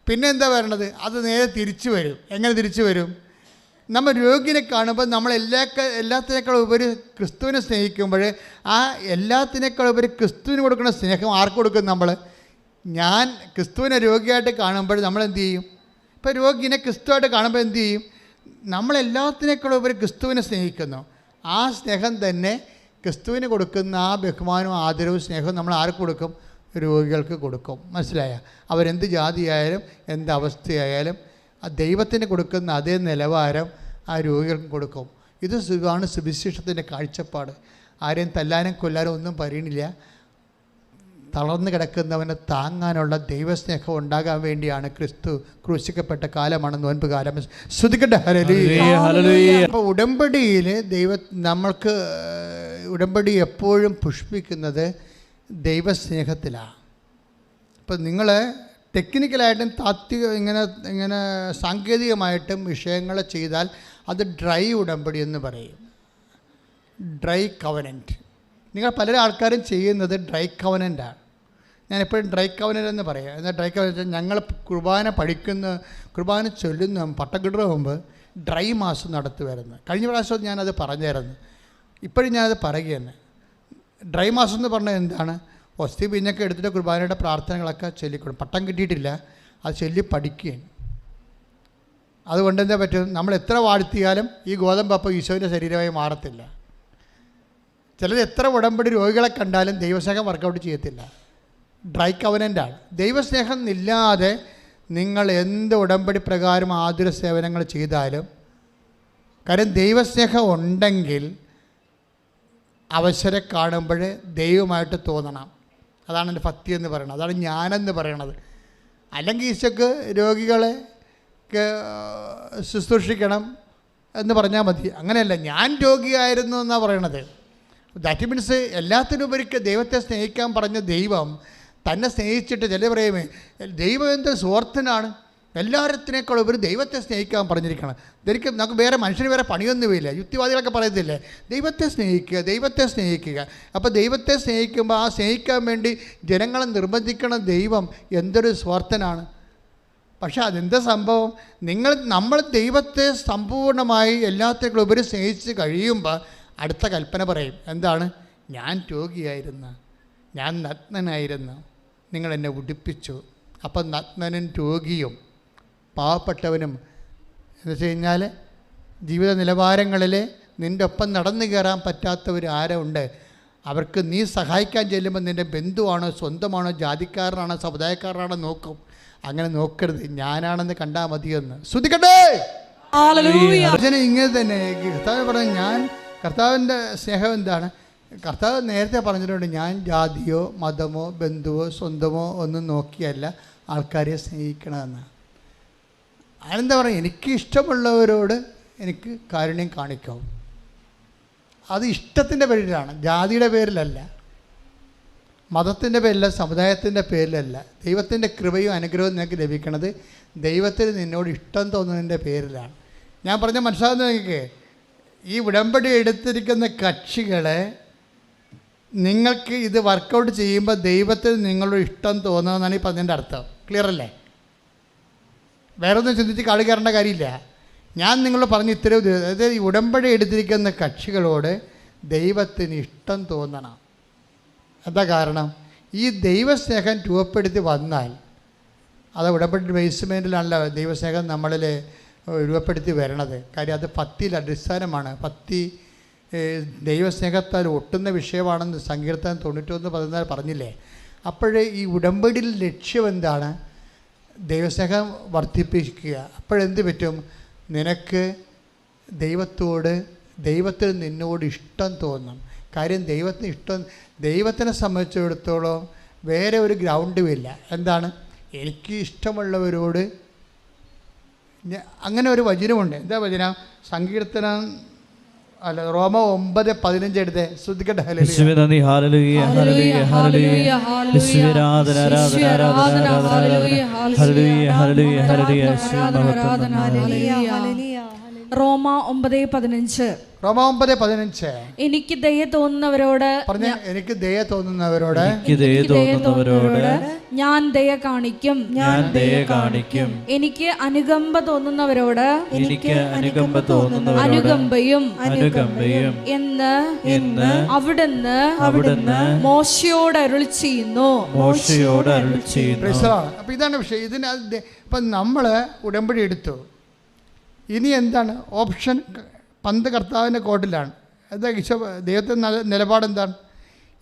പിന്നെ എന്താ വരണത്? അത് നേരെ തിരിച്ചു വരും. എങ്ങനെ തിരിച്ചു വരും? നമ്മൾ രോഗിനെ കാണുമ്പോൾ നമ്മൾ എല്ലാത്തിനേക്കാളും ഉപരി ക്രിസ്തുവിനെ സ്നേഹിക്കുമ്പോൾ ആ എല്ലാത്തിനേക്കാളും ഉപരി ക്രിസ്തുവിന് കൊടുക്കുന്ന സ്നേഹം ആർക്ക് കൊടുക്കും? ഞാൻ ക്രിസ്തുവിനെ രോഗിയായിട്ട് കാണുമ്പോൾ നമ്മൾ എന്ത് ചെയ്യും? ഇപ്പോൾ രോഗിനെ ക്രിസ്തുവായിട്ട് കാണുമ്പോൾ എന്ത് ചെയ്യും? നമ്മളെല്ലാത്തിനേക്കാളും ഉപരി ക്രിസ്തുവിനെ സ്നേഹിക്കുന്നു. ആ സ്നേഹം തന്നെ ക്രിസ്തുവിന് കൊടുക്കുന്ന ആ ബഹുമാനവും ആദരവും സ്നേഹവും നമ്മൾ ആർക്ക് കൊടുക്കും? രോഗികൾക്ക് കൊടുക്കും. മനസ്സിലായ? അവരെന്ത് ജാതിയായാലും എന്ത് അവസ്ഥയായാലും ആ ദൈവത്തിന് കൊടുക്കുന്ന അതേ നിലവാരം ആ രോഗികൾക്ക് കൊടുക്കും. ഇത് സുഖമാണ് സുവിശേഷത്തിൻ്റെ കാഴ്ചപ്പാട്. ആരെയും തല്ലാനും കൊല്ലാനും ഒന്നും പറയണില്ല. തളർന്നു കിടക്കുന്നവനെ താങ്ങാനുള്ള ദൈവസ്നേഹം ഉണ്ടാകാൻ വേണ്ടിയാണ് ക്രിസ്തു ക്രൂശിക്കപ്പെട്ട കാലമാണ് നോൻപ് കാലം. ശ്രുതിക്കട്ടെ, ഹല്ലേലൂയ. അപ്പോൾ ഉടമ്പടിയിൽ നമ്മൾക്ക് ഉടമ്പടി എപ്പോഴും പുഷ്പിക്കുന്നത് ദൈവസ്നേഹത്തിലാണ്. ഇപ്പം നിങ്ങൾ ടെക്നിക്കലായിട്ടും ഇങ്ങനെ സാങ്കേതികമായിട്ടും വിഷയങ്ങൾ ചെയ്താൽ അത് ഡ്രൈ ഉടമ്പടി എന്ന് പറയും, ഡ്രൈ കവനൻറ്റ്. നിങ്ങൾ പല ആൾക്കാരും ചെയ്യുന്നത് ഡ്രൈ കവനൻ്റാണ്. ഞാനെപ്പോഴും ഡ്രൈ കവനൻ്റ് എന്ന് പറയാം. എന്നാൽ ഡ്രൈ കവനൻ്റ് ഞങ്ങൾ കുർബാന ചൊല്ലുന്ന പട്ടക്കിടുന്ന മുമ്പ് ഡ്രൈ മാസം നടത്തുമായിരുന്നു. കഴിഞ്ഞ പ്രാവശ്യം ഞാനത് പറഞ്ഞായിരുന്നു, ഇപ്പോഴും ഞാനത് പറയുകയാണ്. ഡ്രൈ മാസം എന്ന് പറഞ്ഞാൽ എന്താണ്? ഒസ്തി പിന്നൊക്കെ എടുത്തിട്ട് കുർബാനയുടെ പ്രാർത്ഥനകളൊക്കെ ചൊല്ലിക്കൊടുക്കും. പട്ടം കിട്ടിയിട്ടില്ല, അത് ചൊല്ലി പഠിക്കുകയാണ്. അതുകൊണ്ട് എന്താ പറ്റും? നമ്മൾ എത്ര വാഴ്ത്തിയാലും ഈ ഗോതമ്പപ്പം ഈശോയുടെ ശരീരമായി മാറത്തില്ല. ചിലർ എത്ര ഉടമ്പടി രോഗികളെ കണ്ടാലും ദൈവസ്നേഹം വർക്കൗട്ട് ചെയ്യത്തില്ല. ഡ്രൈ കവനൻ്റാണ്. ദൈവസ്നേഹം ഇല്ലാതെ നിങ്ങൾ എന്ത് ഉടമ്പടി പ്രകാരം ആതുര സേവനങ്ങൾ ചെയ്താലും, കാര്യം ദൈവസ്നേഹം ഉണ്ടെങ്കിൽ അവസരം കാണുമ്പോൾ ദൈവമായിട്ട് തോന്നണം. അതാണ് എൻ്റെ ഭക്തി എന്ന് പറയുന്നത്, അതാണ് ഞാനെന്ന് പറയണത്. അല്ലെങ്കിൽ ഈശോക്ക് രോഗികളെ ശുശ്രൂഷിക്കണം എന്ന് പറഞ്ഞാൽ മതി. അങ്ങനെയല്ല, ഞാൻ രോഗിയായിരുന്നു എന്നാണ് പറയണത്. ദാറ്റ് മീൻസ് എല്ലാത്തിനുപരി ദൈവത്തെ സ്നേഹിക്കാൻ പറഞ്ഞ ദൈവം തന്നെ സ്നേഹിച്ചിട്ട് ചില പറയുമേ ദൈവം എന്ത് സ്വാർത്ഥനാണ്, എല്ലാത്തിനേക്കാളും ഉപരി ദൈവത്തെ സ്നേഹിക്കാൻ പറഞ്ഞിരിക്കണം. ഇതൊരിക്കലും നമുക്ക് വേറെ മനുഷ്യന് വേറെ പണിയൊന്നുമില്ല. യുക്തിവാദികളൊക്കെ പറയത്തില്ലേ, ദൈവത്തെ സ്നേഹിക്കുക, ദൈവത്തെ സ്നേഹിക്കുക. അപ്പോൾ ദൈവത്തെ സ്നേഹിക്കുമ്പോൾ ആ സ്നേഹിക്കാൻ വേണ്ടി ജനങ്ങളെ നിർബന്ധിക്കണ ദൈവം എന്തൊരു സ്വാർത്ഥനാണ്. പക്ഷേ അതെന്താ സംഭവം? നമ്മൾ ദൈവത്തെ സമ്പൂർണ്ണമായി എല്ലാത്തിനേക്കാളും ഉപരി സ്നേഹിച്ച് കഴിയുമ്പോൾ അടുത്ത കൽപ്പന പറയും. എന്താണ്? ഞാൻ രോഗിയായിരുന്നു, ഞാൻ നഗ്നനായിരുന്നു, നിങ്ങളെന്നെ ഉടുപ്പിച്ചു. അപ്പം നഗ്നനും രോഗിയും പാവപ്പെട്ടവനും എന്ന് വെച്ച് കഴിഞ്ഞാൽ ജീവിത നിലവാരങ്ങളിൽ നിൻ്റെ ഒപ്പം നടന്നു കയറാൻ പറ്റാത്തവർ ആരുണ്ട്? അവർക്ക് നീ സഹായിക്കാൻ ചെല്ലുമ്പോൾ നിൻ്റെ ബന്ധുവാണോ, സ്വന്തമാണോ, ജാതിക്കാരനാണോ, സമുദായക്കാരനാണോ നോക്കും. അങ്ങനെ നോക്കരുത്, ഞാനാണെന്ന് കണ്ടാൽ മതിയെന്ന്. ശ്രദ്ധിക്കട്ടെ. ഇങ്ങനെ തന്നെ കർത്താവ് പറഞ്ഞു, ഞാൻ കർത്താവിൻ്റെ സ്നേഹം എന്താണ്? കർത്താവ് നേരത്തെ പറഞ്ഞിട്ടുണ്ട്, ഞാൻ ജാതിയോ മതമോ ബന്ധുവോ സ്വന്തമോ ഒന്നും നോക്കിയല്ല ആൾക്കാരെ സ്നേഹിക്കണമെന്ന്. അതെന്താ പറയുക? എനിക്ക് ഇഷ്ടമുള്ളവരോട് എനിക്ക് കാരുണ്യം കാണിക്കാവും. അത് ഇഷ്ടത്തിൻ്റെ പേരിലാണ്, ജാതിയുടെ പേരിലല്ല, മതത്തിൻ്റെ പേരിലല്ല, സമുദായത്തിൻ്റെ പേരിലല്ല. ദൈവത്തിൻ്റെ കൃപയും അനുഗ്രഹവും നിനക്ക് ലഭിക്കണത് ദൈവത്തിന് നിന്നോട് ഇഷ്ടം തോന്നുന്നതിൻ്റെ പേരിലാണ്. ഞാൻ പറഞ്ഞ മനസ്സിലാകുന്ന നിങ്ങൾക്ക്, ഈ ഉടമ്പടി എടുത്തിരിക്കുന്ന കക്ഷികളെ നിങ്ങൾക്ക് ഇത് വർക്കൗട്ട് ചെയ്യുമ്പോൾ ദൈവത്തിന് നിങ്ങളോട് ഇഷ്ടം തോന്നുന്നതെന്നാണ് ഈ പറഞ്ഞതിൻ്റെ അർത്ഥം. ക്ലിയർ അല്ലേ? വേറെ ഒന്നും ചിന്തിച്ച് കാളി കയറേണ്ട കാര്യമില്ല. ഞാൻ നിങ്ങളോട് പറഞ്ഞ് ഇത്രയും, അതായത് ഈ ഉടമ്പടി എടുത്തിരിക്കുന്ന കക്ഷികളോട് ദൈവത്തിന് ഇഷ്ടം തോന്നണം. എന്താ കാരണം? ഈ ദൈവസ്നേഹം രൂപപ്പെടുത്തി വന്നാൽ, അത് ഉടമ്പടി ബേസ്മെൻറ്റിലാണല്ലോ ദൈവസ്നേഹം നമ്മളിൽ രൂപപ്പെടുത്തി വരണത്. കാര്യം അത് ഭക്തിയിൽ അടിസ്ഥാനമാണ്. ഭക്തി ദൈവസ്നേഹത്താൽ ഒട്ടുന്ന വിഷയമാണെന്ന് സങ്കീർത്തനം 91:14 പറഞ്ഞില്ലേ? അപ്പോഴേ ഈ ഉടമ്പടിയിൽ ലക്ഷ്യം എന്താണ്? ദൈവസ്നേഹം വർദ്ധിപ്പിക്കുക. അപ്പോഴെന്ത് പറ്റും? നിനക്ക് ദൈവത്തിന് നിന്നോട് ഇഷ്ടം തോന്നും. കാര്യം ദൈവത്തിനെ സംബന്ധിച്ചിടത്തോളം വേറെ ഒരു ഗ്രൗണ്ടുമില്ല. എന്താണ്? എനിക്ക് ഇഷ്ടമുള്ളവരോട് അങ്ങനെ ഒരു വചനമുണ്ട്. എന്താ വചനം? സങ്കീർത്തനം റോമ 9:15 എടുത്തേ. ശ്രദ്ധിക്കട്ടെ. റോമ 9:15. എനിക്ക് ദയ തോന്നുന്നവരോട് ഞാൻ ദയ കാണിക്കും. എനിക്ക് അനുകമ്പ തോന്നുന്നവരോട് അനുകമ്പയും എന്ന് അവിടുന്ന് മോശയോട് അരുളി ചെയ്യുന്നു. അപ്പൊ ഇതാണ് വിഷയം. ഇപ്പം നമ്മൾ ഉടമ്പടി എടുത്തു. ഇനി എന്താണ് ഓപ്ഷൻ? പന്ത് കർത്താവിൻ്റെ കോട്ടിലാണ്. എന്താ ദൈവത്തിൻ്റെ നിലപാടെന്താണ്?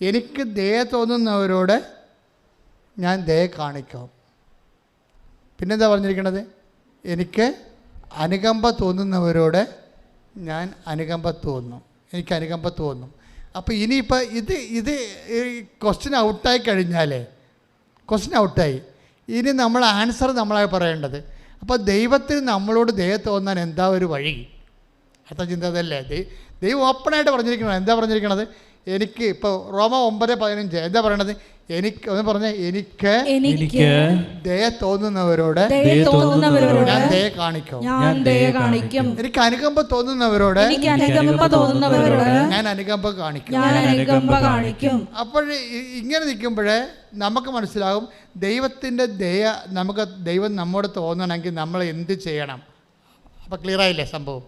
എനിക്ക് ദയ തോന്നുന്നവരോട് ഞാൻ ദയ കാണിക്കാം. പിന്നെന്താ പറഞ്ഞിരിക്കണത്? എനിക്ക് അനുകമ്പ തോന്നുന്നവരോട് ഞാൻ അനുകമ്പ തോന്നും. അപ്പോൾ ഇനിയിപ്പോൾ ഇത് ക്വസ്റ്റ്യൻ ഔട്ടായി കഴിഞ്ഞാലേ, ഇനി നമ്മൾ ആൻസർ നമ്മളായി പറയേണ്ടത്. അപ്പോൾ ദൈവത്തിന് നമ്മളോട് ദയ തോന്നാൻ എന്താ ഒരു വഴി? അടുത്ത ചിന്ത അതല്ലേ? ദൈവം ഓപ്പണായിട്ട് പറഞ്ഞിരിക്കണം. എന്താ പറഞ്ഞിരിക്കണത്? എനിക്ക് ഇപ്പോൾ റോമ 9:15 എന്താ പറയണത്? എനിക്ക് ദയ തോന്നുന്നവരോട് ഞാൻ ദയ കാണിക്കും. എനിക്ക് അനുകമ്പ തോന്നുന്നവരോട് ഞാൻ അനുകമ്പ കാണിക്കും. അപ്പോൾ ഇങ്ങനെ നിൽക്കുമ്പോഴേ നമുക്ക് മനസ്സിലാകും ദൈവത്തിൻ്റെ ദയ ദൈവം നമ്മോട് തോന്നണമെങ്കിൽ നമ്മൾ എന്ത് ചെയ്യണം. അപ്പോൾ ക്ലിയറായില്ലേ സംഭവം?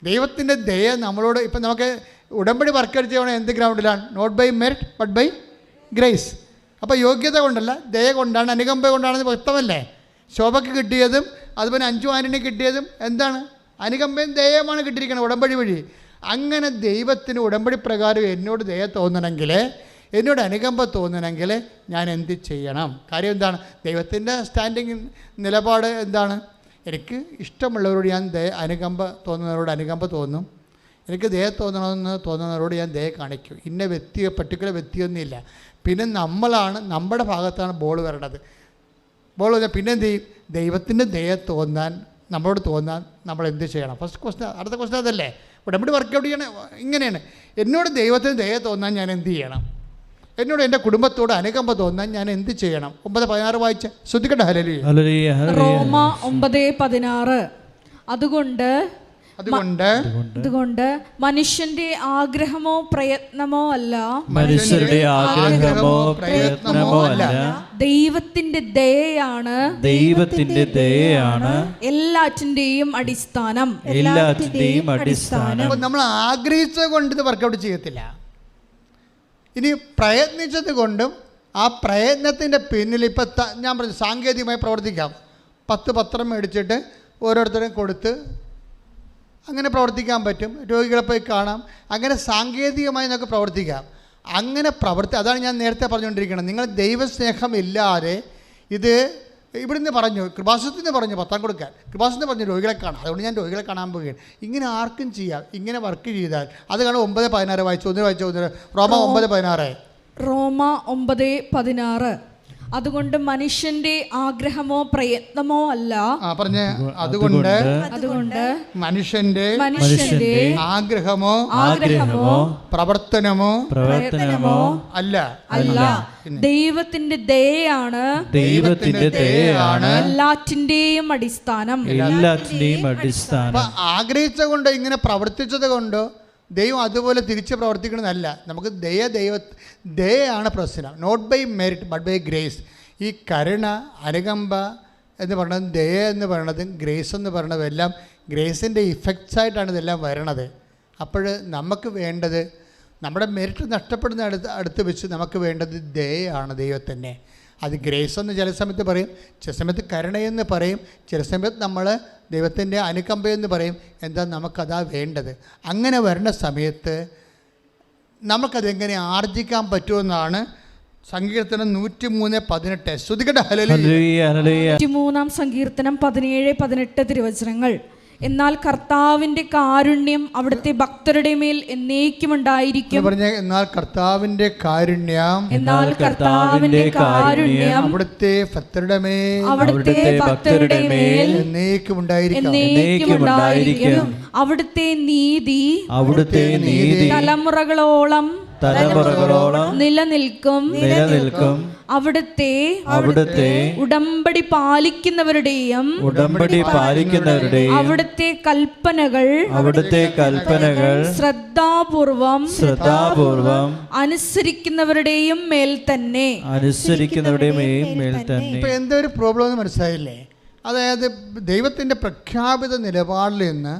ദൈവത്തിൻ്റെ ദയ നമ്മളോട് ഇപ്പം നമുക്ക് ഉടമ്പടി വർക്കൗട്ട് ചെയ്യണം എന്ത് ഗ്രൗണ്ടിലാണ്? Not by merit but by grace. അപ്പോൾ യോഗ്യത കൊണ്ടല്ല, ദയ കൊണ്ടാണ്, അനുകമ്പ കൊണ്ടാണെന്ന് വ്യക്തമല്ലേ? ശോഭയ്ക്ക് കിട്ടിയതും അതുപോലെ അഞ്ചു ആന്റണി കിട്ടിയതും എന്താണ്? അനുകമ്പയും ദയമാണ് കിട്ടിയിരിക്കുന്നത് ഉടമ്പടി വഴി. അങ്ങനെ ദൈവത്തിന് ഉടമ്പടി പ്രകാരം എന്നോട് ദയ തോന്നണമെങ്കിൽ, എന്നോട് അനുകമ്പ തോന്നണമെങ്കിൽ ഞാൻ എന്ത് ചെയ്യണം? കാര്യം എന്താണ്? ദൈവത്തിൻ്റെ സ്റ്റാൻഡിങ് നിലപാട് എന്താണ്? എനിക്ക് ഇഷ്ടമുള്ളവരോട് ഞാൻ അനുകമ്പ തോന്നും. എനിക്ക് ദയ തോന്നുന്നവരോട് ഞാൻ ദയ കാണിക്കും. ഇന്ന പർട്ടിക്കുലർ വ്യക്തിയൊന്നുമില്ല. പിന്നെ നമ്മുടെ ഭാഗത്താണ് ബോൾ വരേണ്ടത്. പിന്നെ എന്ത് ചെയ്യും? ദൈവത്തിൻ്റെ ദയ നമ്മളോട് തോന്നാൻ നമ്മൾ എന്ത് ചെയ്യണം? First question. അടുത്ത ക്വസ്റ്റ്യൻ അതല്ലേ? ഉടമ്പടി വർക്കൗട്ട് ചെയ്യണം. ഇങ്ങനെയാണ്, എന്നോട് ദൈവത്തിന് ദയ തോന്നാൻ ഞാൻ എന്ത് ചെയ്യണം? എന്നോട് എൻ്റെ കുടുംബത്തോട് അനുകമ്പ തോന്നാൻ ഞാൻ എന്ത് ചെയ്യണം? 9:16 വായിച്ച് ശ്രദ്ധിക്കട്ടെ. ഹല്ലേലൂയ. ഹല്ലേലൂയ, ഹല്ലേലൂയ. റോമ 9:16. അതുകൊണ്ട് മനുഷ്യന്റെ ആഗ്രഹമോ പ്രയത്നമോ അല്ല, മനുഷ്യരുടെ ആഗ്രഹമോ പ്രയത്നമോ അല്ല, ദൈവത്തിന്റെ ദയയാണ് എല്ലാറ്റിന്റെയും അടിസ്ഥാനം. അപ്പോൾ നമ്മൾ ആഗ്രഹിച്ചത് കൊണ്ട് ഇത് വർക്കൗട്ട് ചെയ്യത്തില്ല. ഇനി പ്രയത്നിച്ചത് കൊണ്ടും ആ പ്രയത്നത്തിൻ്റെ പിന്നിൽ ഇപ്പം ഞാൻ പറഞ്ഞു സാങ്കേതികമായി പ്രവർത്തിക്കാം. 10 പത്രം മേടിച്ചിട്ട് ഓരോരുത്തരും കൊടുത്ത് അങ്ങനെ പ്രവർത്തിക്കാൻ പറ്റും. രോഗികളെ പോയി കാണാം. അങ്ങനെ സാങ്കേതികമായി നമുക്ക് പ്രവർത്തിക്കാം. അങ്ങനെ അതാണ് ഞാൻ നേരത്തെ പറഞ്ഞുകൊണ്ടിരിക്കുന്നത്. നിങ്ങൾ ദൈവസ്നേഹം ഇല്ലാതെ ഇത് ഇവിടുന്ന് പറഞ്ഞു, കൃപാസനത്തിന് പറഞ്ഞു പത്രം കൊടുക്കാൻ, കൃപാസനത്തിന് പറഞ്ഞു രോഗികളെ കാണാം, അതുകൊണ്ട് ഞാൻ രോഗികളെ കാണാൻ പോവുകയാണ്. ഇങ്ങനെ ആർക്കും ചെയ്യാം. ഇങ്ങനെ വർക്ക് ചെയ്താൽ അത് കാണും. 9:16 വായിച്ചു. റോമ 9:16. റോമ 9:16. അതുകൊണ്ട് മനുഷ്യന്റെ ആഗ്രഹമോ പ്രയത്നമോ അല്ല, അതുകൊണ്ട് മനുഷ്യന്റെ ആഗ്രഹമോ പ്രവർത്തനമോ അല്ല, ദൈവത്തിന്റെ ദയയാണ് എല്ലാറ്റിന്റെയും അടിസ്ഥാനം. ആഗ്രഹിച്ചത് കൊണ്ടോ ഇങ്ങനെ പ്രവർത്തിച്ചത് കൊണ്ടോ ദൈവം അതുപോലെ തിരിച്ച് പ്രവർത്തിക്കണമെന്നല്ല. നമുക്ക് ദയയാണ് പ്രശ്നം. Not by merit but by grace. ഈ കരുണ, അനുകമ്പ എന്ന് പറയുന്നത്, ദയ എന്ന് പറയുന്നത്, ഗ്രേസ് എന്ന് പറയുന്നതും എല്ലാം ഗ്രേസിൻ്റെ ഇഫക്ട്സായിട്ടാണ് ഇതെല്ലാം വരണത്. അപ്പോൾ നമുക്ക് വേണ്ടത്, നമ്മുടെ മെറിറ്റ് നഷ്ടപ്പെടുന്ന അടുത്ത് വെച്ച് നമുക്ക് വേണ്ടത് ദയയാണ് ദൈവത്തിൻ്റെ. അത് ഗ്രേസ് എന്ന് ചില സമയത്ത് പറയും, ചില സമയത്ത് കരുണയെന്ന് പറയും, ചില സമയത്ത് നമ്മൾ ദൈവത്തിൻ്റെ അനുകമ്പയെന്ന് പറയും. എന്താ നമുക്കതാ വേണ്ടത്. അങ്ങനെ വരുന്ന സമയത്ത് നമുക്കതെങ്ങനെ ആർജിക്കാൻ പറ്റുമെന്നാണ് സങ്കീർത്തനം 103:18. ശ്രുതികട്ടെ. ഹല്ലേലൂയ. 103-ാം സങ്കീർത്തനം 17-18 തിരുവചനങ്ങൾ. എന്നാൽ കർത്താവിന്റെ കാരുണ്യം അവിടുത്തെ ഭക്തരുടെ മേൽ എന്നേക്കും ഉണ്ടായിരിക്കും. എന്നാൽ കർത്താവിന്റെ കാരുണ്യം അവിടുത്തെ ഭക്തരുടെ മേൽ എന്നേക്കും ഉണ്ടായിരിക്കും. അവിടുത്തെ നീതി തലമുറകളോളം നിലനിൽക്കും. അവിടുത്തെ ഉടമ്പടി പാലിക്കുന്നവരുടെയും അവിടുത്തെ കൽപ്പനകൾ ശ്രദ്ധാപൂർവം അനുസരിക്കുന്നവരുടെയും മേൽ തന്നെ. ഇപ്പൊ എന്തൊരു പ്രോബ്ലം എന്ന് മനസ്സിലായില്ലേ? അതായത് ദൈവത്തിന്റെ പ്രഖ്യാപിത നിലപാടിൽ നിന്ന്,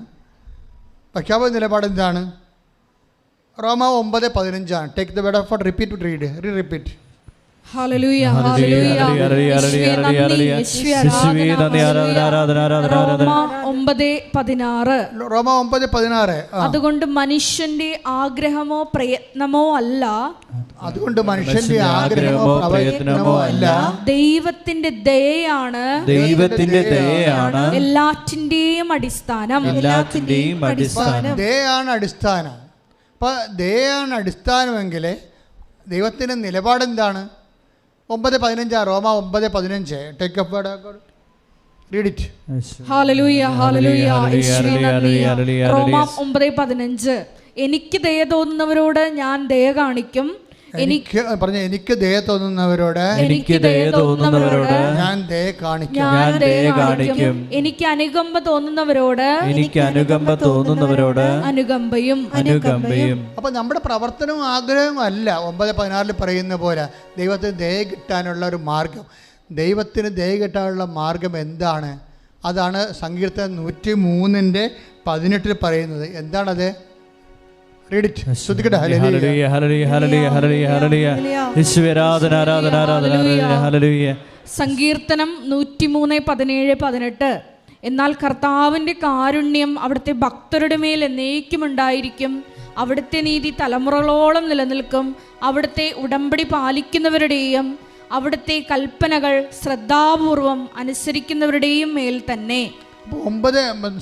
പ്രഖ്യാപിത നിലപാട് എന്താണ്? Roma 9:15. Take the word of God, repeat, read. ഹല്ലേലൂയ, ഹല്ലേലൂയ. റോമ 9:16. അതുകൊണ്ട് മനുഷ്യന്റെ ആഗ്രഹമോ പ്രയത്നമോ അല്ല, ദൈവത്തിന്റെ ദയയാണ് എല്ലാറ്റിന്റെയും അടിസ്ഥാനം. ദയയാണ് അടിസ്ഥാനം. അപ്പോൾ ദയയാണ് അടിസ്ഥാനമെങ്കിൽ ദൈവത്തിൻ്റെ നിലപാടെന്താണ്? 9:15. Roma 9:15. Take up word of God, read it. ഹല്ലേലൂയ, ഹല്ലേലൂയ. റോമ 9:15. എനിക്ക് ദയ തോന്നുന്നവരോട് ഞാൻ ദയ കാണിക്കും. എനിക്ക് ദയ തോന്നുന്നവരോട് ഞാൻ ദയ കാണിക്കും. എനിക്ക് അനുകമ്പ തോന്നുന്നവരോട് അനുകമ്പയും. അപ്പൊ നമ്മുടെ പ്രവർത്തനവും ആഗ്രഹവും അല്ല 9:16 പറയുന്ന പോലെ ദൈവത്തിന് ദയ കിട്ടാനുള്ള ഒരു മാർഗം. ദൈവത്തിന് ദയ കിട്ടാനുള്ള മാർഗം എന്താണ്? അതാണ് സങ്കീർത്തനം 103:18 പറയുന്നത്. എന്താണത്? സങ്കീർത്തനം 103:17-18. എന്നാൽ കർത്താവിന്റെ കാരുണ്യം അവിടുത്തെ ഭക്തരുടെ മേൽ എന്നേക്കും ഉണ്ടായിരിക്കും. അവിടുത്തെ നീതി തലമുറകളോളം നിലനിൽക്കും. അവിടുത്തെ ഉടമ്പടി പാലിക്കുന്നവരുടെയും അവിടുത്തെ കൽപ്പനകൾ ശ്രദ്ധാപൂർവം അനുസരിക്കുന്നവരുടെയും മേൽ തന്നെ.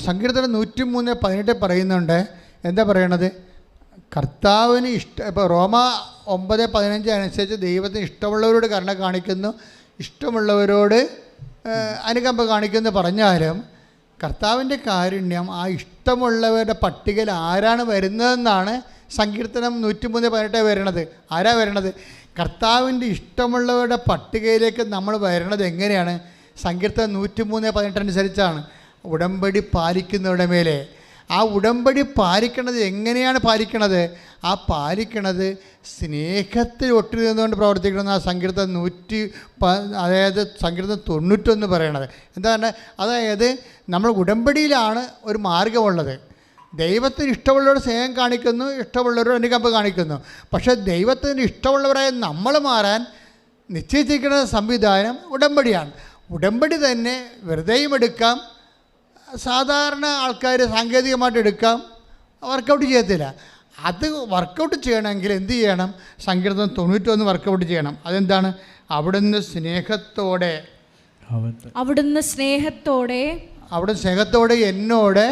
സങ്കീർത്തനം 103:18 പറയുന്നുണ്ട്. എന്താ പറയണത്? കർത്താവിന് ഇപ്പോൾ റോമ 9:15 അനുസരിച്ച് ദൈവത്തിന് ഇഷ്ടമുള്ളവരോട് കരുണ കാണിക്കുന്നു, ഇഷ്ടമുള്ളവരോട് അനുകമ്പ കാണിക്കുന്നു പറഞ്ഞാലും കർത്താവിൻ്റെ കാരുണ്യം ആ ഇഷ്ടമുള്ളവരുടെ പട്ടികയിൽ ആരാണ് വരുന്നതെന്നാണ് സങ്കീർത്തനം 103:18 വരണത്. ആരാ വരണത്? കർത്താവിൻ്റെ ഇഷ്ടമുള്ളവരുടെ പട്ടികയിലേക്ക് നമ്മൾ വരണത് എങ്ങനെയാണ്? സങ്കീർത്തനം 103:18 അനുസരിച്ചാണ്. ഉടമ്പടി പാലിക്കുന്നവരുടെ മേലെ. ആ ഉടമ്പടി പാലിക്കണത് എങ്ങനെയാണ് പാലിക്കണത്? ആ പാലിക്കണത് സ്നേഹത്തിൽ ഒട്ടി നിന്നുകൊണ്ട് പ്രവർത്തിക്കണമെന്ന് ആ സങ്കീർത്തനം 91 പറയണത്. എന്താണ്? അതായത് നമ്മൾ ഉടമ്പടിയിലാണ് ഒരു മാർഗമുള്ളത്. ദൈവത്തിന് ഇഷ്ടമുള്ളവരോട് സ്നേഹം കാണിക്കുന്നു, ഇഷ്ടമുള്ളവരോട് അനുകമ്പ കാണിക്കുന്നു. പക്ഷേ ദൈവത്തിന് ഇഷ്ടമുള്ളവരായ നമ്മൾ മാറാൻ നിശ്ചയിച്ചിരിക്കുന്ന സംവിധാനം ഉടമ്പടിയാണ്. ഉടമ്പടി തന്നെ വെറുതെയും എടുക്കാം, സാധാരണ ആൾക്കാർ സാങ്കേതികമായിട്ട് എടുക്കാം, വർക്കൗട്ട് ചെയ്യത്തില്ല. അത് വർക്കൗട്ട് ചെയ്യണമെങ്കിൽ എന്ത് ചെയ്യണം? സങ്കീർത്തനം 91 വർക്കൗട്ട് ചെയ്യണം. അതെന്താണ്? അവിടുന്ന് സ്നേഹത്തോടെ എന്നോട്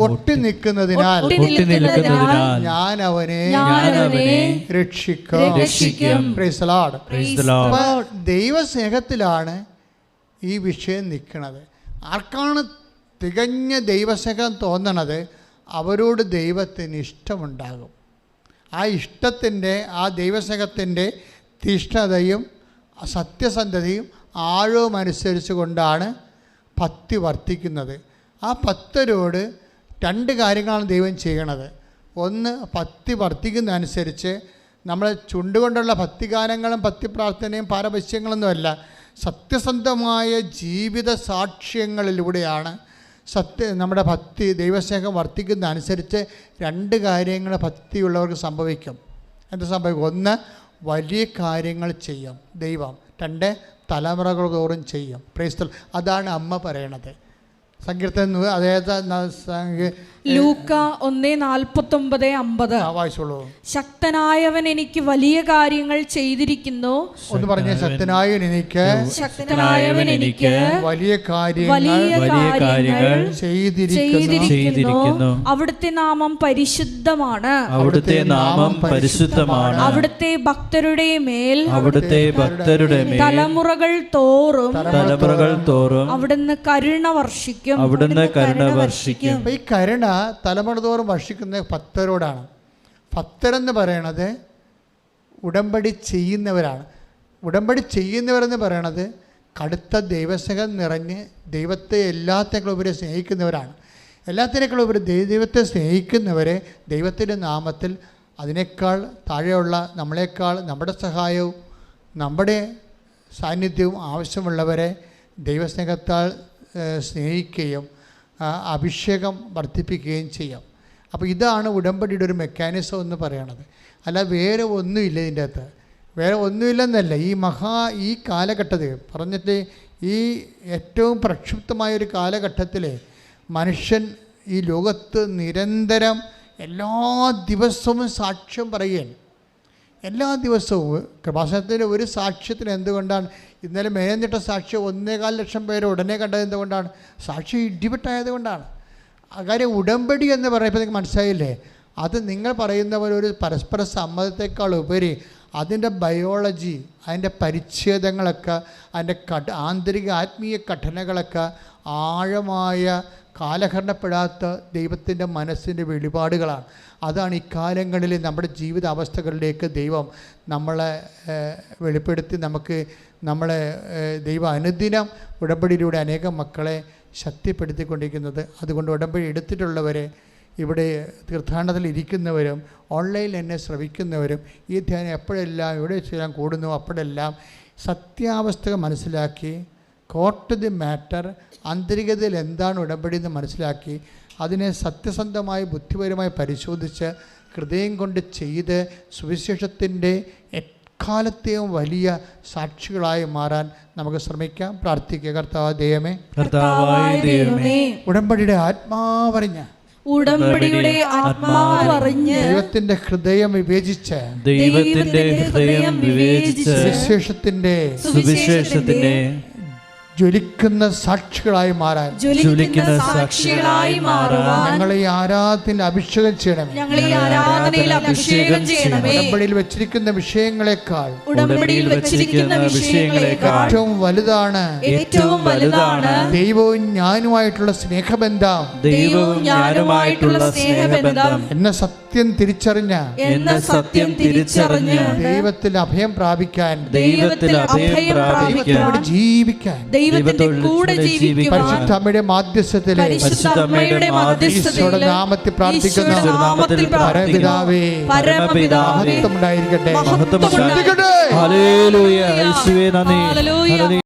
ഒട്ടി നിൽക്കുന്നതിനാൽ ഞാൻ അവനെ രക്ഷിക്കും. Praise the Lord. ദൈവസ്നേഹത്തിലാണ് ഈ വിഷയം നിൽക്കുന്നത്. ആർക്കാണ് തികഞ്ഞ ദൈവസ്നേഹം തോന്നണത്? അവരോട് ദൈവത്തിന് ഇഷ്ടമുണ്ടാകും. ആ ഇഷ്ടത്തിൻ്റെ, ആ ദൈവസ്നേഹത്തിൻ്റെ തീഷ്ണതയും സത്യസന്ധതയും ആഴവും അനുസരിച്ച് കൊണ്ടാണ് ഭക്തി വർദ്ധിക്കുന്നത്. ആ ഭക്തരോട് 2 കാര്യങ്ങളാണ് ദൈവം ചെയ്യണത്. ഒന്ന്, ഭക്തി വർദ്ധിക്കുന്നതനുസരിച്ച് നമ്മൾ ചുണ്ടുകൊണ്ടുള്ള ഭക്തിഗാനങ്ങളും ഭക്തിപ്രാർത്ഥനയും പാരവശ്യങ്ങളൊന്നുമല്ല, സത്യസന്ധമായ ജീവിത സാക്ഷ്യങ്ങളിലൂടെയാണ് നമ്മുടെ ഭക്തി ദൈവസ്നേഹം വർദ്ധിക്കുന്നതനുസരിച്ച് 2 കാര്യങ്ങൾ ഭക്തിയുള്ളവർക്ക് സംഭവിക്കും. എന്ത് സംഭവിക്കും? ഒന്ന്, വലിയ കാര്യങ്ങൾ ചെയ്യും ദൈവം. 2, തലമുറകൾ തോറും ചെയ്യും. Praise the Lord. അതാണ് അമ്മ പറയണത്. സങ്കീർത്തനം അതായത് ലൂക്ക 1:49-50 വായിച്ചോളൂ. ശക്തനായവൻ എനിക്ക് വലിയ കാര്യങ്ങൾ ചെയ്തിരിക്കുന്നു. ഒന്ന് പറഞ്ഞേ. ശക്തനായവൻ എനിക്ക് വലിയ കാര്യങ്ങൾ ചെയ്തിരിക്കുന്നു. അവിടുത്തെ നാമം പരിശുദ്ധമാണ്. അവിടുത്തെ ഭക്തരുടെ മേൽ തലമുറകൾ തോറും അവിടുന്ന് കരുണ വർഷിക്കും. ഈ കരുണ തലമുറ തോറും വർഷിക്കുന്ന ഭക്തരോടാണ്. ഭക്തരെന്ന് പറയണത് ഉടമ്പടി ചെയ്യുന്നവരാണ്. ഉടമ്പടി ചെയ്യുന്നവരെന്ന് പറയണത് കടുത്ത ദൈവസ്നേഹം നിറഞ്ഞ് ദൈവത്തെ എല്ലാത്തിനേക്കാളുപരി സ്നേഹിക്കുന്നവരാണ്. എല്ലാത്തിനേക്കാളുപരി ദൈവത്തെ സ്നേഹിക്കുന്നവരെ ദൈവത്തിൻ്റെ നാമത്തിൽ അതിനേക്കാൾ താഴെയുള്ള നമ്മളെക്കാൾ നമ്മുടെ സഹായവും നമ്മുടെ സാന്നിധ്യവും ആവശ്യമുള്ളവരെ ദൈവസ്നേഹത്താൽ സ്നേഹിക്കുകയും അഭിഷേകം വർദ്ധിപ്പിക്കുകയും ചെയ്യാം. അപ്പോൾ ഇതാണ് ഉടമ്പടിയുടെ ഒരു മെക്കാനിസം എന്ന് പറയണത്. അല്ല വേറെ ഒന്നുമില്ല ഇതിൻ്റെ അകത്ത്. വേറെ ഒന്നുമില്ലെന്നല്ല. ഈ കാലഘട്ടത്തിൽ പറഞ്ഞിട്ട് ഈ ഏറ്റവും പ്രക്ഷുബ്ധമായൊരു കാലഘട്ടത്തിൽ മനുഷ്യൻ ഈ ലോകത്ത് നിരന്തരം എല്ലാ ദിവസവും സാക്ഷ്യം പറയുകയാണ്. എല്ലാ ദിവസവും കൃപാസനത്തിൻ്റെ ഒരു സാക്ഷ്യത്തിന് എന്തുകൊണ്ടാണ് ഇന്നലെ മേഞ്ഞിട്ട സാക്ഷ്യം 1.25 ലക്ഷം പേര് ഉടനെ കണ്ടത്? എന്തുകൊണ്ടാണ്? സാക്ഷ്യം ഇടിപെട്ടായതുകൊണ്ടാണ്. കാര്യം ഉടമ്പടി എന്ന് പറയുമ്പോൾ നിങ്ങൾക്ക് മനസ്സിലായില്ലേ? അത് നിങ്ങൾ പറയുന്നവർ ഒരു പരസ്പര സമ്മതത്തെക്കാൾ ഉപരി അതിൻ്റെ ബയോളജി, അതിൻ്റെ പരിച്ഛേദങ്ങളൊക്കെ, അതിൻ്റെ ആന്തരിക ആത്മീയ ഘടനകളൊക്കെ ആഴമായ കാലഹരണപ്പെടാത്ത ദൈവത്തിൻ്റെ മനസ്സിൻ്റെ വെളിപാടുകളാണ്. അതാണ് ഇക്കാലങ്ങളിൽ നമ്മുടെ ജീവിത അവസ്ഥകളിലേക്ക് ദൈവം നമ്മളെ വെളിപ്പെടുത്തി നമ്മളെ ദൈവം അനുദിനം ഉടമ്പടിയിലൂടെ അനേകം മക്കളെ ശക്തിപ്പെടുത്തിക്കൊണ്ടിരിക്കുന്നത്. അതുകൊണ്ട് ഉടമ്പടി എടുത്തിട്ടുള്ളവരെ, ഇവിടെ തീർത്ഥാടനത്തിൽ ഇരിക്കുന്നവരും ഓൺലൈനിൽ എന്നെ ശ്രവിക്കുന്നവരും ഈ ധ്യാനം എപ്പോഴെല്ലാം എവിടെ ചെയ്യാൻ കൂടുന്നു അപ്പോഴെല്ലാം സത്യാവസ്ഥ മനസ്സിലാക്കി, കോർട്ട് ദി മാറ്റർ, ആന്തരികതയിൽ എന്താണ് ഉടമ്പടി എന്ന് മനസ്സിലാക്കി അതിനെ സത്യസന്ധമായി ബുദ്ധിപരമായി പരിശോധിച്ച് ഹൃദയം കൊണ്ട് ചെയ്ത് സുവിശേഷത്തിൻ്റെ എക്കാലത്തെയും വലിയ സാക്ഷികളായി മാറാൻ നമുക്ക് ശ്രമിക്കാം. പ്രാർത്ഥിക്കുക. കർത്താവായ ദൈവമേ, ഉടമ്പടിയുടെ ആത്മാവറിഞ്ഞ ദൈവത്തിന്റെ ഹൃദയം വിവേചിച്ച് സുവിശേഷത്തിന്റെ ജ്വലിക്കുന്ന സാക്ഷികളായി മാറാൻ ഞങ്ങളെ ഈ ആരാധനയിൽ അഭിഷേകം ചെയ്യണമേ. ഉടമ്പടിയിൽ വെച്ചിരിക്കുന്ന വിഷയങ്ങളെക്കാൾ ഏറ്റവും വലുതാണ് ദൈവവും ഞാനുമായിട്ടുള്ള സ്നേഹബന്ധം. എന്നെ സത്യം തിരിച്ചറിഞ്ഞ ദൈവത്തിൽ അഭയം പ്രാപിക്കാൻ, ദൈവത്തിൽ അഭയം പ്രാപിക്കാൻ, ജീവിക്കാൻ, ദൈവത്തിന്റെ കൂടെ ജീവിക്കുവാൻ പരിശുദ്ധ അമ്മയുടെ മാധ്യസ്ഥത്തിലെ ഈശോയുടെ നാമത്തിൽ പ്രാർത്ഥിക്കുന്ന പരമപിതാവേ, മഹത്വം ഉണ്ടായിരിക്കട്ടെ. ഹല്ലേലൂയ. യേശുവേ നന്ദി.